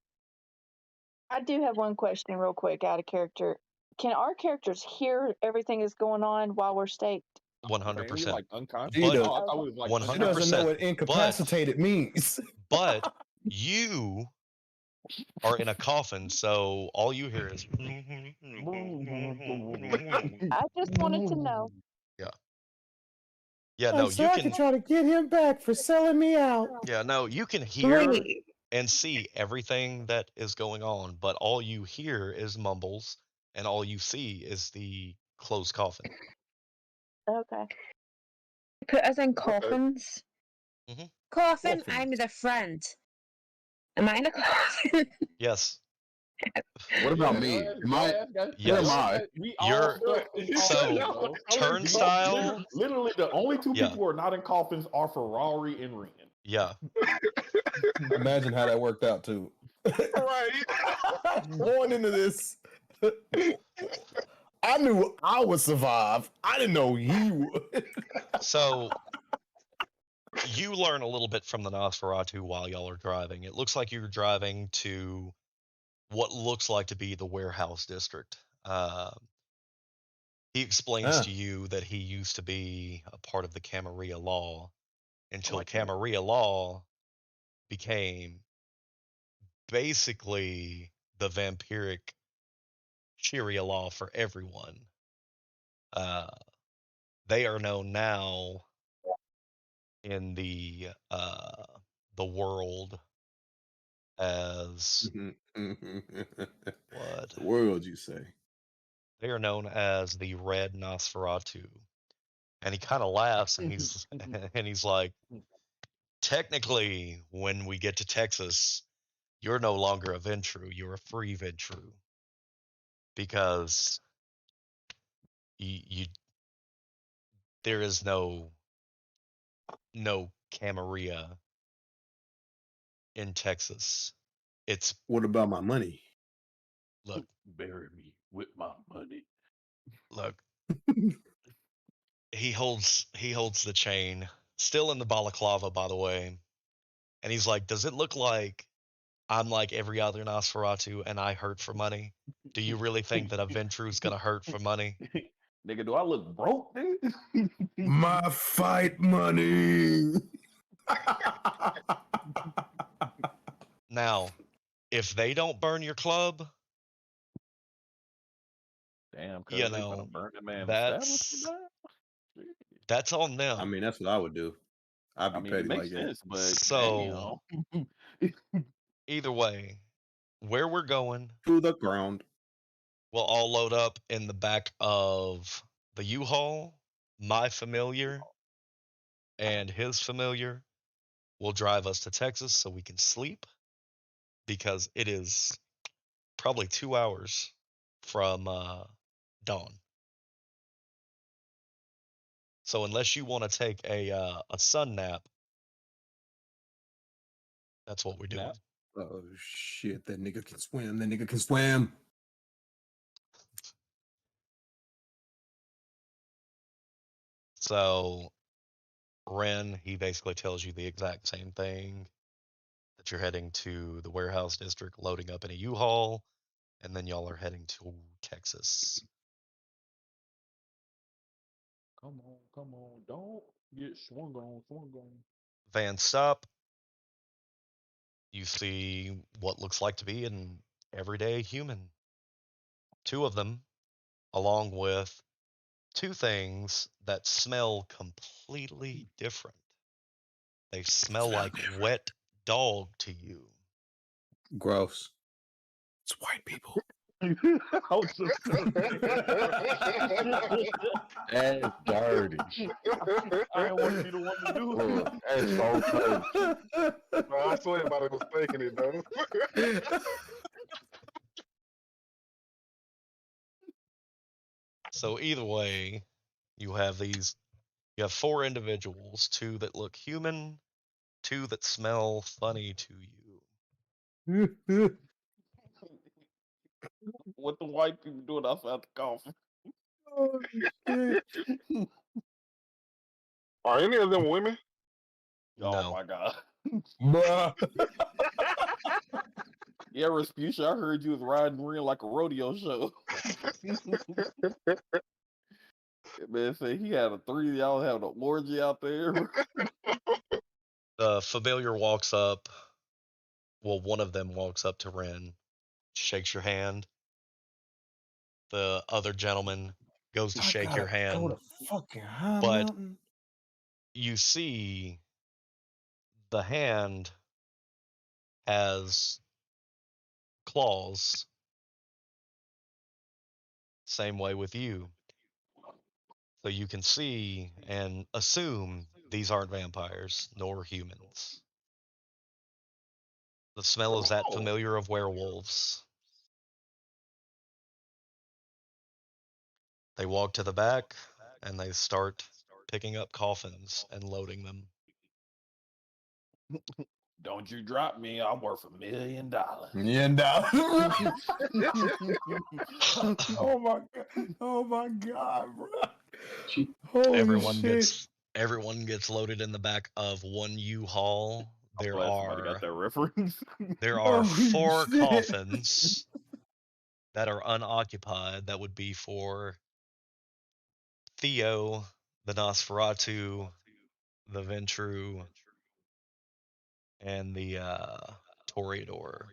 I do have one question, real quick, out of character. Can our characters hear everything that's going on while we're staked? One Man, hundred we percent. like unconscious. She But does. Oh, I thought we was like One She hundred doesn't know percent. what incapacitated means. But you are in a coffin, so all you hear is. I just wanted to know. Yeah. Yeah, no, you can. try to get him back for selling me out. Yeah, no, you can hear Wait, and see everything that is going on, but all you hear is mumbles, and all you see is the closed coffin. Okay. put us in coffins. Mhm. Coffin, Coffins. I'm the friend. Am I in a coffin? Yes. What about me? Am I? Yes. Where am I? We all You're stuck in so coffins, bro. Turnstyle. Literally, the only two Yeah. people who are not in coffins are Ferrari and Ren. Yeah. Imagine how that worked out too. Right. Going into this, I knew I would survive. I didn't know he would. So you learn a little bit from the Nosferatu while y'all are driving. It looks like you're driving to what looks like to be the warehouse district. He explains to you that he used to be a part of the Camarilla Law until like that. Camarilla Law became basically the vampiric Sharia law for everyone. They are known now in the world as what? The world, you say? They are known as the Red Nosferatu. And he kind of laughs and he's and he's like, technically, when we get to Texas, you're no longer a Ventru, you're a free Ventru. Because you there is no Camarilla in Texas. It's What about my money? look, Bury me with my money. look. He holds the chain, still in the balaclava, by the way. And he's like, "Does it look like I'm like every other Nosferatu and I hurt for money? Do you really think that a Ventru's gonna hurt for money?" Nigga, do I look broke, dude? My fight money. Now, if they don't burn your club, Damn, cuz you they gonna know, burn the man that's establishment down. on them. I mean, that's what I would do. I'd be I mean, petty it makes like that. sense, but So damn. either way, where we're going, To the ground. we'll all load up in the back of the U-Haul. My familiar and his familiar will drive us to Texas so we can sleep because it is probably 2 hours from dawn. So unless you want to take a sun nap, that's what we're doing. Nap? Oh shit! That nigga can swim. That nigga can swim. So Ren, he basically tells you the exact same thing, that you're heading to the warehouse district, loading up in a U-Haul, and then y'all are heading to Texas. Come on, don't get swung on. Van stop. You see what looks like to be an everyday human. 2 of them, along with 2 things that smell completely different. They smell like wet dog to you. Gross. It's white people. I was just gonna say that's dirty. I didn't want to be the one to do it. That's so crazy. No, I swear everybody was taking it though. So either way, you have 4 individuals, 2 that look human, 2 that smell funny to you. What the white people doing outside the coffin? Oh shit! Are any of them women? Oh No. my god. Bruh. Yeah, Rasputia, I heard you was riding real like a rodeo show. Man said he had a 3 of y'all having an orgy out there. The familiar walks up. Well, one of them walks up to Ren, shakes your hand. The other gentleman goes to I shake your gotta go hand, to fucking High but Mountain. you see the hand has claws. Same way with you. So you can see and assume these aren't vampires nor humans. The smell is that Oh. familiar of werewolves. They walk to the back and they start picking up coffins and loading them. Don't you drop me, I'm worth $1 million. $1 million. Oh my god! Oh my god, bro! Holy Everyone shit! gets loaded in the back of one U-Haul. I'm glad somebody got that reference. There are Holy 4 shit. coffins that are unoccupied. That would be for Theo, the Nosferatu, the Ventru, and the Toreador.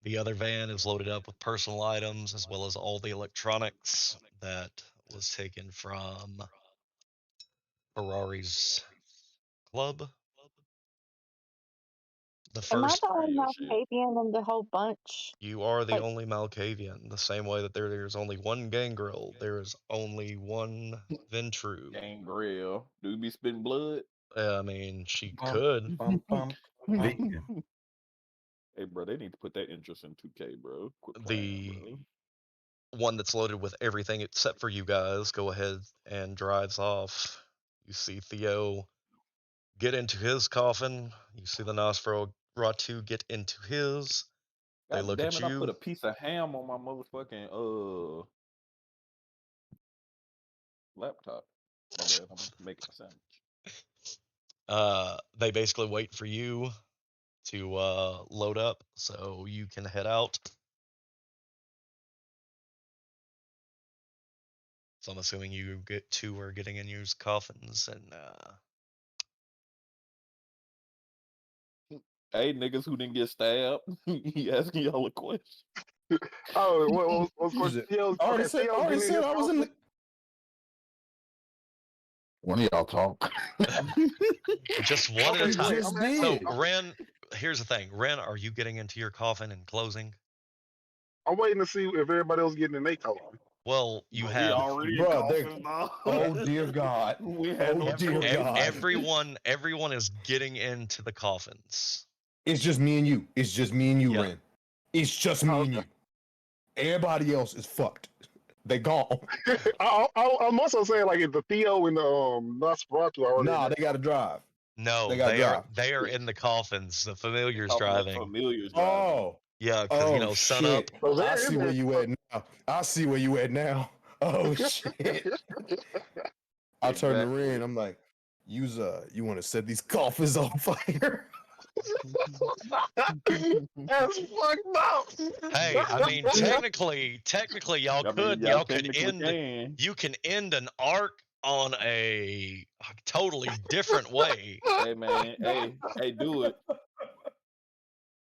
The other van is loaded up with personal items as well as all the electronics that was taken from Ferrari's club. The Am I first, the only Radio shit. Malkavian in the whole bunch? you are the Like, only Malkavian. The same way that there's only one Gangrel, there is only one Ventru. Gangrel. Do you be spitting blood? I mean, she Bum, could. bum, bum, bum. Hey, bro, they need to put that interest in 2K, bro. Quit The playing, bro. one that's loaded with everything except for you guys go ahead and drives off. You see Theo get into his coffin. You see the Nosferatu get into his. They God look damn at it, I put you. a piece of ham on my motherfucking laptop. My bad, I'm making a sandwich. They basically wait for you to load up so you can head out. So I'm assuming you are getting in your coffins and Hey, niggas who didn't get stabbed, he asking y'all a question. Oh, what was Is it- Theo's? I already Okay, said. I Theo's already getting in said his I was in coffin? the. One of y'all talk. just one at a Okay, time. wait, just I'm So did. Ren, here's the thing. Ren, are you getting into your coffin and closing? I'm waiting to see if everybody else getting in their coffin. Well, you But we have already in Bruh, they- coffins now. Oh dear God! We had no dear choice. God! everyone is getting into the coffins. It's just me and you. It's just me and you, Yeah. Ren. It's just me and you. Everybody else is fucked. They gone. I'm also saying, like, if the Theo and the Nosferatu are already Nah, in they gotta drive. No, They gotta drive. they are in the coffins. The familiar's Coffin that driving. familiar's driving. Oh. Yeah, because Oh sun up. shit! So I they're see in where there. you at now. I see where you at now. Oh shit! I turned to Exactly. Ren. I'm like, you want to set these coffins on fire? That's fucked up. Hey, I mean, technically, y'all I mean, could y'all y'all could technically end can. you can end an arc on a totally different way. Hey man, hey, do it.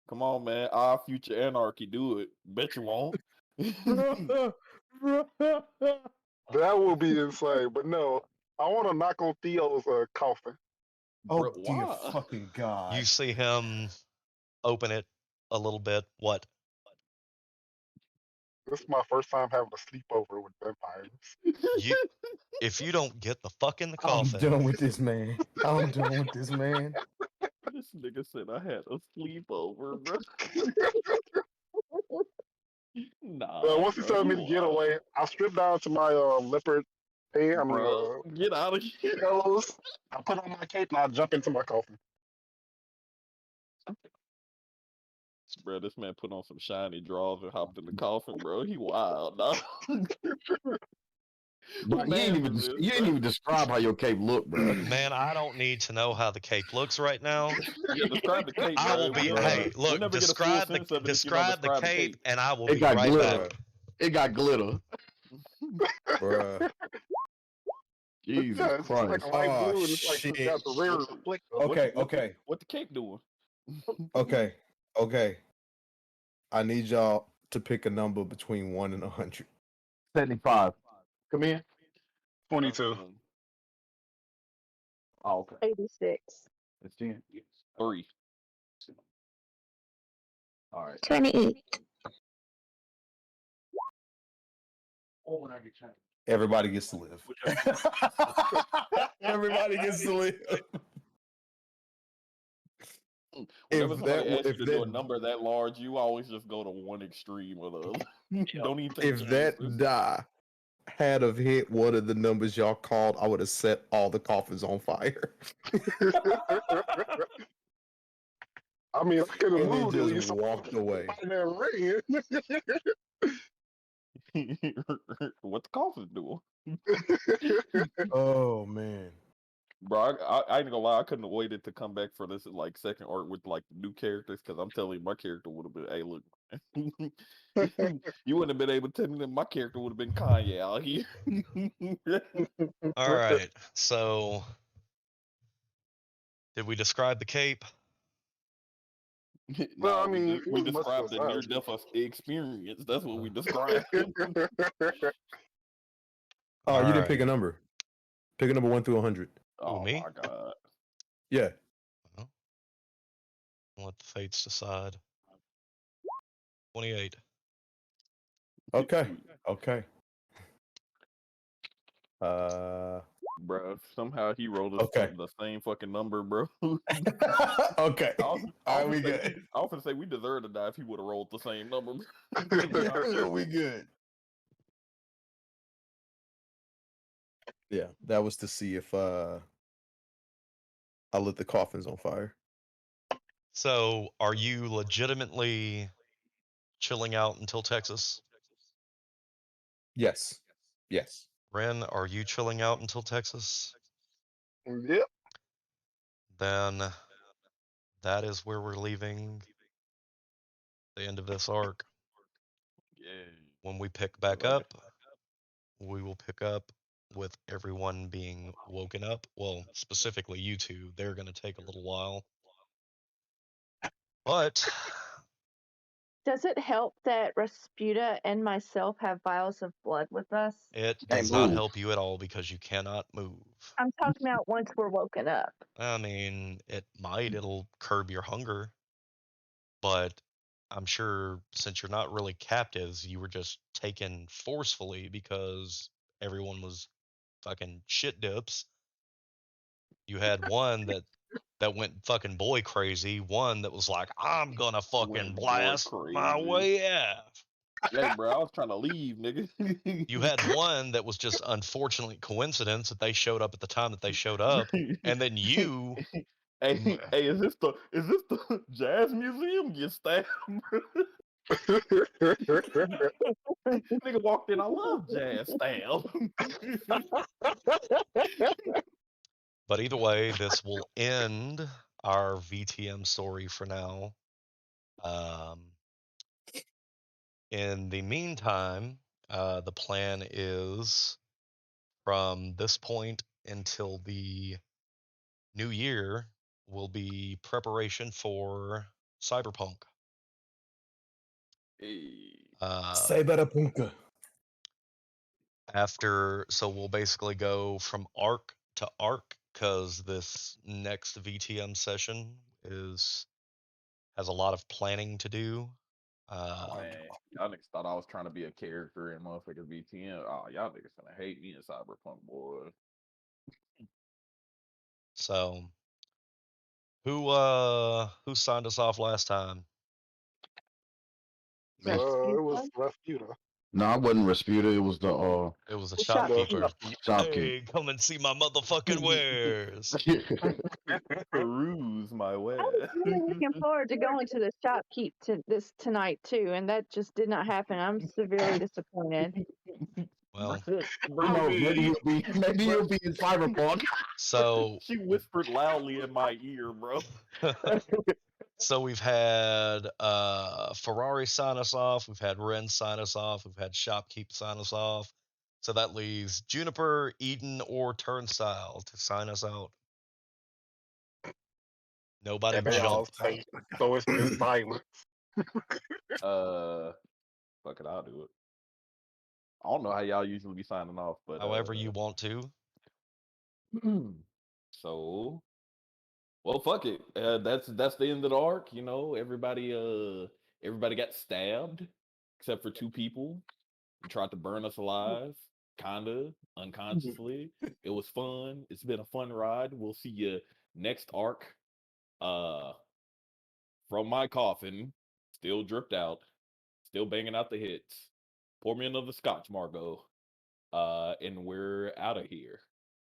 Come on, man. Our future anarchy, do it. Bet you won't. That would be insane. But no, I want to knock on Theo's coffin. Oh Bro, dear why? fucking God! You see him open it a little bit. What? This is my first time having a sleepover with vampires. You if you don't get the fuck in the I'm coffin, done with this man. I'm done with this man. This nigga said I had a sleepover, bro. Nah, Once he bro, told me you to get wild. away, I stripped down to my leopard pants. I mean, Bro, get out of here. clothes. I put on my cape and I jump into my coffin. Bro, this man put on some shiny drawers and hopped in the coffin, bro. He wild, dog. Bro, you ain't even describe how your cape look, bro. Man, I don't need to know how the cape looks right now. Yeah, describe the cape, I will bro. be. We'll never Hey, get, we'll look, never get a full describe the sense of it if you don't describe the describe the cape, cape. and I will It be got right glitter. back. It got glitter. Bruh. Jesus Yeah, it's just like Christ. a light Oh blue, and it's like shit. it's got the red reflect. What the cape doing? Okay. I need y'all to pick a number between 1 and 100. 75. Come in. 22. Oh, okay. 86. It's 10. 3. All right. 28. Everybody gets to live. Everybody gets to live. Whenever If somebody that asks you if to do a that number that large, you always just go to one extreme or the other. Don't even take if that chances. die had have hit one of the numbers y'all called, I would have set all the coffins on fire. I mean, I could have And then moved at just least. walked away. There ran. What the coffins doing? Oh man. Bro, I ain't gonna lie, I couldn't have waited to come back for this like second arc with like new characters because I'm telling you, my character would have been, hey, look, you wouldn't have been able to tell me that my character would have been Kanye out here. All right. So, did we describe the cape? Well, I No, mean, we it was much described the less near death experience. That's what we described. Oh, you didn't Alright. pick a number. Pick a number 1 through 100. Oh me? my god. Yeah. Well, let the fates decide. 28. Okay. Okay. Bro, somehow he rolled Okay. the same fucking number, bro. Okay. All right, we good. I often say we deserve to die if he would have rolled the same number. We good. Yeah, that was to see if I lit the coffins on fire. So, are you legitimately chilling out until Texas? Yes. Yes. Ren, are you chilling out until Texas? Yep. Then that is where we're leaving the end of this arc. Yeah. When we pick back up, we will pick up with everyone being woken up. Well, specifically you two. They're going to take a little while. But Does it help that Rasputa and myself have vials of blood with us? it does not help you at all because you cannot move. I'm talking about once we're woken up. I mean, it might. It'll curb your hunger. But I'm sure since you're not really captives, you were just taken forcefully because everyone was fucking shit dips. You had one that went fucking boy crazy, one that was like, I'm gonna fucking blast my way out. Hey, bro, I was trying to leave, nigga. You had one that was just unfortunately coincidence that they showed up at the time that they showed up, and then you. Hey, is this the jazz museum? You stabbed. Nigga walked in. I love jazz style. But either way, this will end our VTM story for now. In the meantime, the plan is from this point until the new year will be preparation for Cyberpunk. Cyberpunk. So we'll basically go from arc to arc because this next VTM session has a lot of planning to do. Man, y'all niggas thought I was trying to be a character in motherfuckers VTM. Oh, y'all niggas gonna hate me in Cyberpunk, boy. So who signed us off last time? It was Rasputa. No, I wasn't Rasputa. It was the It was a shopkeeper. Shopkeeper. Hey, come and see my motherfucking wares. Peruse my wares. I was really looking forward to going to the shopkeep tonight too, and that just did not happen. I'm severely disappointed. Well, Who I knows? mean, Maybe he'll be in Cyberpunk. so She whispered loudly in my ear, bro. so we've had Ferrari sign us off, we've had Ren sign us off, we've had Shopkeep sign us off. So that leaves Juniper, Eden, or Turnstyle to sign us out. Nobody and they all jumped. say, so it's just silence. Fuck it, I'll do it. I don't know how y'all usually be signing off, but However you want to. So, well, fuck it. That's the end of the arc. You know, everybody got stabbed except for 2 people who tried to burn us alive, kinda unconsciously. It was fun. It's been a fun ride. We'll see you next arc. From my coffin, still dripped out, still banging out the hits. Pour me another scotch, Margot. And we're out of here.